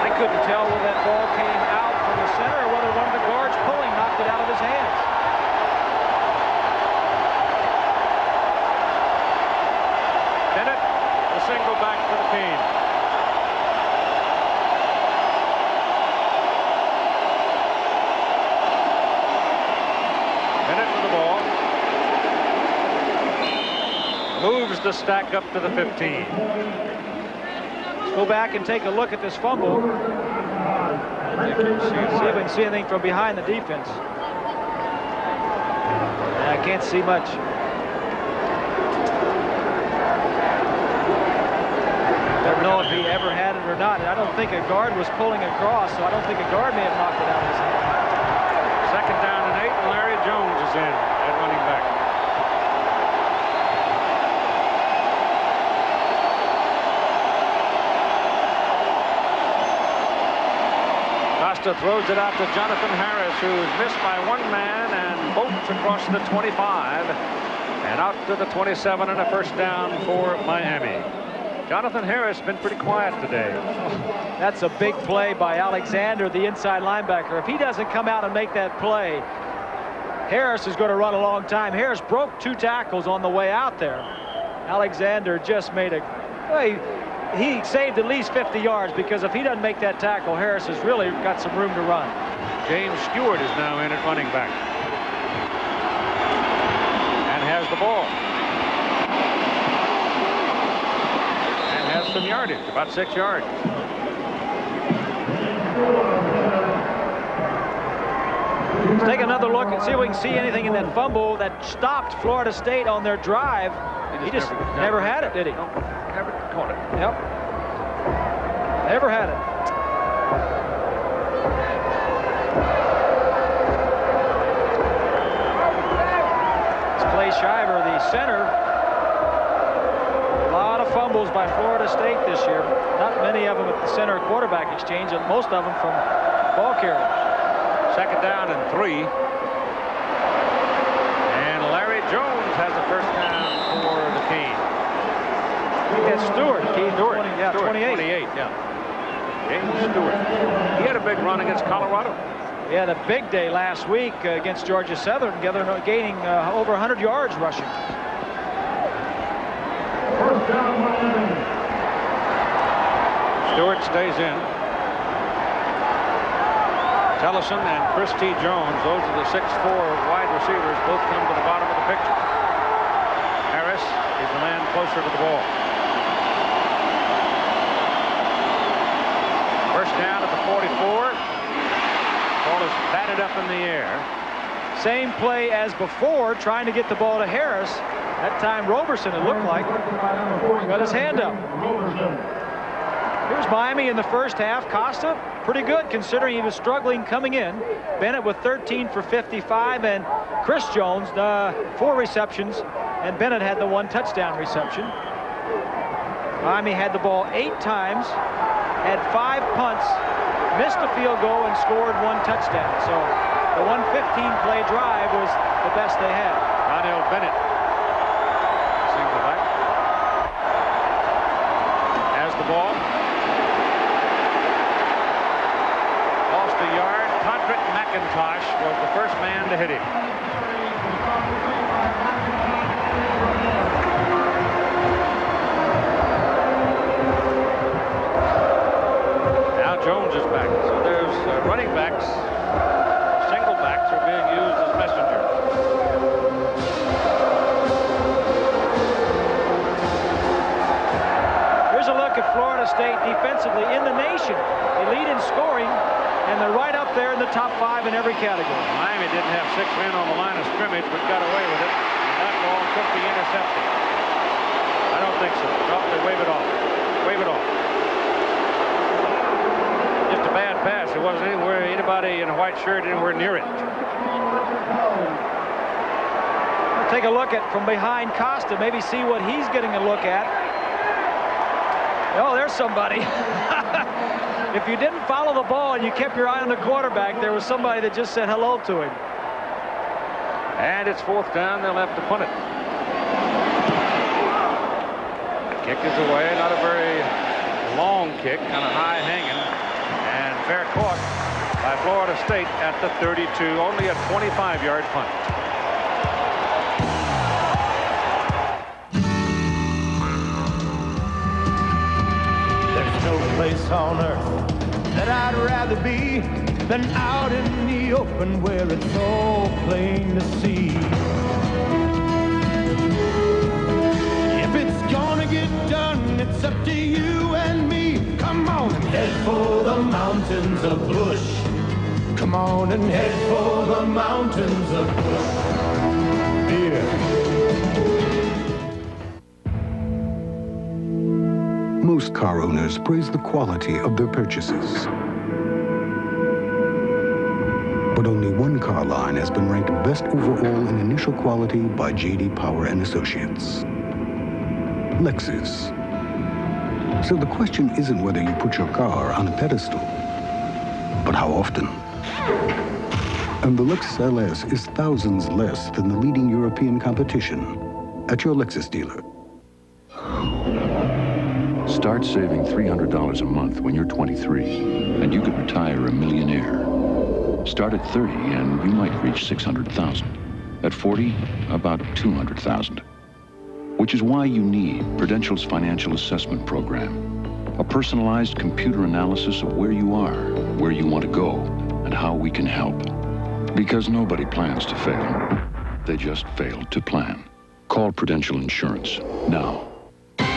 I couldn't tell whether that ball came out from the center or whether one of the guards pulling knocked it out of his hands. Bennett, the single back for the Canes. Bennett with the ball. Moves the stack up to the 15. Let's go back and take a look at this fumble. See if we can see anything from behind the defense. I can't see much. Don't know if he ever had it or not. I don't think a guard was pulling across, so I don't think a guard may have knocked it out of his hand. Second down and 8, and Larry Jones is in at running back. Costa throws it out to Jonathan Harris, who's missed by one man and bolts across the 25 and out to the 27, and a first down for Miami. Jonathan Harris has been pretty quiet today. That's a big play by Alexander, the inside linebacker. If he doesn't come out and make that play, Harris is going to run a long time. Harris broke 2 tackles on the way out there. Alexander just made a... Well, he saved at least 50 yards, because if he doesn't make that tackle, Harris has really got some room to run. James Stewart is now in at running back. And has the ball. And has some yardage, about 6 yards. Let's take another look and see if we can see anything in that fumble that stopped Florida State on their drive. He just never had it, did he? Never caught it. Yep. Never had it. It's Clay Shiver, the center. A lot of fumbles by Florida State this year. Not many of them at the center quarterback exchange, and most of them from ball carriers. Second down and 3. And Larry Jones has the first down for the Canes. It's Stewart. Stewart. 28. 28, yeah. James Stewart. He had a big run against Colorado. He had a big day last week against Georgia Southern, gaining over 100 yards rushing. Stewart stays in. Tellison and Christy Jones, those are the 6'4" wide receivers, both come to the bottom of the picture. Harris is the man closer to the ball. First down at the 44. Ball is batted up in the air. Same play as before, trying to get the ball to Harris. That time Roberson, it looked like, got his hand up. Here's Miami in the first half. Costa, pretty good considering he was struggling coming in. Bennett with 13 for 55, and Chris Jones, 4 receptions, and Bennett had the 1 touchdown reception. Miami had the ball 8 times, had 5 punts, missed a field goal, and scored 1 touchdown. So the 115-play drive was the best they had. Donnell Bennett seems to like. Has the ball. Lost a yard. Todrick McIntosh was the first man to hit him. Now Jones is back. So there's running backs, single backs are being used as messengers. Here's a look at Florida State defensively in the nation. They lead in scoring, and they're right up there in the top 5 in every category. Miami didn't have 6 men on the line of scrimmage, but got away with it. And that ball could be intercepted. I don't think so. No, they wave it off. Wave it off. Just a bad pass. There wasn't anybody in a white shirt anywhere near it. We'll take a look at from behind Costa, maybe see what he's getting a look at. Oh, there's somebody. If you didn't follow the ball and you kept your eye on the quarterback, there was somebody that just said hello to him. And it's 4th down. They'll have to punt it. The kick is away. Not a very long kick. Kind of high hanging. And fair caught by Florida State at the 32. Only a 25-yard punt. There's no place on earth that I'd rather be than out in the open where it's all plain to see. If it's gonna get done, it's up to you and me. Come on and head for the mountains of Bush. Come on and head for the mountains of Bush. Yeah. Most car owners praise the quality of their purchases. But only one car line has been ranked best overall in initial quality by J.D. Power and Associates. Lexus. So the question isn't whether you put your car on a pedestal, but how often. And the Lexus LS is thousands less than the leading European competition at your Lexus dealer. Start saving $300 a month when you're 23, and you could retire a millionaire. Start at 30, and you might reach 600,000. At 40, about 200,000. Which is why you need Prudential's Financial Assessment Program. A personalized computer analysis of where you are, where you want to go, and how we can help. Because nobody plans to fail. They just failed to plan. Call Prudential Insurance now.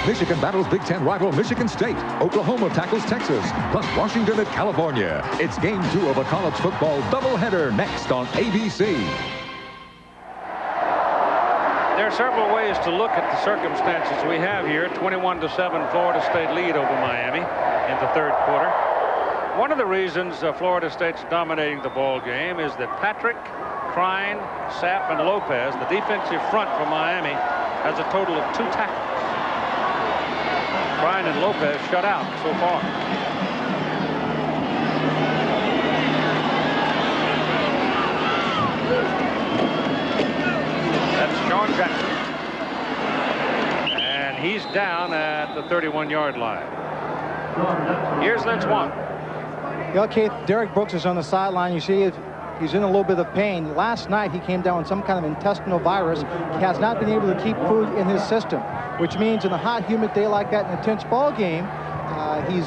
Michigan battles Big Ten rival Michigan State. Oklahoma tackles Texas, plus Washington at California. It's Game 2 of a college football doubleheader next on ABC. There are several ways to look at the circumstances we have here. 21-7 Florida State lead over Miami in the third quarter. One of the reasons Florida State's dominating the ball game is that Patrick, Krein, Sapp, and Lopez, the defensive front for Miami, has a total of 2 tackles. Krein and Lopez shut out so far. That's Sean Jackson. And he's down at the 31-yard line. Here's Lynch one. Yeah, Keith, Derek Brooks is on the sideline. You see he's in a little bit of pain. Last night he came down with some kind of intestinal virus. He has not been able to keep food in his system, which means in a hot, humid day like that, an intense ball game, he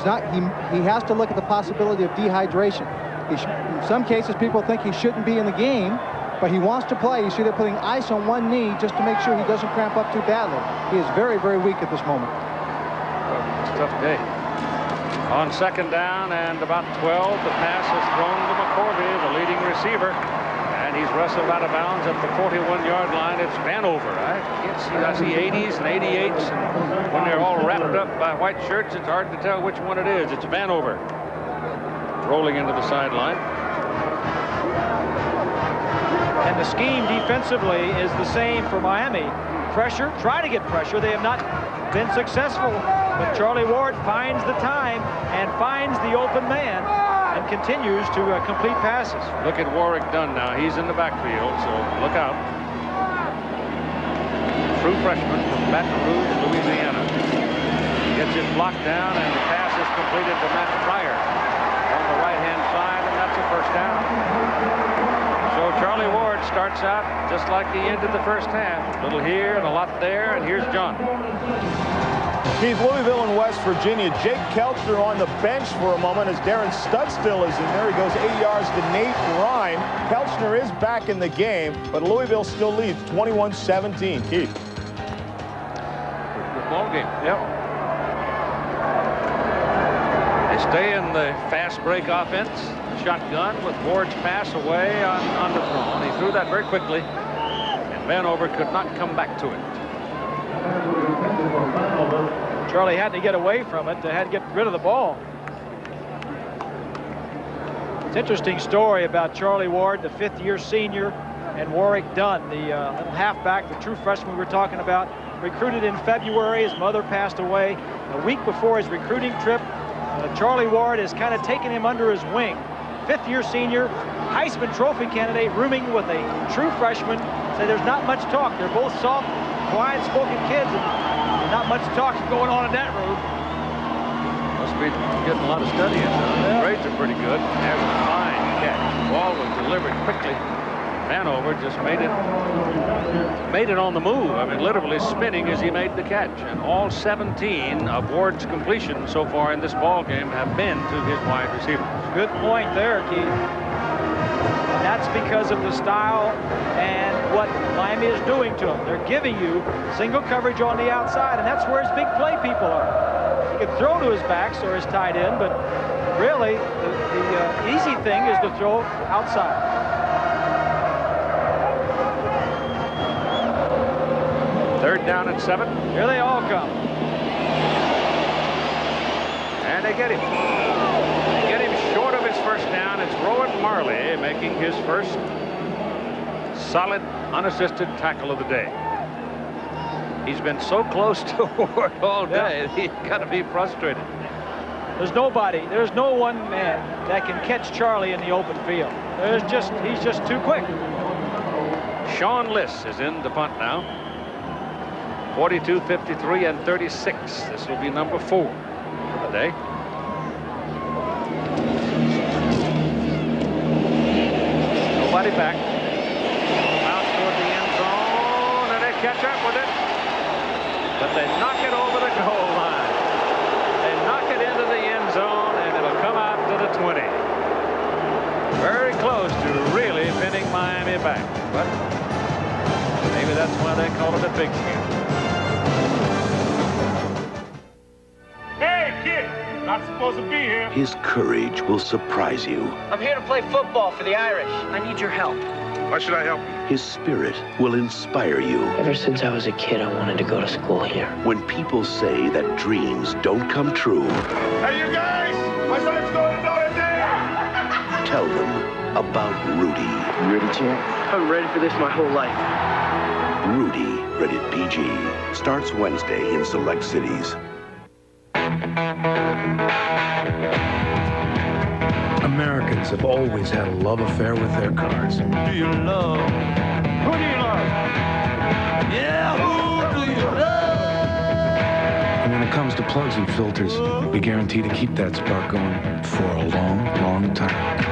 has to look at the possibility of dehydration. In some cases, people think he shouldn't be in the game, but he wants to play. You see they're putting ice on one knee just to make sure he doesn't cramp up too badly. He is very, very weak at this moment. It's a tough day. On second down and about 12, the pass is thrown to McCorvey, the leading receiver, and he's wrestled out of bounds at the 41-yard line. It's Vanover. I see 80s and 88s, and when they're all wrapped up by white shirts, it's hard to tell which one it is. It's Vanover rolling into the sideline. And the scheme defensively is the same for Miami. Pressure, try to get pressure. They have not been successful, but Charlie Ward finds the time and finds the open man and continues to complete passes. Look at Warwick Dunn now. He's in the backfield, so look out. True freshman from Baton Rouge, Louisiana. Gets his block down, and the pass is completed to Matt Pryor on the right-hand side, and that's a first down. So Charlie Ward starts out just like he ended the first half. A little here and a lot there, and here's John. Keith, Louisville and West Virginia. Jake Kelchner on the bench for a moment as Darren Studstill is in there. He goes 8 yards to Nate Ryan. Kelchner is back in the game, but Louisville still leads 21-17. Keith. Good ball game. Yep. They stay in the fast break offense. Shotgun with Ward's pass away on the throw. He threw that very quickly, and Vanover could not come back to it. Charlie had to get away from it. They had to get rid of the ball. It's an interesting story about Charlie Ward, the fifth-year senior, and Warwick Dunn, the little halfback, the true freshman we were talking about, recruited in February. His mother passed away a week before his recruiting trip. Charlie Ward has kind of taken him under his wing. Fifth-year senior, Heisman Trophy candidate, rooming with a true freshman. So there's not much talk. They're both soft, quiet-spoken kids, and not much talk going on in that room. Must be getting a lot of study in. The grades are pretty good. There's a fine catch. The ball was delivered quickly. Vanover just made it on the move. I mean, literally spinning as he made the catch. And all 17 of Ward's completions so far in this ball game have been to his wide receiver. Good point there, Keith. And that's because of the style and what Miami is doing to him. They're giving you single coverage on the outside, and that's where his big play people are. He can throw to his backs or his tight end, but really the easy thing is to throw outside. Third down and 7. Here they all come. And they get him. They get him short of his first down. It's Rowan Marley making his first solid, unassisted tackle of the day. He's been so close to Ward all day. He's got to be frustrated. There's no one man that can catch Charlie in the open field. He's just too quick. Sean Liss is in the punt now. 42, 53, and 36. This will be number 4 for the day. Nobody back. Bounce toward the end zone, and they catch up with it. But they knock it over the goal line. They knock it into the end zone, and it'll come out to the 20. Very close to really pinning Miami back. But maybe that's why they call it a big game. supposed to be here. His courage will surprise you. I'm here to play football for the Irish. I need your help. Why should I help you? His spirit will inspire you. Ever since I was a kid, I wanted to go to school here. When people say that dreams don't come true, Hey, you guys! My son's going to Notre Dame! tell them about Rudy. You ready, champ? I'm ready for this my whole life. Rudy, rated PG, starts Wednesday in select cities. Americans have always had a love affair with their cars. Do you love? Who do you love? Yeah, who do you love? And when it comes to plugs and filters, we guarantee to keep that spark going for a long, long time.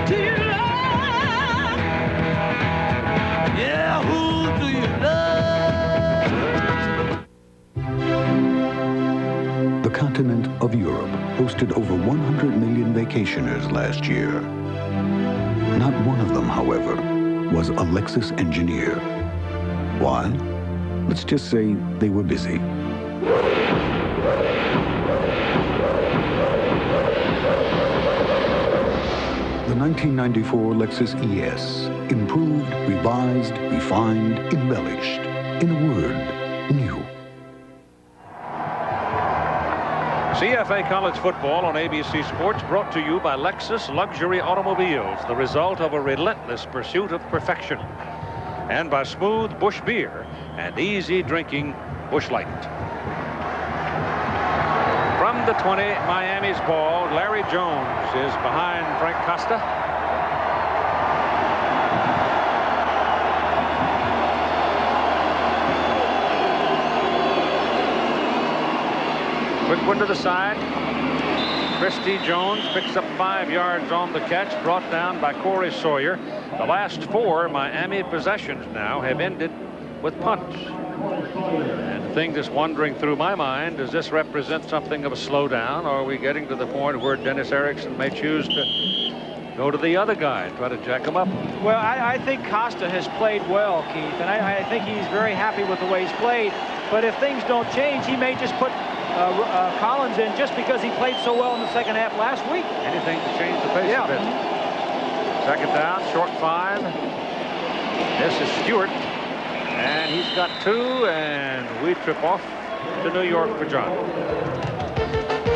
Do you love? Yeah, who do you love? The continent of Europe hosted over 100 million vacationers last year. Not one of them, however, was a Lexus engineer. Why? Let's just say they were busy. The 1994 Lexus ES, improved, revised, refined, embellished. In a word, new. CFA College Football on ABC Sports, brought to you by Lexus Luxury Automobiles, the result of a relentless pursuit of perfection. And by Smooth Busch Beer and easy drinking Busch Light. From the 20, Miami's ball, Larry Jones is behind Frank Costa. Quick one to the side. Christy Jones picks up 5 yards on the catch, brought down by Corey Sawyer. The last 4 Miami possessions now have ended with punts. And the thing that's wandering through my mind, does this represent something of a slowdown, or are we getting to the point where Dennis Erickson may choose to go to the other guy, try to jack him up? Well, I think Costa has played well, Keith, and I think he's very happy with the way he's played. But if things don't change, he may just put Collins in just because he played so well in the second half last week. Anything to change the pace a bit. Second down, short 5. This is Stewart, and he's got 2, and we trip off to New York for John.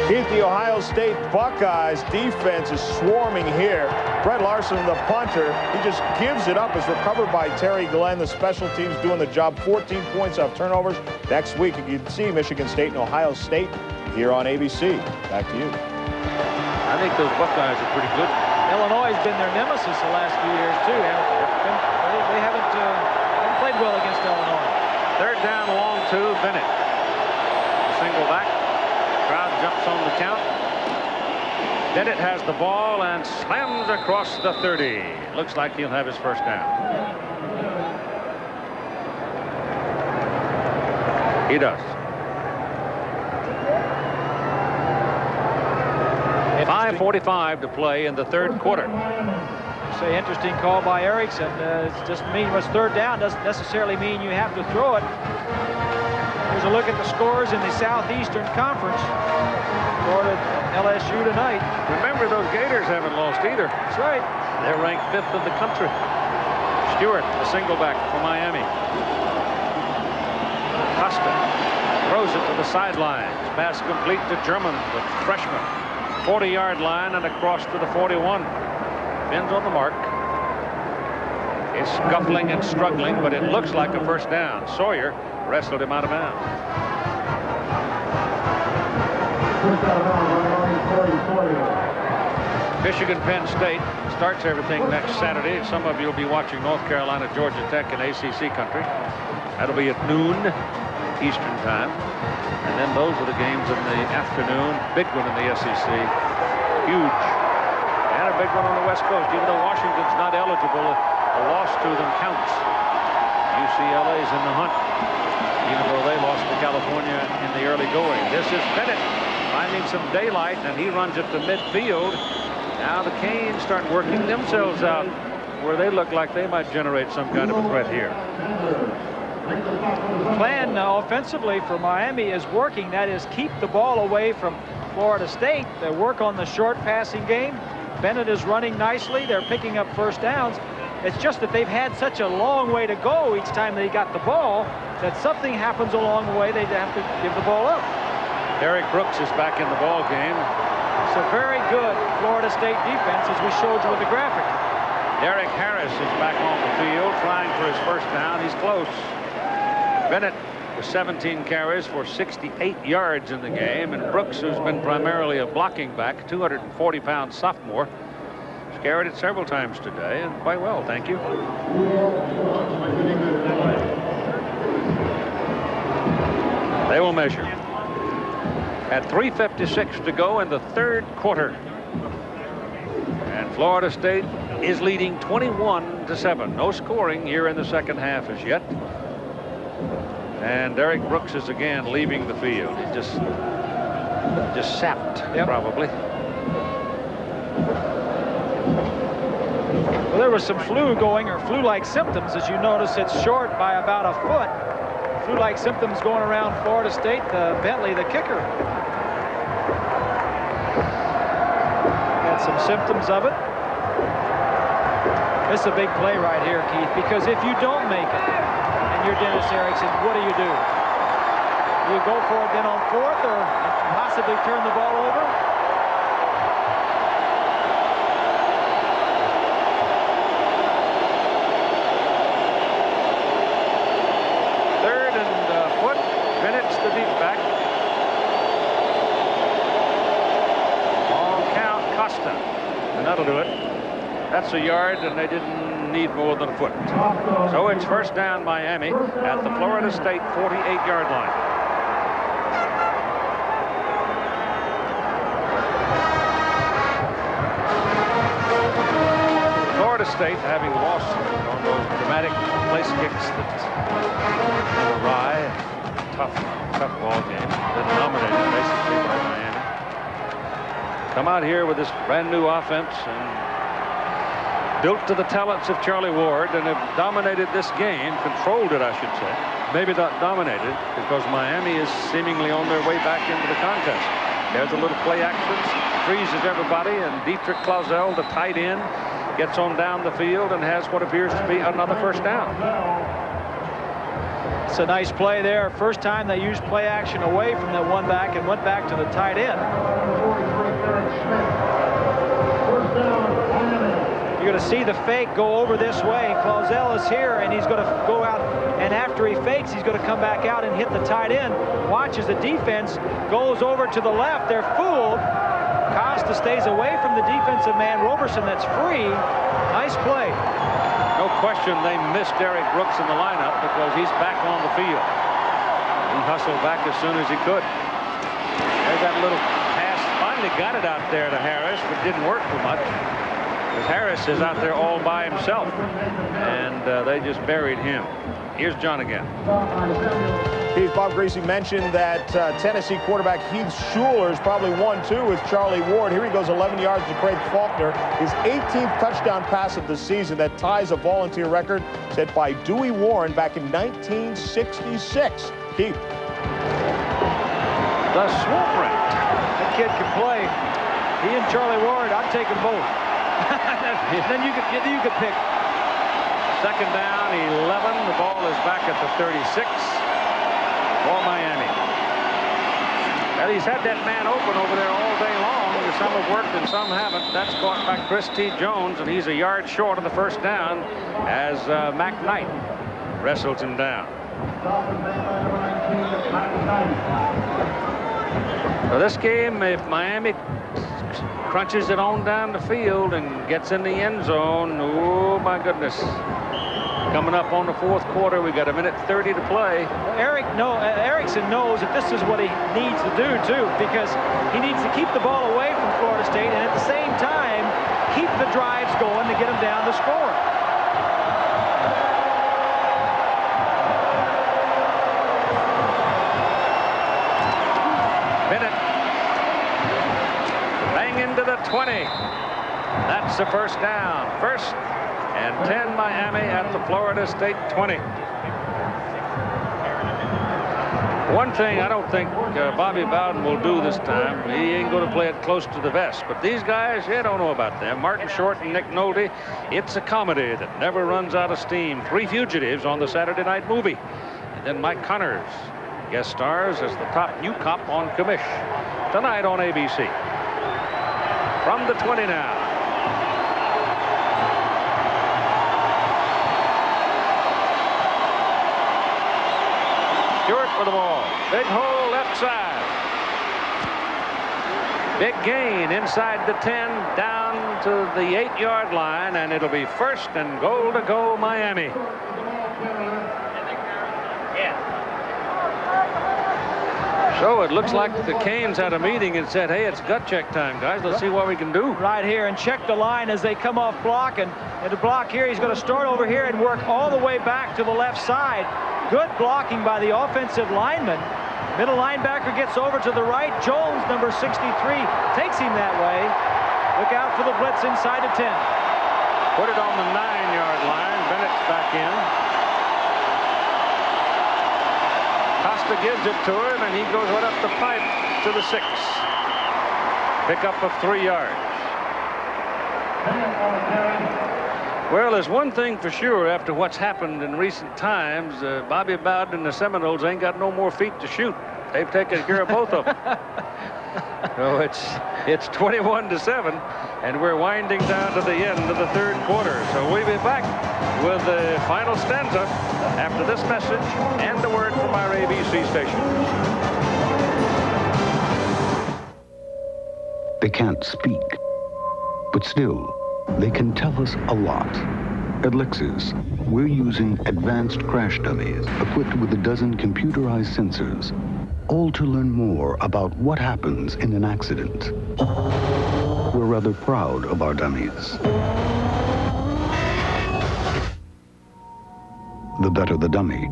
Keith, the Ohio State Buckeyes defense is swarming here. Brett Larson, the punter, he just gives it up. It's recovered by Terry Glenn. The special teams doing the job. 14 points off turnovers. Next week, you can see Michigan State and Ohio State here on ABC. Back to you. I think those Buckeyes are pretty good. Illinois has been their nemesis the last few years, too. They haven't played well against Illinois. Third down, long 2, Bennett. Single back. Crowd jumps on the count. Bennett has the ball and slams across the 30. Looks like he'll have his first down. He does. 5:45 to play in the third quarter. Say interesting call by Erickson. It just means it's third down. Doesn't necessarily mean you have to throw it. Here's a look at the scores in the Southeastern Conference. Florida, LSU tonight. Remember, those Gators haven't lost either. That's right. They're ranked 5th in the country. Stewart, the single back for Miami. Costa throws it to the sidelines. Pass complete to German, the freshman. 40-yard line and across to the 41. Bends on the mark. Is scuffling and struggling, but it looks like a first down. Sawyer wrestled him out of bounds. Michigan Penn State starts everything next Saturday. Some of you will be watching North Carolina, Georgia Tech in ACC country. That'll be at noon Eastern time. And then those are the games in the afternoon. Big one in the SEC. Huge. And a big one on the West Coast. Even though Washington's not eligible, a loss to them counts. UCLA's in the hunt, even though they lost to California in the early going. This is Bennett finding some daylight, and he runs it to midfield. Now the Canes start working themselves out where they look like they might generate some kind of a threat here. The plan offensively for Miami is working. That is, keep the ball away from Florida State. They work on the short passing game. Bennett is running nicely. They're picking up first downs. It's just that they've had such a long way to go each time they got the ball that something happens along the way. They have to give the ball up. Derek Brooks is back in the ball game. It's a very good Florida State defense, as we showed you with the graphic. Derek Harris is back on the field trying for his first down. He's close. Bennett with 17 carries for 68 yards in the game, and Brooks, who's been primarily a blocking back, 240-pound sophomore, has carried it several times today, and quite well, thank you. They will measure. At 3:56 to go in the third quarter. And Florida State is leading 21-7. No scoring here in the second half as yet. And Derek Brooks is again leaving the field. He's just sapped, probably. Well, there was some flu going, or flu-like symptoms. As you notice, it's short by about a foot. Flu-like symptoms going around Florida State. Bentley, the kicker, had some symptoms of it. This is a big play right here, Keith, because if you don't make it and you're Dennis Erickson, what do? You go for it then on fourth, or possibly turn the ball over? Third and foot. Bennett's the deep back. On count, Costa. And that'll do it. That's a yard, and they didn't need more than a foot. So it's first down Miami at the Florida State 48-yard line. Florida State, having lost on those dramatic place kicks that were awry, tough ball game, that dominated basically by Miami, come out here with this brand new offense and built to the talents of Charlie Ward, and have dominated this game, controlled it, I should say. Maybe not dominated, because Miami is seemingly on their way back into the contest. There's a little play action, freezes everybody, and Dietrich Clausel, the tight end, gets on down the field and has what appears to be another first down. It's a nice play there. First time they used play action away from that one back and went back to the tight end. You're going to see the fake go over this way. Clausel is here, and he's going to go out, and after he fakes, he's going to come back out and hit the tight end. Watch as the defense goes over to the left. They're fooled. Costa stays away from the defensive man. Roberson, that's free. Nice play. No question they missed Derek Brooks in the lineup because he's back on the field. He hustled back as soon as he could. There's that little pass. Finally got it out there to Harris, but didn't work too much. Because Harris is out there all by himself, and they just buried him. Here's John again. Keith, Bob Griese mentioned that Tennessee quarterback Heath Shuler is probably 1-2 with Charlie Ward. Here he goes 11 yards to Craig Faulkner. His 18th touchdown pass of the season. That ties a volunteer record set by Dewey Warren back in 1966. Keith. The swoop rat. That kid can play. He and Charlie Ward, I'd take them both. Then you could pick. Second down, 11. The ball is back at the 36 for Miami. Well, he's had that man open over there all day long. Some have worked and some haven't. That's caught by Chris T. Jones, and he's a yard short of the first down as Mac Knight wrestles him down. So this game, if Miami crunches it on down the field and gets in the end zone, oh my goodness. Coming up on the fourth quarter, we got 1:30 to play. Erickson knows that this is what he needs to do too, because he needs to keep the ball away from Florida State and at the same time keep the drives going to get them down to score. Bennett bang into the 20. That's the first down. First and 10 Miami at the Florida State 20. One thing I don't think Bobby Bowden will do this time, he ain't going to play it close to the vest. But these guys, you don't know about them. Martin Short and Nick Nolte, it's a comedy that never runs out of steam. Three Fugitives on the Saturday night movie. And then Mike Connors guest stars as the top new cop on commish tonight on ABC. From the 20 now. Stewart for the ball. Big hole left side. Big gain inside the 10 down to the 8-yard line, and it'll be first and goal to go Miami. So it looks like the Canes had a meeting and said, hey, it's gut check time, guys. Let's see what we can do. Right here, and check the line as they come off block. And to block here, he's going to start over here and work all the way back to the left side. Good blocking by the offensive lineman. Middle linebacker gets over to the right. Jones, number 63, takes him that way. Look out for the blitz inside the 10. Put it on the 9-yard line. Bennett's back in. Costa gives it to him, and he goes right up the pipe to the 6. Pickup of 3 yards. Well, there's one thing for sure after what's happened in recent times. Bobby Bowden and the Seminoles ain't got no more feet to shoot. They've taken care of both of them. So it's 21-7, and we're winding down to the end of the third quarter. So we'll be back with the final stanza after this message and the word from our ABC station. They can't speak, but still, they can tell us a lot. At Lexus, we're using advanced crash dummies equipped with a dozen computerized sensors, all to learn more about what happens in an accident. We're rather proud of our dummies. The better the dummy,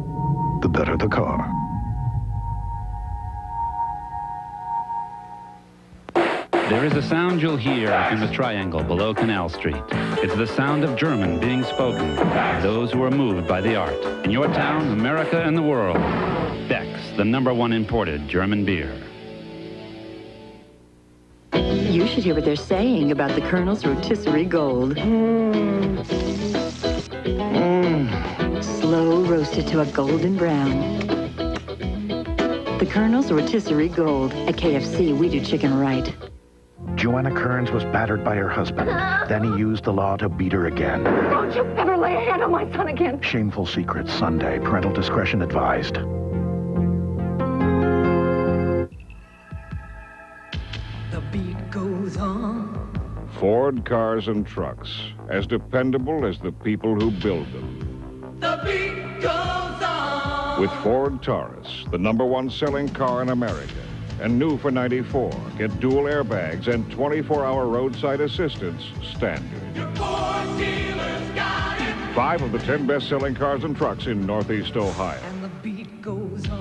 the better the car. There is a sound you'll hear in the triangle below Canal Street. It's the sound of German being spoken by those who are moved by the art. In your town, America, and the world, Beck's, the #1 imported German beer. You should hear what they're saying about the Colonel's Rotisserie Gold. Slow roasted to a golden brown. The Colonel's Rotisserie Gold. At KFC, we do chicken right. Joanna Kearns was battered by her husband. Then he used the law to beat her again. Don't you ever lay a hand on my son again. Shameful Secrets, Sunday. Parental discretion advised. The beat goes on. Ford cars and trucks, as dependable as the people who build them. The beat goes on. With Ford Taurus, the #1 selling car in America. And new for '94, get dual airbags and 24-hour roadside assistance standard. Your Ford dealer's got it. 5 of the 10 best-selling cars and trucks in Northeast Ohio. And the beat goes on.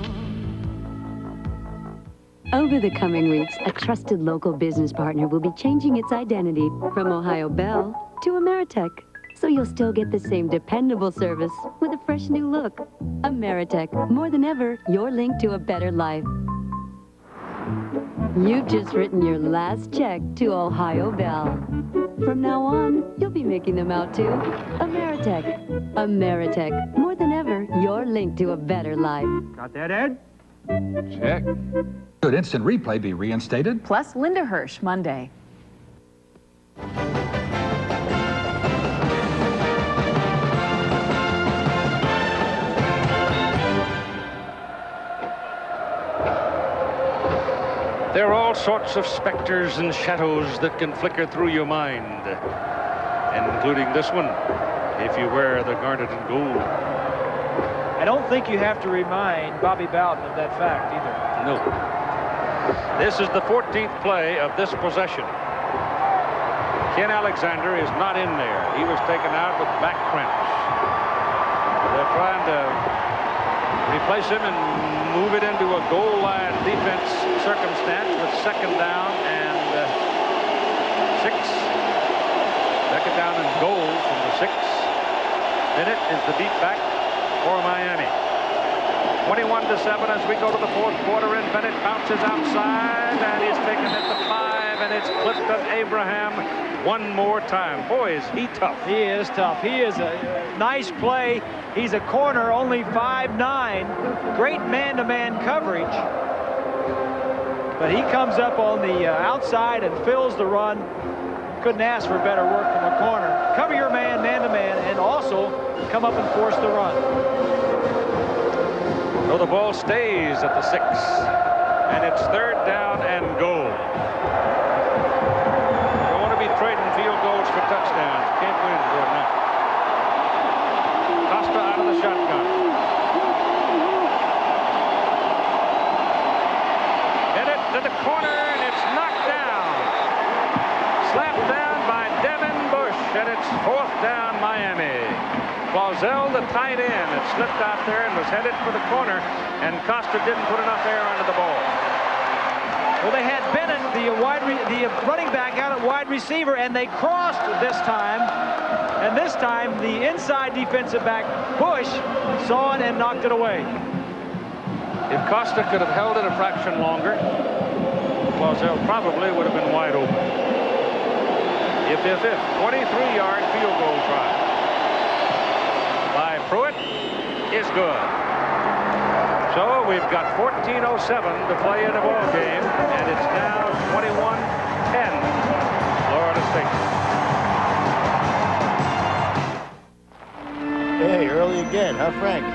Over the coming weeks, a trusted local business partner will be changing its identity from Ohio Bell to Ameritech. So you'll still get the same dependable service with a fresh new look. Ameritech, more than ever, your link to a better life. You've just written your last check to Ohio Bell. From now on, you'll be making them out to Ameritech. Ameritech, more than ever, your link to a better life. Got that, Ed? Check. Should instant replay be reinstated? Plus Linda Hirsch, Monday. There are all sorts of specters and shadows that can flicker through your mind, including this one, if you wear the garnet and gold. I don't think you have to remind Bobby Bowden of that fact either. No. This is the 14th play of this possession. Ken Alexander is not in there. He was taken out with back cramps. They're trying to replace him and move it into a goal line defense circumstance with second down and 6. Second down and goal from the 6. Bennett is the deep back for Miami. 21-7 as we go to the fourth quarter, and Bennett bounces outside, and he's taken at the 5, and it's clipped on Abraham one more time. Boy, is he tough. He is tough. He is a nice play. He's a corner, only 5'9". Great man-to-man coverage. But he comes up on the outside and fills the run. Couldn't ask for better work from a corner. Cover your man, man-to-man, and also come up and force the run. So the ball stays at the 6, and it's 3rd down and goal. Don't want to be trading field goals for touchdowns. Can't win, Gordon. Costa out of the shotgun. Hit it to the corner, and it's knocked down. Slapped down by Devin Bush, and it's 4th down Miami. Clausell, the tight end, had slipped out there and was headed for the corner, and Costa didn't put enough air under the ball. Well, they had Bennett, the running back, out at wide receiver, and they crossed this time. And this time, the inside defensive back, Bush, saw it and knocked it away. If Costa could have held it a fraction longer, Clausell probably would have been wide open. If 23-yard field goal try by Pruitt is good. So we've got 14:07 to play in the ball game, and it's now 21-10 Florida State. Hey, early again, huh, Frank?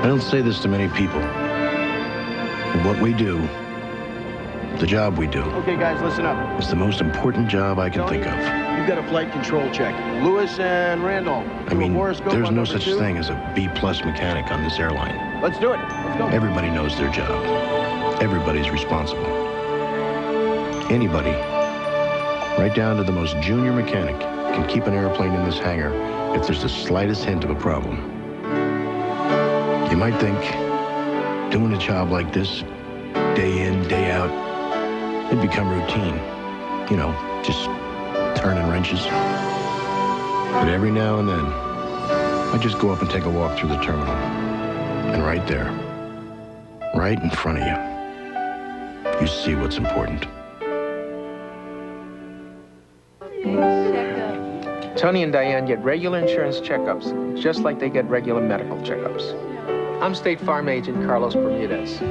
I don't say this to many people. But what we do, the job we do, Okay, guys, listen up. is the most important job I can think of. You've got a flight control check. Lewis and Randolph. I mean, Horoscope there's on no number such 2. thing as a B+ mechanic on this airline. Let's do it. Let's go. Everybody knows their job. Everybody's responsible. Anybody, right down to the most junior mechanic, can keep an airplane in this hangar if there's the slightest hint of a problem. You might think, doing a job like this, day in, day out, it'd become routine. You know, just turning wrenches. But every now and then, I just go up and take a walk through the terminal. And right there, right in front of you, you see what's important. Tony and Diane get regular insurance checkups, just like they get regular medical checkups. I'm State Farm Agent Carlos Bermudez.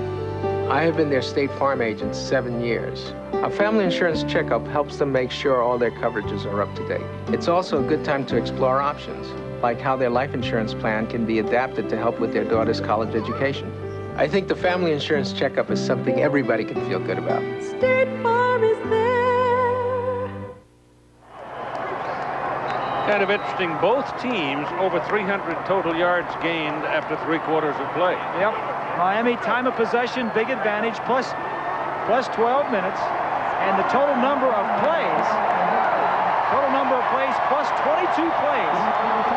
I have been their State Farm agent 7 years. A family insurance checkup helps them make sure all their coverages are up to date. It's also a good time to explore options, like how their life insurance plan can be adapted to help with their daughter's college education. I think the family insurance checkup is something everybody can feel good about. State Farm is there. Kind of interesting, both teams over 300 total yards gained after 3 quarters of play. Yep. Miami, time of possession, big advantage, plus 12 minutes. And the total number of plays plus 22 plays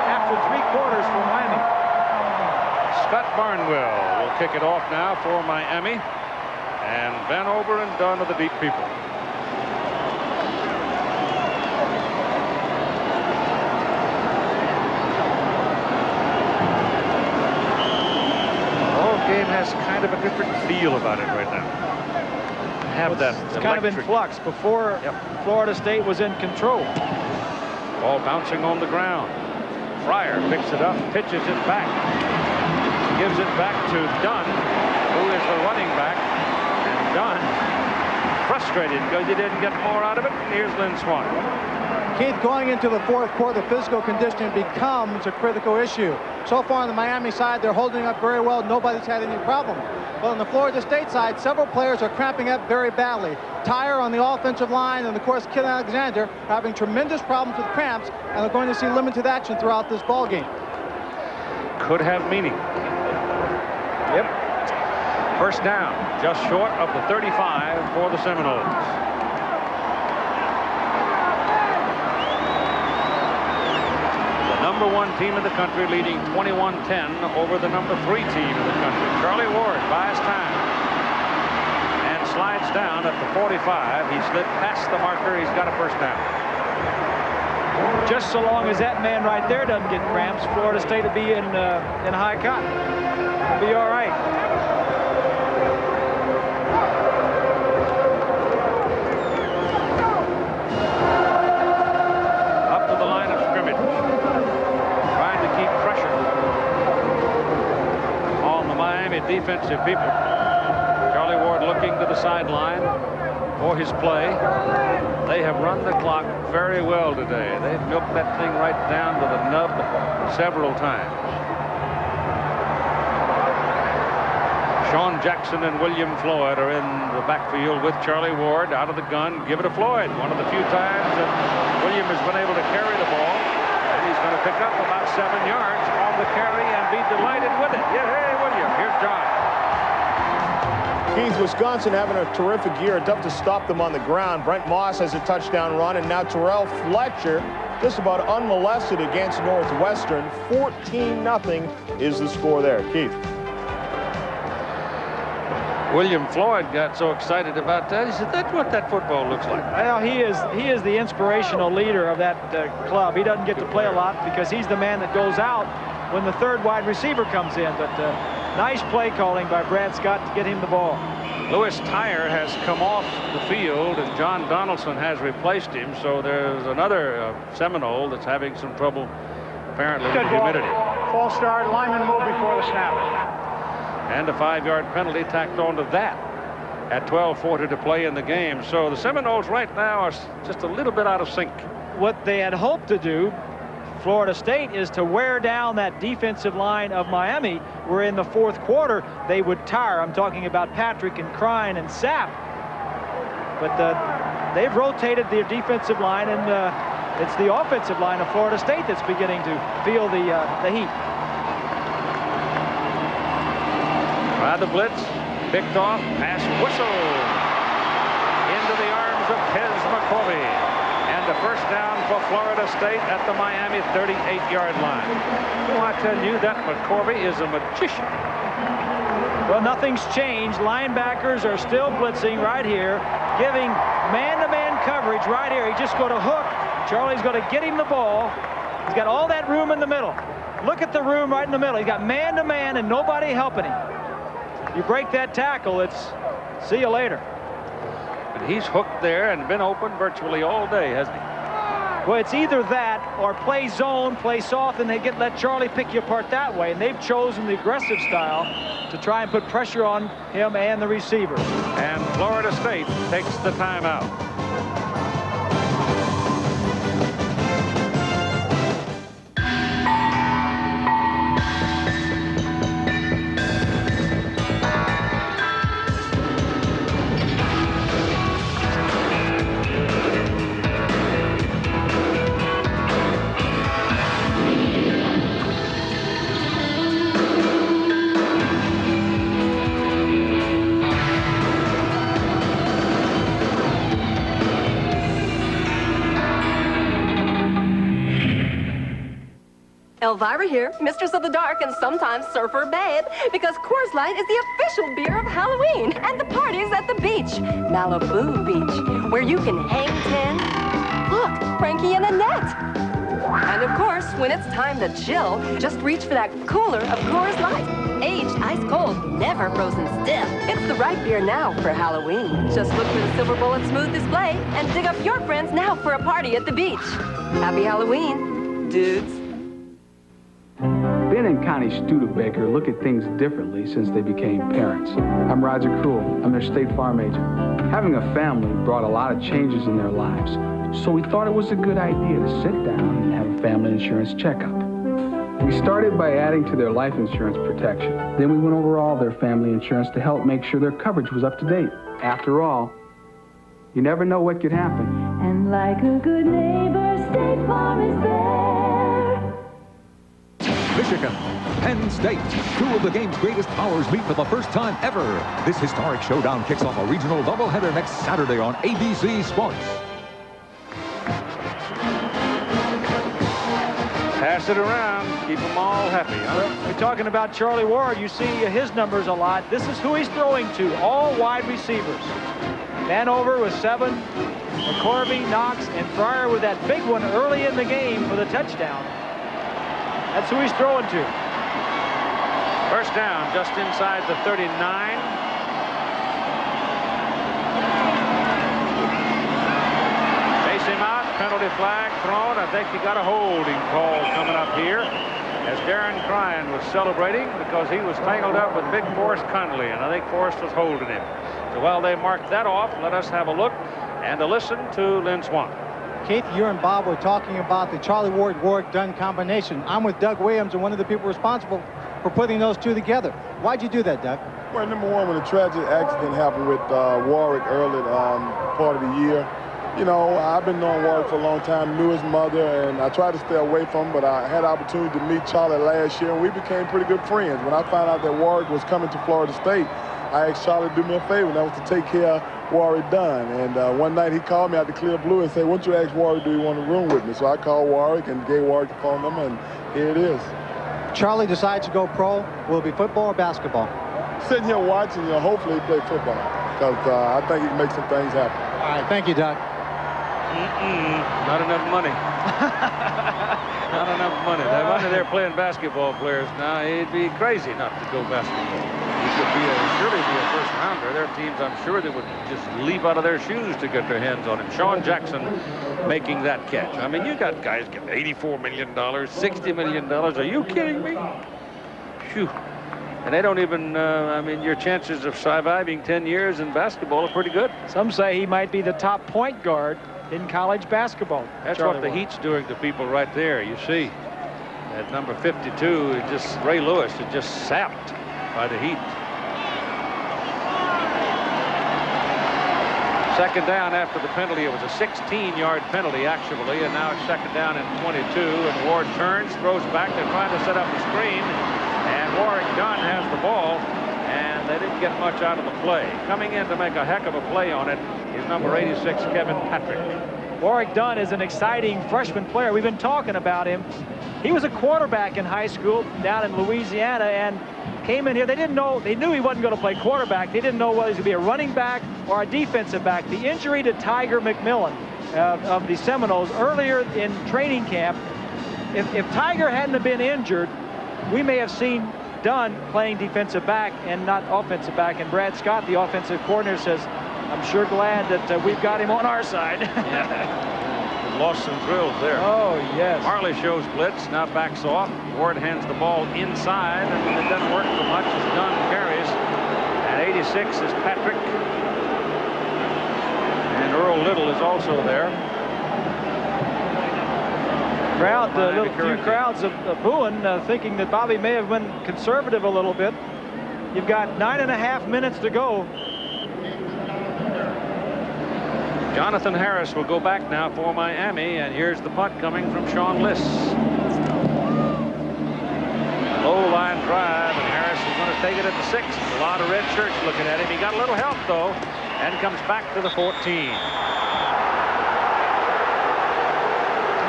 after 3 quarters for Miami. Scott Barnwell will kick it off now for Miami. And Vanover and Dunn are the deep people. Game has kind of a different feel about it right now. It's kind of in flux. Before, Florida State was in control. Ball bouncing on the ground. Fryer picks it up, pitches it back, gives it back to Dunn, who is the running back. And Dunn, frustrated because he didn't get more out of it. And here's Lynn Swann. Keith, going into the fourth quarter, physical conditioning becomes a critical issue. So far on the Miami side, they're holding up very well. Nobody's had any problem. But on the Florida State side, several players are cramping up very badly. Tyre on the offensive line, and of course, Kid Alexander having tremendous problems with cramps, and are going to see limited action throughout this ball game. Could have meaning. Yep. First down, just short of the 35 for the Seminoles. Number 1 team in the country leading 21-10 over the number 3 team in the country. Charlie Ward buys time and slides down at the 45. He slid past the marker. He's got a first down. just so long as that man right there doesn't get cramps, Florida State will be in high cotton. It'll be all right. Up to the line of scrimmage, trying to keep pressure on the Miami defensive people. Charlie Ward looking to the sideline for his play. They have run the clock very well today. They've milked that thing right down to the nub several times. Sean Jackson and William Floyd are in the backfield with Charlie Ward. Out of the gun, give it to Floyd. One of the few times that William has been able to carry the ball. And he's going to pick up about 7 yards on the carry and be delighted with it. Yeah, hey, William. Here's John. Keith, Wisconsin having a terrific year. Tough to stop them on the ground. Brent Moss has a touchdown run, and now Terrell Fletcher just about unmolested against Northwestern. 14-0 is the score there. Keith. William Floyd got so excited about that. He said, that's what that football looks like. Well, he is the inspirational leader of that club. He doesn't get to play a lot because he's the man that goes out when the third wide receiver comes in. But nice play calling by Brad Scott to get him the ball. Lewis Tyre has come off the field, and John Donaldson has replaced him. So there's another Seminole that's having some trouble, apparently, with humidity. False start. Lineman moved before the snap. And a 5-yard penalty tacked onto that at 12:40 to play in the game. So the Seminoles right now are just a little bit out of sync. What they had hoped to do, Florida State, is to wear down that defensive line of Miami, where in the fourth quarter they would tire. I'm talking about Patrick and Crine and Sapp. But they've rotated their defensive line, and it's the offensive line of Florida State that's beginning to feel the heat. By the blitz, picked off, pass whistle into the arms of Pez McCorvey. And a first down for Florida State at the Miami 38-yard line. Well, I tell you, that McCorvey is a magician. Well, nothing's changed. Linebackers are still blitzing right here, giving man-to-man coverage right here. He's just going to hook. Charlie's going to get him the ball. He's got all that room in the middle. Look at the room right in the middle. He's got man-to-man and nobody helping him. You break that tackle, it's see you later. And he's hooked there and been open virtually all day, hasn't he? Well, it's either that or play zone, play soft, and they let Charlie pick you apart that way. And they've chosen the aggressive style to try and put pressure on him and the receiver. And Florida State takes the timeout. Elvira here, mistress of the dark and sometimes surfer babe, because Coors Light is the official beer of Halloween and the party's at the beach, Malibu Beach, where you can hang 10, look, Frankie and Annette. And of course, when it's time to chill, just reach for that cooler of Coors Light. Aged ice cold, never frozen stiff. It's the right beer now for Halloween. Just look for the silver bullet smooth display and dig up your friends now for a party at the beach. Happy Halloween, dudes. Ben and Connie Studebaker look at things differently since they became parents. I'm Roger Cruel. I'm their State Farm agent. Having a family brought a lot of changes in their lives, so we thought it was a good idea to sit down and have a family insurance checkup. We started by adding to their life insurance protection. Then we went over all their family insurance to help make sure their coverage was up to date. After all, you never know what could happen. And like a good neighbor, State Farm is there. Michigan, Penn State. Two of the game's greatest powers meet for the first time ever. This historic showdown kicks off a regional doubleheader next Saturday on ABC Sports. Pass it around. Keep them all happy, huh? We're talking about Charlie Ward. You see his numbers a lot. This is who he's throwing to. All wide receivers. Man over with 7. McCorvey, Knox, and Fryer with that big one early in the game for the touchdown. That's who he's throwing to. First down, just inside the 39. Chase him out, penalty flag thrown. I think he got a holding call coming up here as Darren Cryan was celebrating because he was tangled up with big Forrest Conley, and I think Forrest was holding him. So while they marked that off, let us have a look and a listen to Lynn Swann. Keith, you and Bob were talking about the Charlie Ward Warwick Dunn combination. I'm with Doug Williams and one of the people responsible for putting those two together. Why'd you do that, Doug? Well, number one, when a tragic accident happened with Warwick early part of the year, you know, I've been knowing Warwick for a long time, knew his mother, and I tried to stay away from him, but I had the opportunity to meet Charlie last year, and we became pretty good friends. When I found out that Warwick was coming to Florida State, I asked Charlie to do me a favor, and that was to take care of Warwick Dunn. And one night he called me out the clear blue and said, "Why don't you ask Warwick, do you want to room with me?" So I called Warwick and gave Warwick the phone number, and here it is. Charlie decides to go pro. Will it be football or basketball? Sitting here watching, you know, hopefully he play football, because I think he can make some things happen. All right, thank you, Doug. Not enough money. Not enough money. The money they're playing basketball players now, he'd be crazy not to go basketball. He could surely be a first rounder. There are teams, I'm sure, that would just leap out of their shoes to get their hands on him. Sean Jackson making that catch. I mean, you got guys getting $84 million, $60 million. Are you kidding me? Phew. And they don't even, I mean, your chances of surviving 10 years in basketball are pretty good. Some say he might be the top point guard in college basketball. That's what the Heat's doing to people right there. You see, at number 52, it just Ray Lewis is just sapped by the Heat. Second down after the penalty. It was a 16-yard penalty, actually, and now it's second down and 22. And Ward turns, throws back. They're trying to set up the screen, and Warwick Dunn has the ball, and they didn't get much out of the play. Coming in to make a heck of a play on it is number 86, Kevin Patrick. Warwick Dunn is an exciting freshman player. We've been talking about him. He was a quarterback in high school down in Louisiana and came in here. They didn't know, they knew he wasn't going to play quarterback. They didn't know whether he was going to be a running back or a defensive back. The injury to Tiger McMillan of the Seminoles earlier in training camp, if Tiger hadn't have been injured, we may have seen Dunn playing defensive back and not offensive back. And Brad Scott, the offensive coordinator, says, "I'm sure glad that we've got him on our side." Lost some thrills there. Oh, yes. Marley shows blitz, now backs off. Ward hands the ball inside, and it doesn't work so much as Dunn carries. And 86 is Patrick. And Earl Little is also there. Crowd, the little few crowds of booing, thinking that Bobby may have been conservative a little bit. You've got 9.5 minutes to go. Jonathan Harris will go back now for Miami, and here's the punt coming from Sean Liss. Low line drive, and Harris is going to take it at the 6. A lot of red shirts looking at him. He got a little help, though, and comes back to the 14.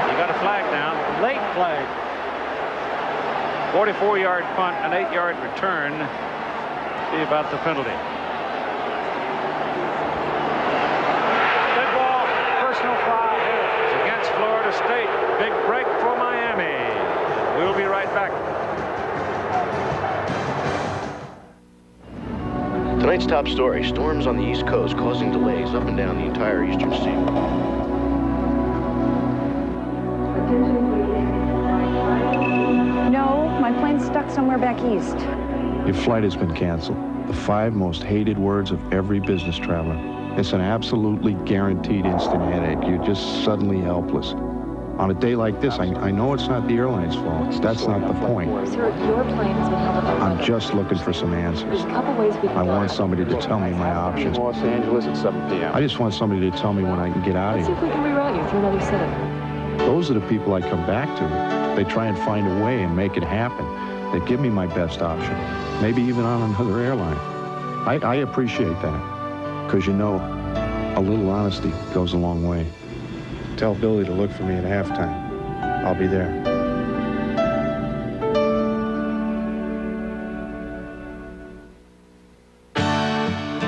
You got a flag now. Late flag. 44-yard punt, an 8-yard return. See about the penalty. Against Florida State. Big break for Miami. We'll be right back. Tonight's top story, storms on the East Coast causing delays up and down the entire eastern seaboard. No, my plane's stuck somewhere back east. Your flight has been canceled. The 5 most hated words of every business traveler. It's an absolutely guaranteed instant headache. You're just suddenly helpless. On a day like this, I know it's not the airline's fault. That's not the point. Sir, your plane has been held up. I'm just looking for some answers. There's a couple ways we can I want somebody to tell me my options. Los Angeles at 7 p.m. I just want somebody to tell me when I can get out of Let's see if here. we can reroute you through another city. Those are the people I come back to. They try and find a way and make it happen. They give me my best option, maybe even on another airline. I appreciate that, because you know, a little honesty goes a long way. Tell Billy to look for me at halftime. I'll be there.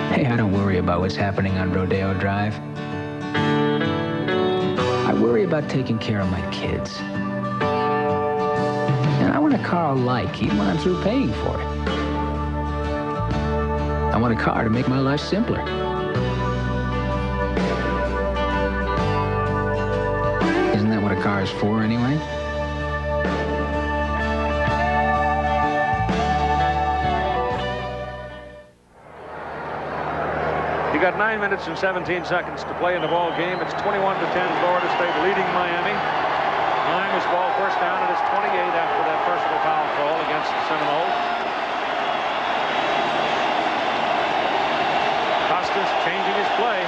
Hey, I don't worry about what's happening on Rodeo Drive. worry about taking care of my kids. And I want a car I like, even when I'm through paying for it. I want a car to make my life simpler. Isn't that what a car is for, anyway? You got 9 minutes and 17 seconds to play in the ball game. It's 21-10, Florida State leading Miami. Miami's ball first down, and it's 28 after that personal foul call against the Seminoles. Costas changing his play.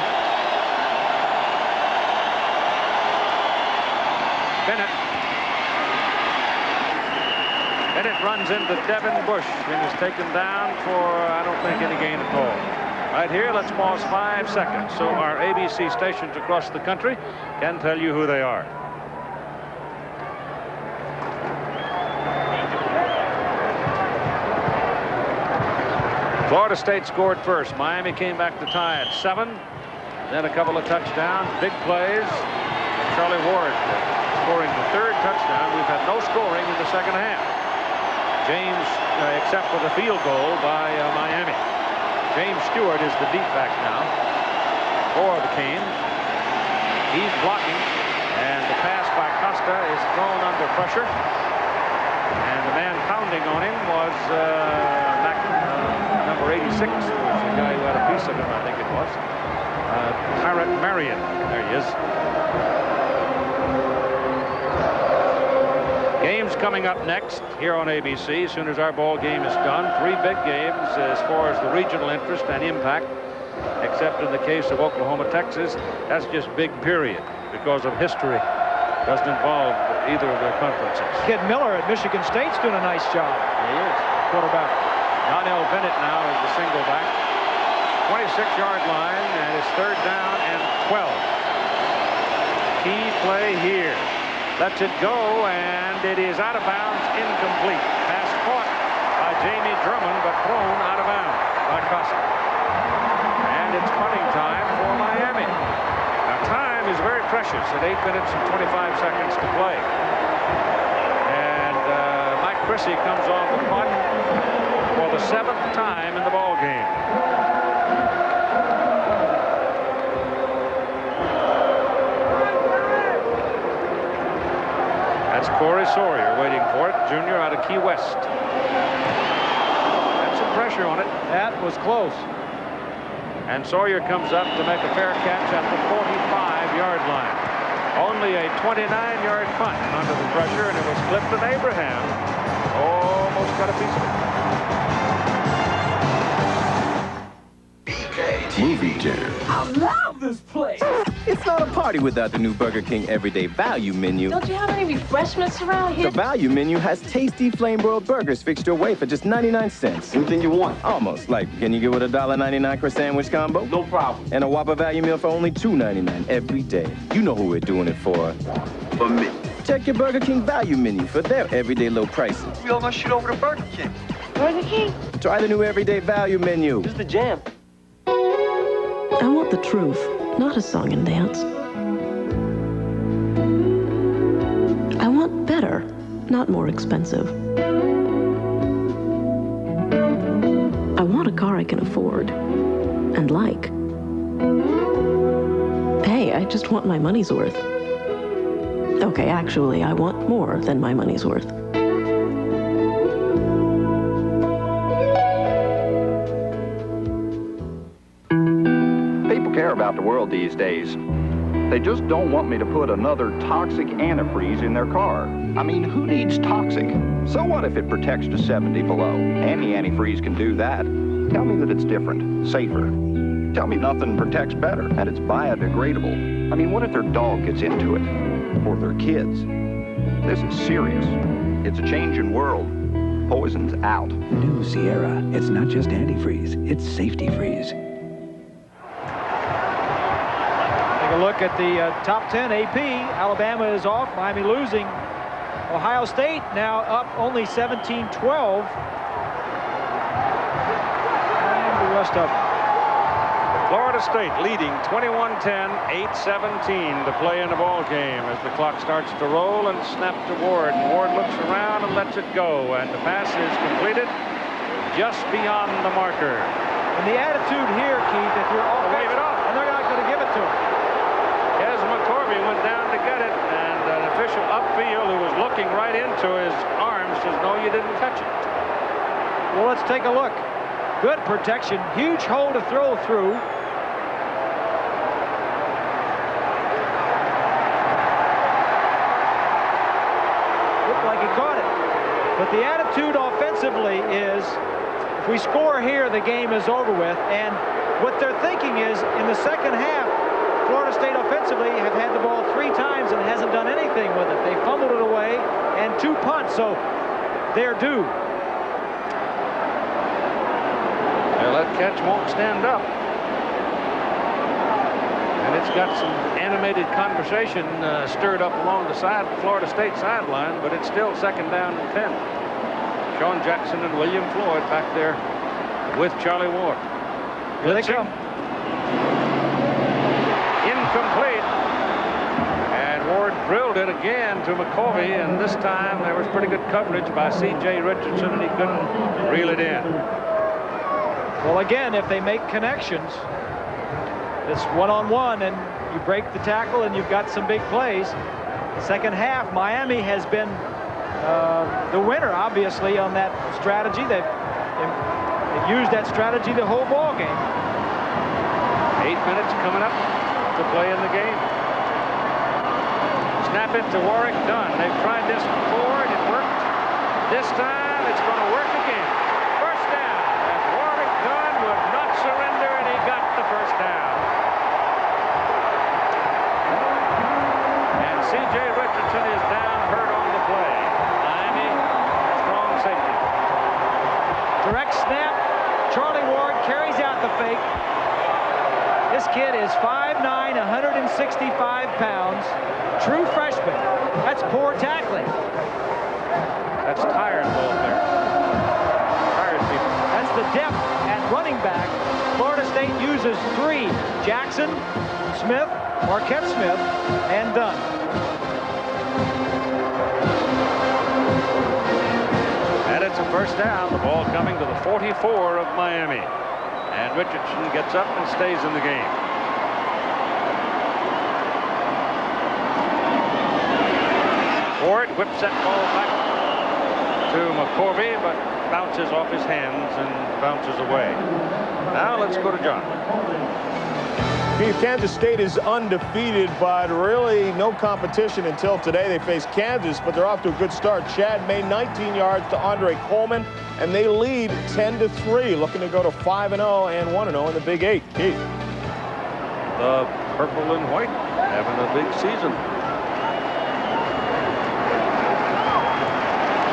Bennett runs into Devin Bush and is taken down for, I don't think, any gain at all. Right here, let's pause 5 seconds so our ABC stations across the country can tell you who they are. Florida State scored first. Miami came back to tie at 7. Then a couple of touchdowns, big plays. Charlie Ward scoring the 3rd touchdown. We've had no scoring in the second half. James, except for the field goal by Miami. James Stewart is the deep back now for the Canes. He's blocking, and the pass by Costa is thrown under pressure. And the man pounding on him was number 86, who was the guy who had a piece of him, I think it was. Tyrant Marion. There he is. Games coming up next here on ABC as soon as our ball game is done. 3 big games as far as the regional interest and impact, except in the case of Oklahoma, Texas. That's just big, period, because of history. Doesn't involve either of their conferences. Kid Miller at Michigan State's doing a nice job. He is. Quarterback. Donnell Bennett now is the single back. 26-yard line, and it's 3rd down and 12. Key play here. Lets it go, and it is out of bounds, incomplete. Pass caught by Jamie Drummond, but thrown out of bounds by Costa. And it's punting time for Miami. Now, time is very precious at 8 minutes and 25 seconds to play. And Mike Chrissy comes on the punt for the 7th time in the ball game. That's Corey Sawyer waiting for it, junior out of Key West. Had some pressure on it. That was close. And Sawyer comes up to make a fair catch at the 45-yard line. Only a 29-yard punt under the pressure, and it was Clifton Abraham. Almost got a piece of it. Movie dinner. I love this place. It's not a party without the new Burger King Everyday Value Menu. Don't you have any refreshments around here? The Value Menu has tasty flame-broiled burgers fixed your way for just 99 cents. Anything you want. Almost. Like, can you get with a $1.99 croissant sandwich combo? No problem. And a Whopper Value Meal for only $2.99 every day. You know who we're doing it for. For me. Check your Burger King Value Menu for their everyday low prices. We all gonna shoot over to Burger King. Burger King? Try the new Everyday Value Menu. This is the jam. I want the truth, not a song and dance. I want better, not more expensive. I want a car I can afford and like. Hey, I just want my money's worth. Okay, actually, I want more than my money's worth. People care about the world these days. They just don't want me to put another toxic antifreeze in their car. I mean, who needs toxic? So what if it protects to 70 below? Any antifreeze can do that. Tell me that it's different, safer. Tell me nothing protects better, and it's biodegradable. I mean, what if their dog gets into it? Or their kids? This is serious. It's a changing world. Poison's out. New Sierra. It's not just antifreeze, it's safety freeze. Take a look at the top 10 AP. Alabama is off, Miami losing. Ohio State now up only 17-12. And the rest of them. Florida State leading 21-10, 8-17 to play in the ball game as the clock starts to roll and snap to Ward. And Ward looks around and lets it go, and the pass is completed just beyond the marker. And the attitude here, Keith, if you're all wave it off, and they're not going to give it to him. As McCorvey went down to get it, and an official upfield who was looking right into his arms says, "No, you didn't catch it." Well, let's take a look. Good protection, huge hole to throw through. Looked like he caught it. But the attitude offensively is, if we score here, the game is over with. And what they're thinking is, in the second half, Florida State offensively have had the ball 3 times and hasn't done anything with it. They fumbled it away and 2 punts, so they're due. Well, that catch won't stand up. And it's got some animated conversation stirred up along the Florida State sideline, but it's still second down and 10. Sean Jackson and William Floyd back there with Charlie Ward. Here they come. Incomplete. And Ward drilled it again to McCorvey, and this time there was pretty good coverage by C.J. Richardson, and he couldn't reel it in. Well, again, if they make connections, it's one-on-one, and you break the tackle, and you've got some big plays. Second half, Miami has been the winner, obviously, on that strategy. They've used that strategy the whole ball game. 8 minutes coming up to play in the game. Snap it to Warwick Dunn. They've tried this before, and it worked. This time, it's going to work again. First down, as Warwick Dunn would not surrender, and he got the first down. And C.J. Richardson is down, hurt on the play. Miami, strong safety. Direct snap. Charlie Ward carries out the fake. This kid is 5'9", 165 pounds. True freshman. That's poor tackling. That's tired ball there. Tired people. That's the depth at running back. Florida State uses 3. Jackson, Smith, Marquette Smith, and Dunn. And it's a first down. The ball coming to the 44 of Miami. And Richardson gets up and stays in the game. Ward whips that ball back to McCorvey, but bounces off his hands and bounces away. Now let's go to John. Kansas State is undefeated, but really no competition until today. They face Kansas, but they're off to a good start. Chad May, 19 yards to Andre Coleman, and they lead 10-3, looking to go to 5-0 and 1-0 in the Big 8. Keith. The purple and white having a big season.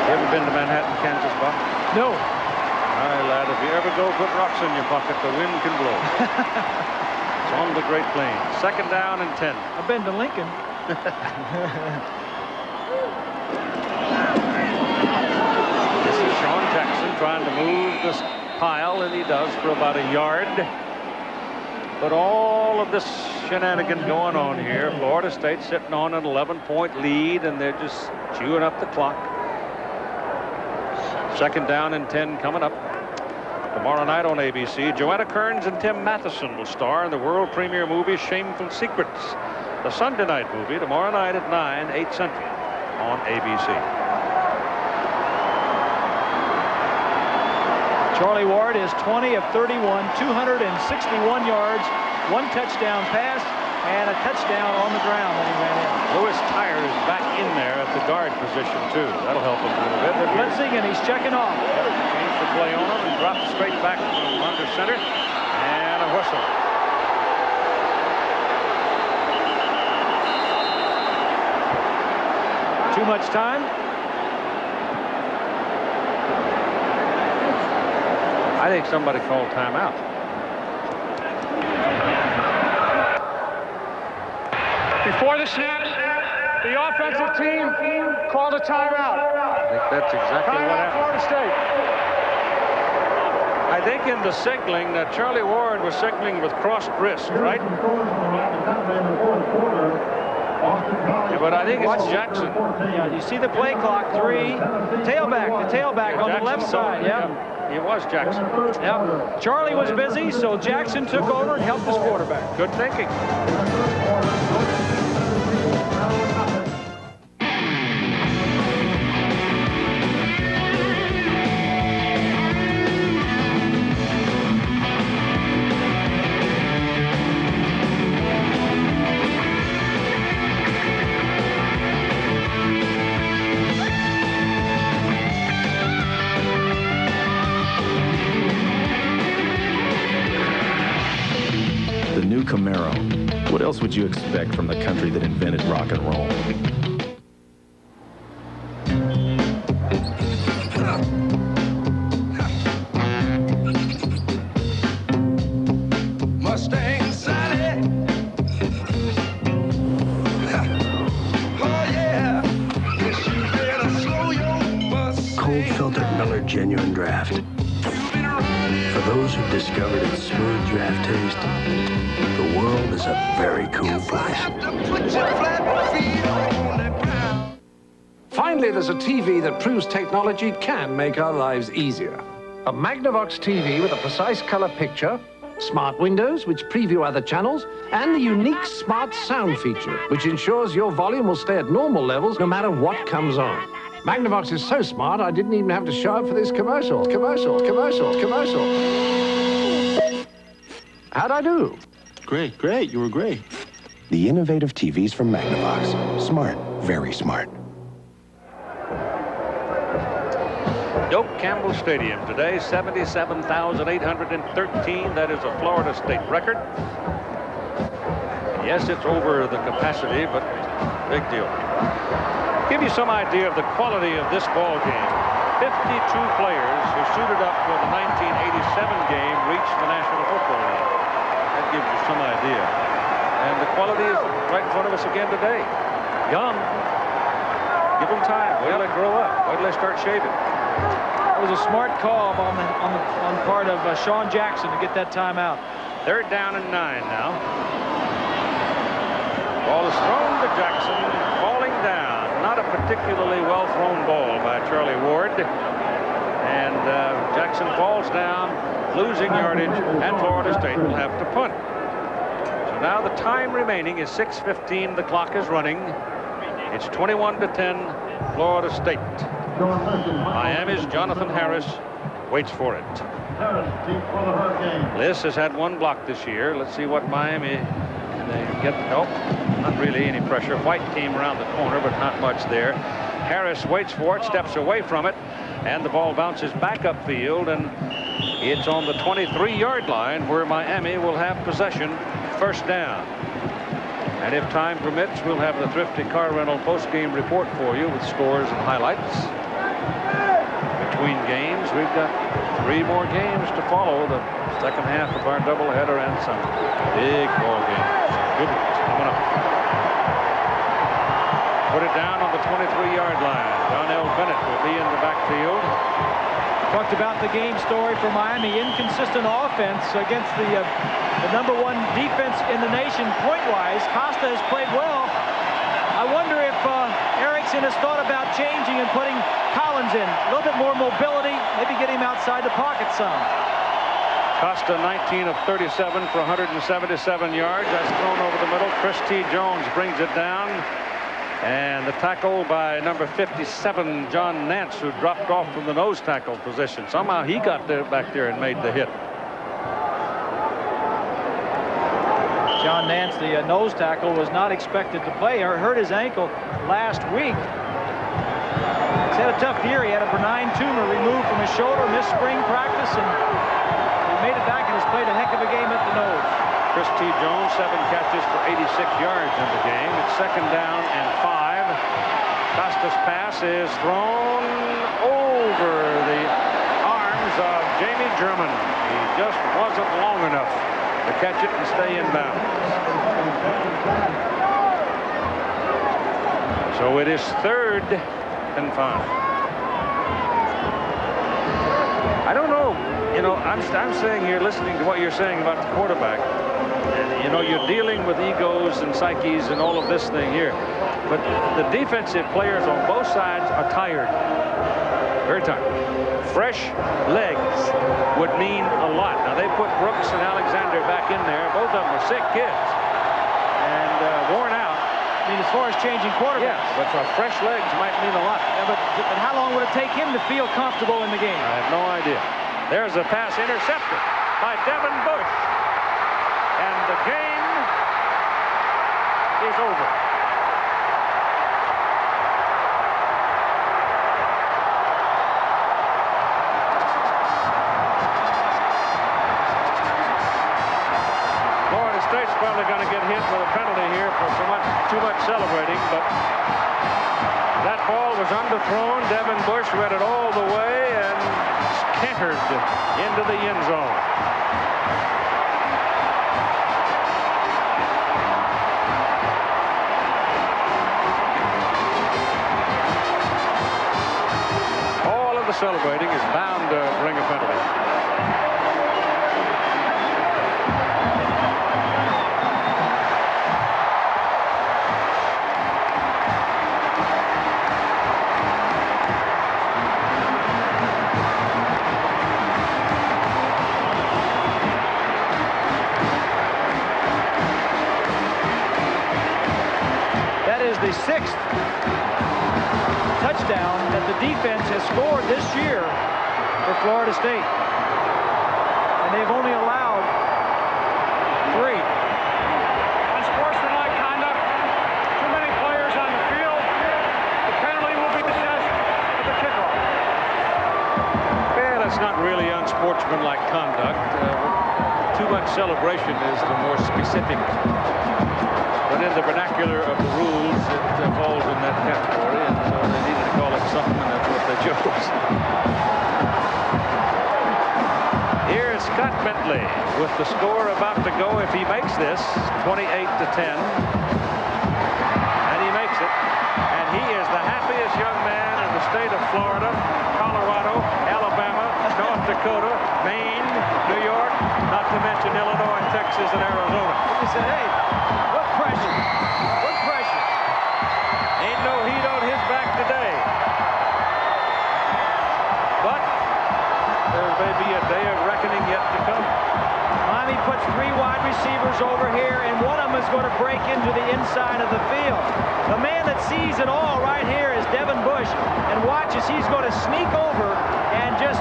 You ever been to Manhattan, Kansas, Bob? No. All right, lad, if you ever go put rocks in your pocket, the wind can blow. It's on the Great Plains. Second down and 10. I've been to Lincoln. This is Sean Jackson trying to move this pile, and he does for about a yard. But all of this shenanigan going on here. Florida State sitting on an 11-point lead, and they're just chewing up the clock. Second down and 10 coming up. Tomorrow night on ABC, Joanna Kearns and Tim Matheson will star in the world premiere movie Shameful Secrets. The Sunday night movie tomorrow night at 9, 8 Central on ABC. Charlie Ward is 20 of 31, 261 yards, 1 touchdown pass, and a touchdown on the ground that he ran in. Louis Tyre is back in there at the guard position, too. That'll help him a little bit. They're blitzing, and he's checking off. Changed the play on him and dropped straight back from under center. And a whistle. Too much time. I think somebody called timeout. Before the snap, the offensive team called a timeout. I think that's exactly what happened. Florida State. I think in the signaling, Charlie Ward was signaling with crossed wrist, right? Yeah, but I think it's Jackson. Yeah, you see the play clock, 3. The tailback on the left side, yeah. It was Jackson. Yeah. Charlie was busy, so Jackson took over and helped his quarterback. Good thinking. Camaro. What else would you expect from the country that invented rock and roll? Mustang Sally. Oh yeah. Yes, you better slow your Mustang. Cold filtered Miller Genuine Draft. For those who've discovered its smooth draft taste, the world is a very cool place. Finally, there's a TV that proves technology can make our lives easier. A Magnavox TV with a precise color picture, smart windows which preview other channels, and the unique smart sound feature, which ensures your volume will stay at normal levels no matter what comes on. Magnavox is so smart, I didn't even have to show up for this commercial. How'd I do? Great, you were great. The innovative TVs from Magnavox. Smart, very smart. Doak Campbell Stadium today, 77,813. That is a Florida State record. Yes, it's over the capacity, but big deal. Give you some idea of the quality of this ball game. 52 players who suited up for the 1987 game reached the National Football League. That gives you some idea. And the quality is right in front of us again today. Young. Give them time. Wait till they grow up. Wait till they start shaving. It was a smart call on part of Sean Jackson to get that timeout. 3rd down and 9 now. Ball is thrown to Jackson, falling down. Not a particularly well-thrown ball by Charlie Ward. And Jackson falls down, losing yardage, and Florida State will have to punt. So now the time remaining is 6:15. The clock is running. It's 21-10, Florida State. Miami's Jonathan Harris waits for it. Liss has had 1 block this year. Let's see what Miami can they get. Nope, not really any pressure. White came around the corner, but not much there. Harris waits for it, steps away from it, and the ball bounces back upfield, and it's on the 23-yard line where Miami will have possession, 1st down. And if time permits, we'll have the Thrifty Car Rental post-game report for you with scores and highlights. Between games, we've got 3 more games to follow. The second half of our doubleheader and some big ball games. Good ones coming up. Put it down on the 23-yard line. Donnell Bennett will be in the backfield. Talked about the game story for Miami. Inconsistent offense against the #1 defense in the nation point-wise. Costa has played well. I wonder if Erickson has thought about changing and putting Collins in. A little bit more mobility, maybe get him outside the pocket some. Costa 19 of 37 for 177 yards. That's thrown over the middle. Chris T. Jones brings it down. And the tackle by number 57, John Nance, who dropped off from the nose tackle position. Somehow he got there back there and made the hit. John Nance, the nose tackle, was not expected to play or hurt his ankle last week. He's had a tough year. He had a benign tumor removed from his shoulder, missed spring practice, and he made it back and has played a heck of a game at the nose. Chris T. Jones, 7 catches for 86 yards in the game. It's 2nd down and 5. Costa's pass is thrown over the arms of Jamie German. He just wasn't long enough to catch it and stay in bounds. So it is 3rd and 5. I don't know. you know, I'm saying here, listening to what you're saying about the quarterback, and, you know, you're dealing with egos and psyches and all of this thing here. But the defensive players on both sides are tired. Very tired. Fresh legs would mean a lot. Now, they put Brooks and Alexander back in there. Both of them are sick kids and worn out. I mean, as far as changing quarterbacks. Yes, but for fresh legs might mean a lot. Yeah, but how long would it take him to feel comfortable in the game? I have no idea. There's a pass intercepted by Devin Bush. And the game is over. Florida State's probably going to get hit with a penalty here for too much celebrating, but that ball was underthrown. Devin Bush read it all the way and scattered into the end zone. All of the celebrating is bound to bring a penalty. The sixth touchdown that the defense has scored this year for Florida State. And they've only allowed 3. Unsportsmanlike conduct. Too many players on the field. The penalty will be assessed at the kickoff. Well, that's not really unsportsmanlike conduct. Too much celebration is the more specific. But in the vernacular of the rules, it falls in that category, and so they needed to call it something, and that's what they chose. Here is Scott Bentley with the score about to go. If he makes this, 28-10, and he makes it, and he is the happiest young man in the state of Florida, Colorado, Alabama, North Dakota, Maine, New York, not to mention Illinois, Texas, and Arizona. He said, hey, what pressure? What pressure? Ain't no heat on his back today. But there may be a day of reckoning yet to come. Miami puts 3 wide receivers over here, and one of them is going to break into the inside of the field. The man that sees it all right here is Devin Bush, and watch as he's going to sneak over and just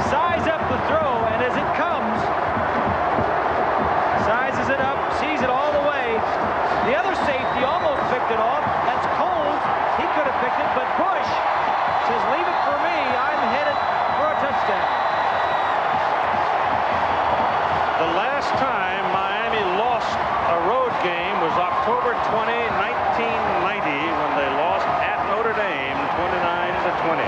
size up the throw, and as it comes, sizes it up, sees it all the way. The other safety almost picked it off. That's Coles. He could have picked it, but Bush says, leave it for me. I'm headed for a touchdown. The last time Miami lost a road game was October 20, 1990, when they lost at Notre Dame 29-20.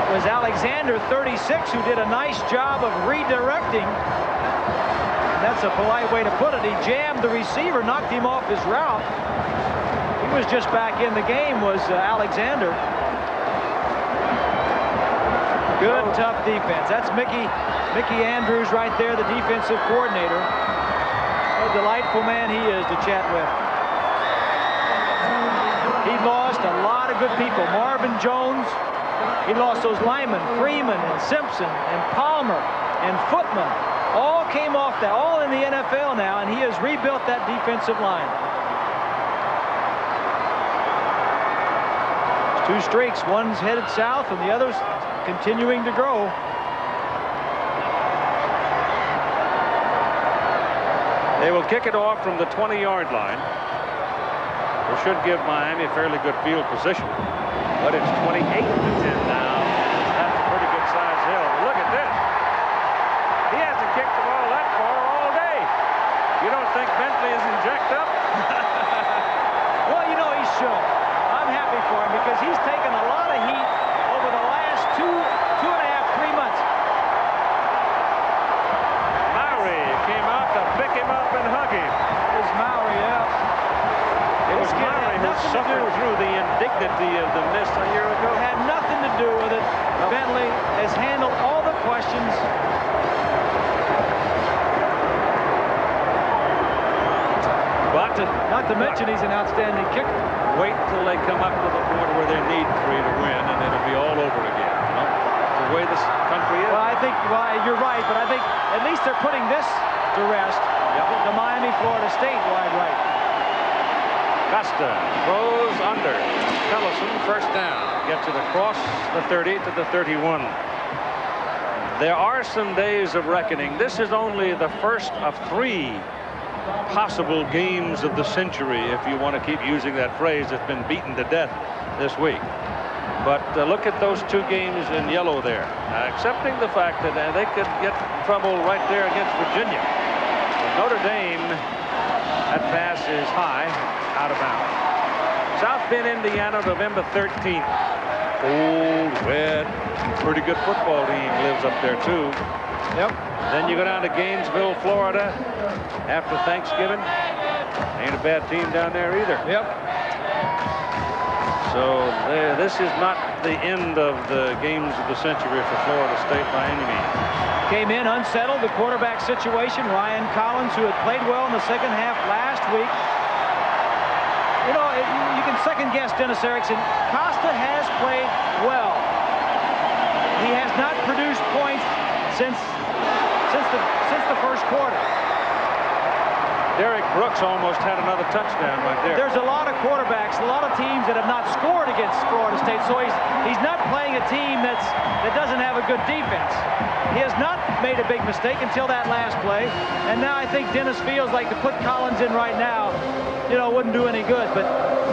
It was Alexander, 36, who did a nice job of redirecting. That's a polite way to put it. He jammed the receiver, knocked him off his route. He was just back in the game, was Alexander. Good, tough defense. That's Mickey Andrews right there, the defensive coordinator. What a delightful man he is to chat with. He lost a lot of good people. Marvin Jones. He lost those linemen, Freeman and Simpson and Palmer and Footman. All came off that, all in the NFL now, and he has rebuilt that defensive line. There's 2 streaks. One's headed south, and the other's continuing to grow. They will kick it off from the 20-yard line. It should give Miami a fairly good field position. But it's 28-10 now. That's a pretty good size hill. Look at this. He hasn't kicked the ball that far all day. You don't think Bentley isn't jacked up? Well, you know, he should. I'm happy for him because he's taken a lot of heat over the last 2 and a half, 3 months. Mowry came out to pick him up and hug him. It was Mowry, yeah. It was Mowry who suffered through the indignity of the miss a year ago. It had nothing to do do with it. Bentley has handled all the questions. But not to mention he's an outstanding kicker. Wait until they come up to the point where they need 3 to win, and it'll be all over again. You know? The way this country is. Well, I think you're right, but I think at least they're putting this to rest. The Miami, Florida State wide right. Costa throws under. Tellison first down. Gets it across the 30 to the 31. There are some days of reckoning. This is only the first of 3 possible games of the century, if you want to keep using that phrase. It's been beaten to death this week. But look at those 2 games in yellow there. Accepting the fact that they could get in trouble right there against Virginia. But Notre Dame, that pass is high, out of bounds. South Bend, Indiana, November 13th. Cold, wet, pretty good football team lives up there too. Yep. Then you go down to Gainesville, Florida, after Thanksgiving. Ain't a bad team down there either. Yep. So this is not the end of the games of the century for Florida State by any means. Came in unsettled, the quarterback situation. Ryan Collins, who had played well in the second half last week. You know, you can second-guess Dennis Erickson. Costa has played well. He has not produced points since the first quarter. Derek Brooks almost had another touchdown right there. There's a lot of quarterbacks, a lot of teams that have not scored against Florida State, so he's not playing a team that doesn't have a good defense. He has not made a big mistake until that last play, and now I think Dennis feels like to put Collins in right now, you know, wouldn't do any good, but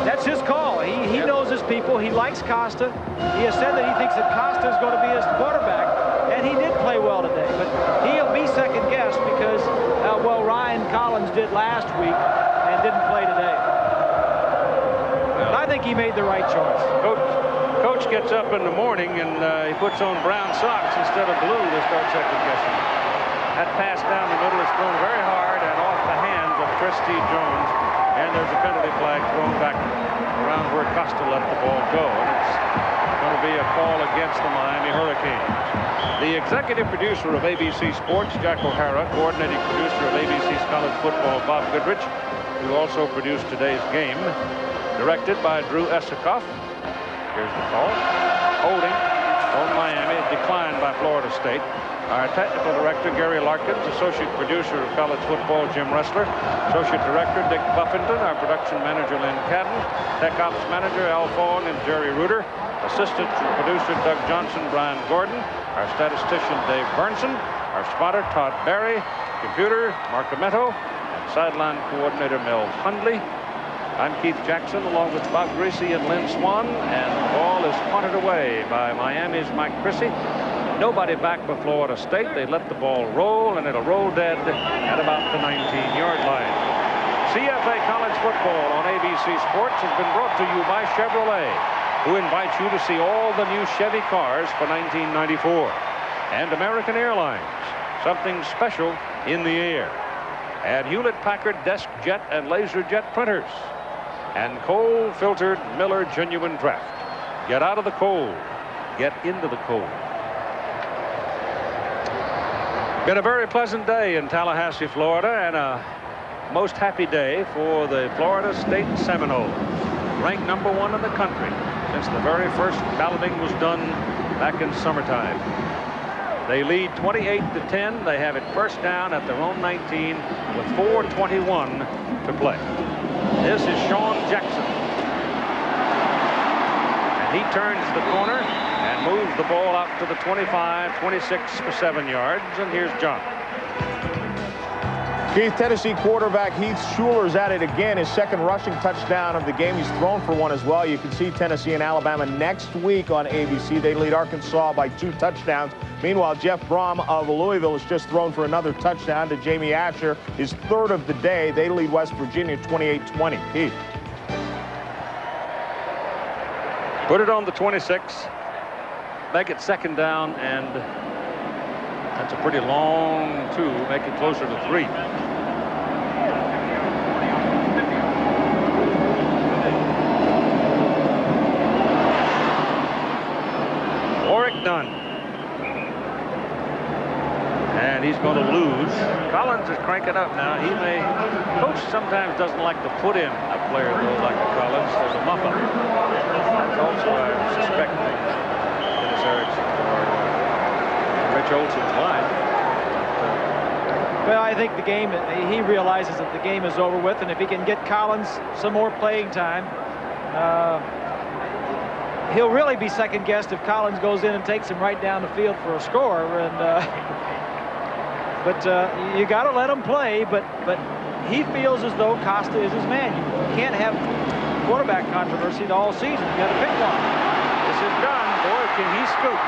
that's his call. He knows his people. He likes Costa. He has said that he thinks that Costa is going to be his quarterback, and he did play well today, but he'll be second-guessed because, well, Ryan Collins did last week and didn't play today. But I think he made the right choice. Coach gets up in the morning and he puts on brown socks instead of blue to start second-guessing. That pass down the middle is thrown very hard and off the hands of Trustee Jones, and there's a penalty flag thrown back around where Costa let the ball go, and it's going to be a call against the Miami Hurricanes. The executive producer of ABC Sports, Jack O'Hara, coordinating producer of ABC's college football, Bob Goodrich, who also produced today's game, directed by Drew Esikoff. Here's the call. Holding on Miami, declined by Florida State. Our technical director, Gary Larkins, associate producer of college football, Jim Ressler, associate director, Dick Buffington, our production manager, Lynn Cadden, tech ops manager, Al Fong and Jerry Reuter, assistant producer, Doug Johnson, Brian Gordon, our statistician, Dave Burnson, our spotter, Todd Barry, computer, Mark Ametto, and sideline coordinator, Mel Hundley. I'm Keith Jackson, along with Bob Greasy and Lynn Swan, and the ball is punted away by Miami's Mike Prissy. Nobody back for Florida State. They let the ball roll, and it'll roll dead at about the 19-yard line. CFA College Football on ABC Sports has been brought to you by Chevrolet, who invites you to see all the new Chevy cars for 1994. And American Airlines, something special in the air. And Hewlett-Packard Desk Jet and Laser Jet printers. And cold-filtered Miller Genuine Draft. Get out of the cold. Get into the cold. Been a very pleasant day in Tallahassee, Florida, and a most happy day for the Florida State Seminoles, ranked #1 in the country since the very first balloting was done back in summertime. They lead 28-10. They have it first down at their own 19 with 4:21 to play. This is Sean Jackson. And he turns the corner and moves the ball out to the 25, 26 for 7 yards. And here's John. Keith, Tennessee quarterback Heath Schuler's at it again. His second rushing touchdown of the game. He's thrown for one as well. You can see Tennessee and Alabama next week on ABC. They lead Arkansas by 2 touchdowns. Meanwhile, Jeff Brom of Louisville has just thrown for another touchdown to Jamie Asher, his third of the day. They lead West Virginia 28-20. Keith. Put it on the 26. Make it second down, and that's a pretty long 2. Make it closer to 3. he's going to lose. Collins is cranking up now. He may. Coach sometimes doesn't like to put in a player though like a Collins. There's a muff up. It's also, I suspect, Dennis Erickson or Rich Olson's line. Well, I think the game, he realizes that the game is over with, and if he can get Collins some more playing time, he'll really be second-guessed if Collins goes in and takes him right down the field for a score. And but you got to let him play. But he feels as though Costa is his man. You can't have quarterback controversy all season. You got to pick one. This is done. Boy, can he scoop.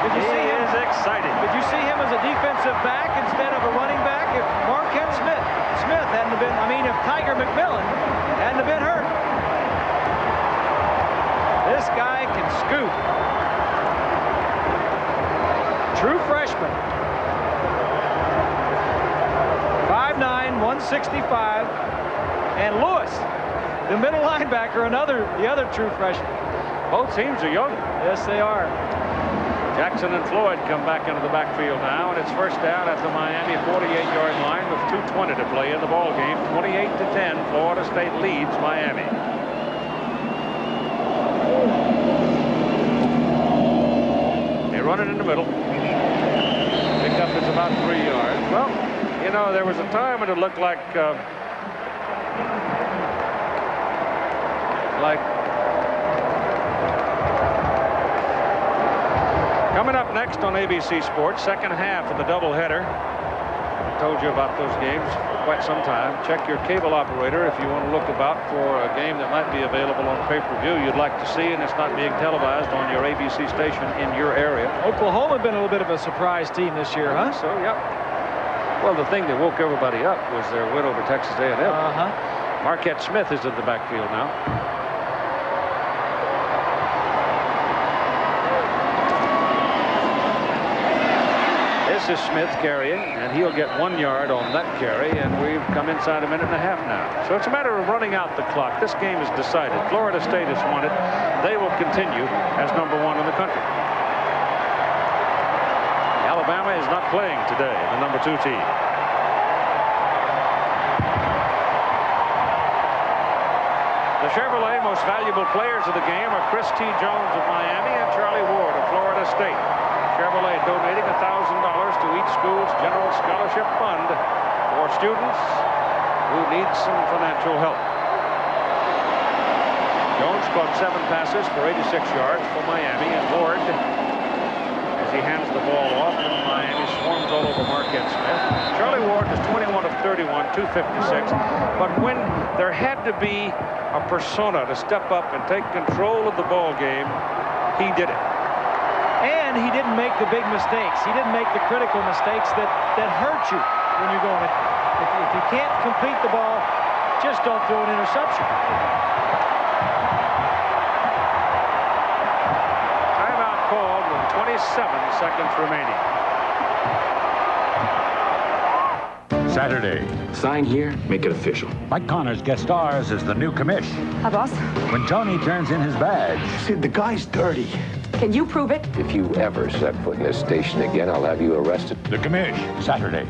Did you see him? Is excited. Did you see him as a defensive back instead of a running back? If Marquette Smith hadn't have been, I mean, if Tiger McMillan hadn't have been hurt. This guy can scoop. True freshman. 5'9", 165. And Lewis, the middle linebacker, the other true freshman. Both teams are young. Yes, they are. Jackson and Floyd come back into the backfield now, and it's first down at the Miami 48-yard line with 2:20 to play in the ball game. 28-10, Florida State leads Miami. They run it in the middle. Pickup is about 3 yards. Well, you know, there was a time when it looked like coming up next on ABC Sports, second half of the doubleheader. I told you about those games for quite some time. Check your cable operator if you want to look about for a game that might be available on pay-per-view you'd like to see, and it's not being televised on your ABC station in your area. Oklahoma been a little bit of a surprise team this year, huh? So, yep. Well, the thing that woke everybody up was their win over Texas A&M. Marquette Smith is in the backfield now. This is Smith carrying, and he'll get 1 yard on that carry, and we've come inside a minute and a half now. So it's a matter of running out the clock. This game is decided. Florida State has won it. They will continue as #1 in the country. Alabama is not playing today, the #2 team. The Chevrolet most valuable players of the game are Chris T. Jones of Miami and Charlie Ward of Florida State. Chevrolet donating $1,000 to each school's general scholarship fund for students who need some financial help. Jones caught 7 passes for 86 yards for Miami, and Ward, as he hands the ball off, and Miami swarms all over Marquette Smith. Charlie Ward is 21 of 31, 256. But when there had to be a persona to step up and take control of the ball game, he did it. And he didn't make the big mistakes. He didn't make the critical mistakes that hurt you when you're going. If you can't complete the ball, just don't throw an interception. Timeout called with 27 seconds remaining. Saturday. Sign here, make it official. Mike Connors guest stars as the new commish. Hi, boss. When Tony turns in his badge. Sid, the guy's dirty. Can you prove it? If you ever set foot in this station again, I'll have you arrested. The commish, Saturday.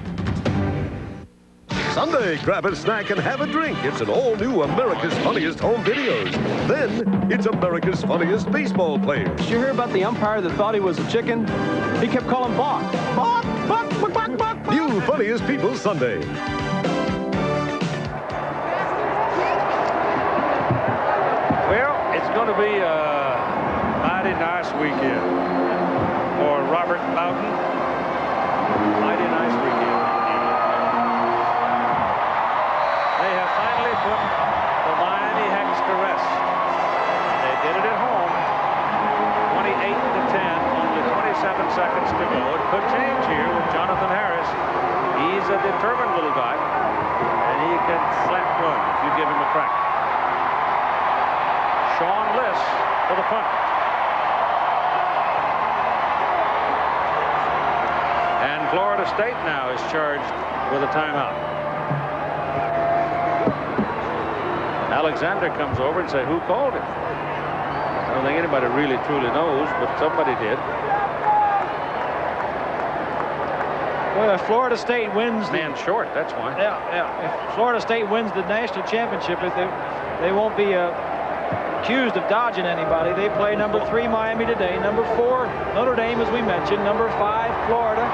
Sunday, grab a snack and have a drink. It's an all-new America's Funniest Home Videos. Then, it's America's Funniest Baseball Players. Did you hear about the umpire that thought he was a chicken? He kept calling Bach. Bach, Bach, Bach, Bach, Bach. New Funniest People Sunday. Well, it's going to be a mighty nice weekend for Robert Bowden. Mighty nice weekend. They have finally put the Miami Hex to rest. They did it at home. 28-10, only 27 seconds to go. It could change here with Jonathan Harris. He's a determined little guy, and he can slap run if you give him a crack. Sean Liss for the punt. And Florida State now is charged with a timeout. Alexander comes over and says, who called it? don't think anybody really truly knows, but somebody did. Well, if Florida State wins... Man short, that's why. Yeah. If Florida State wins the national championship, they won't be accused of dodging anybody. They play number 3 Miami today, number 4 Notre Dame, as we mentioned, number 5 Florida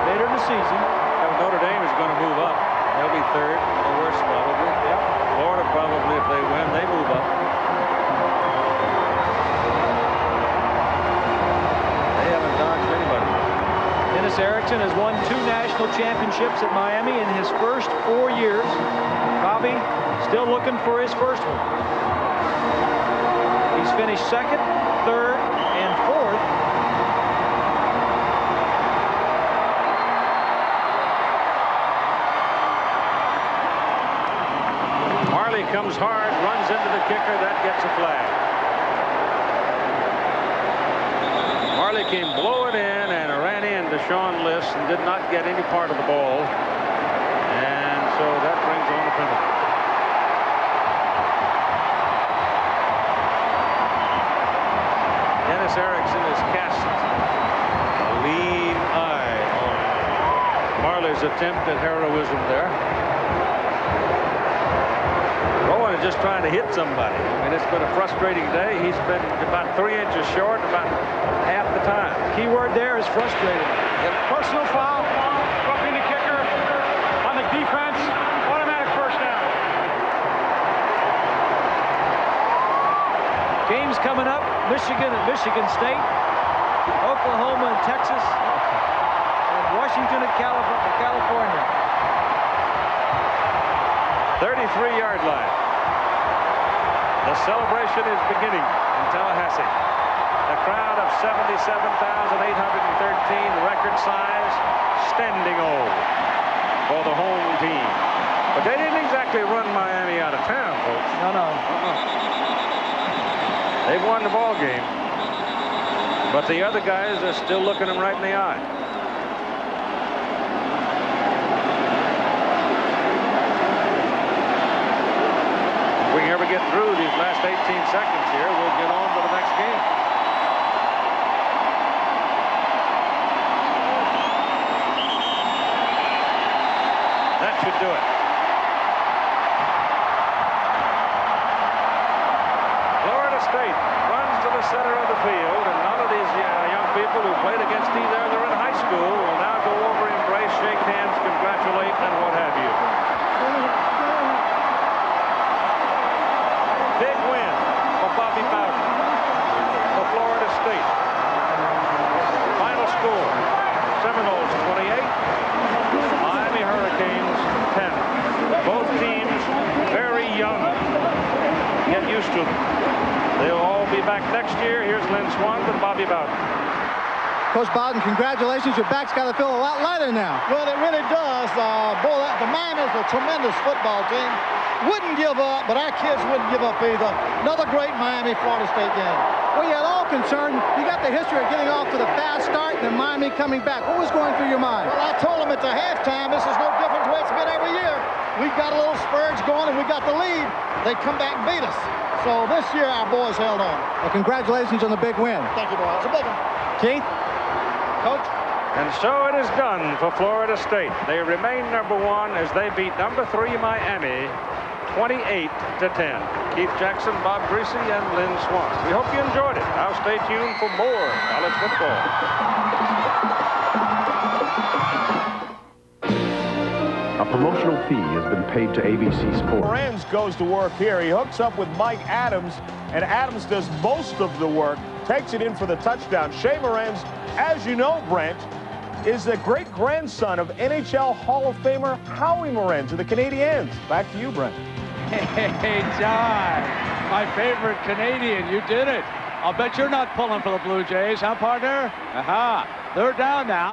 later in the season. Yeah, Notre Dame is going to move up. They'll be 3rd, the worst probably. Yep. Florida probably, if they win, they move up. They haven't dodged anybody. Dennis Erickson has won 2 national championships at Miami in his first 4 years. Bobby still looking for his first one. He's finished 2nd, 3rd, and 4th. Marley comes hard, runs into the kicker. That gets a flag. Marley came blowing in and ran into Sean Liss and did not get any part of the ball. And so that brings on a penalty. Dennis Erickson has cast a lean eye on Marley's attempt at heroism there. Rowan is just trying to hit somebody. I mean, it's been a frustrating day. He's been about 3 inches short about half the time. Key word there is frustrating. Personal foul, roughing the kicker on the defense, automatic first down. Games coming up, Michigan at Michigan State, Oklahoma and Texas, and Washington at California. 33-yard line. The celebration is beginning in Tallahassee. A crowd of 77,813, record size, standing O for the home team. But they didn't exactly run Miami out of town, folks. No. They've won the ball game. But the other guys are still looking them right in the eye. If we can ever get through these last 18 seconds here, we'll get on to the next game. That should do it. Florida State runs to the center of the field, and none of these young people who played against either in high school will now go over, embrace, shake hands, congratulate, and what have you. Big win for Bobby Bowden for Florida State. Final score, Seminoles 28, Miami Hurricanes 10. Both teams very young. Get used to them. They'll all be back next year. Here's Lynn Swann and Bobby Bowden. Coach Bowden, congratulations. Your back's got to feel a lot lighter now. Well, it really does. Boy, the Miami's a tremendous football team. Wouldn't give up, but our kids wouldn't give up either. Another great Miami-Florida State game. Well, you had all concerned. You got the history of getting off to the fast start and then Miami coming back. What was going through your mind? Well, I told them at the halftime, this is no different than the way it's been every year. We got a little spurge going and we got the lead. They come back and beat us. So this year, our boys held on. Well, congratulations on the big win. Thank you, boys. It's a big one. Keith? Coach? And so it is done for Florida State. They remain #1 as they beat #3 Miami 28-10. Keith Jackson, Bob Greasy, and Lynn Swann. We hope you enjoyed it. Now stay tuned for more college football. A promotional fee has been paid to ABC Sports. Lorenz goes to work here. He hooks up with Mike Adams, and Adams does most of the work, takes it in for the touchdown. Shea Morenz, as you know, Brent, is the great-grandson of NHL Hall of Famer Howie Morenz of the Canadiens. Back to you, Brent. Hey, John, my favorite Canadian. You did it. I'll bet you're not pulling for the Blue Jays, huh, partner? Aha. They're down now.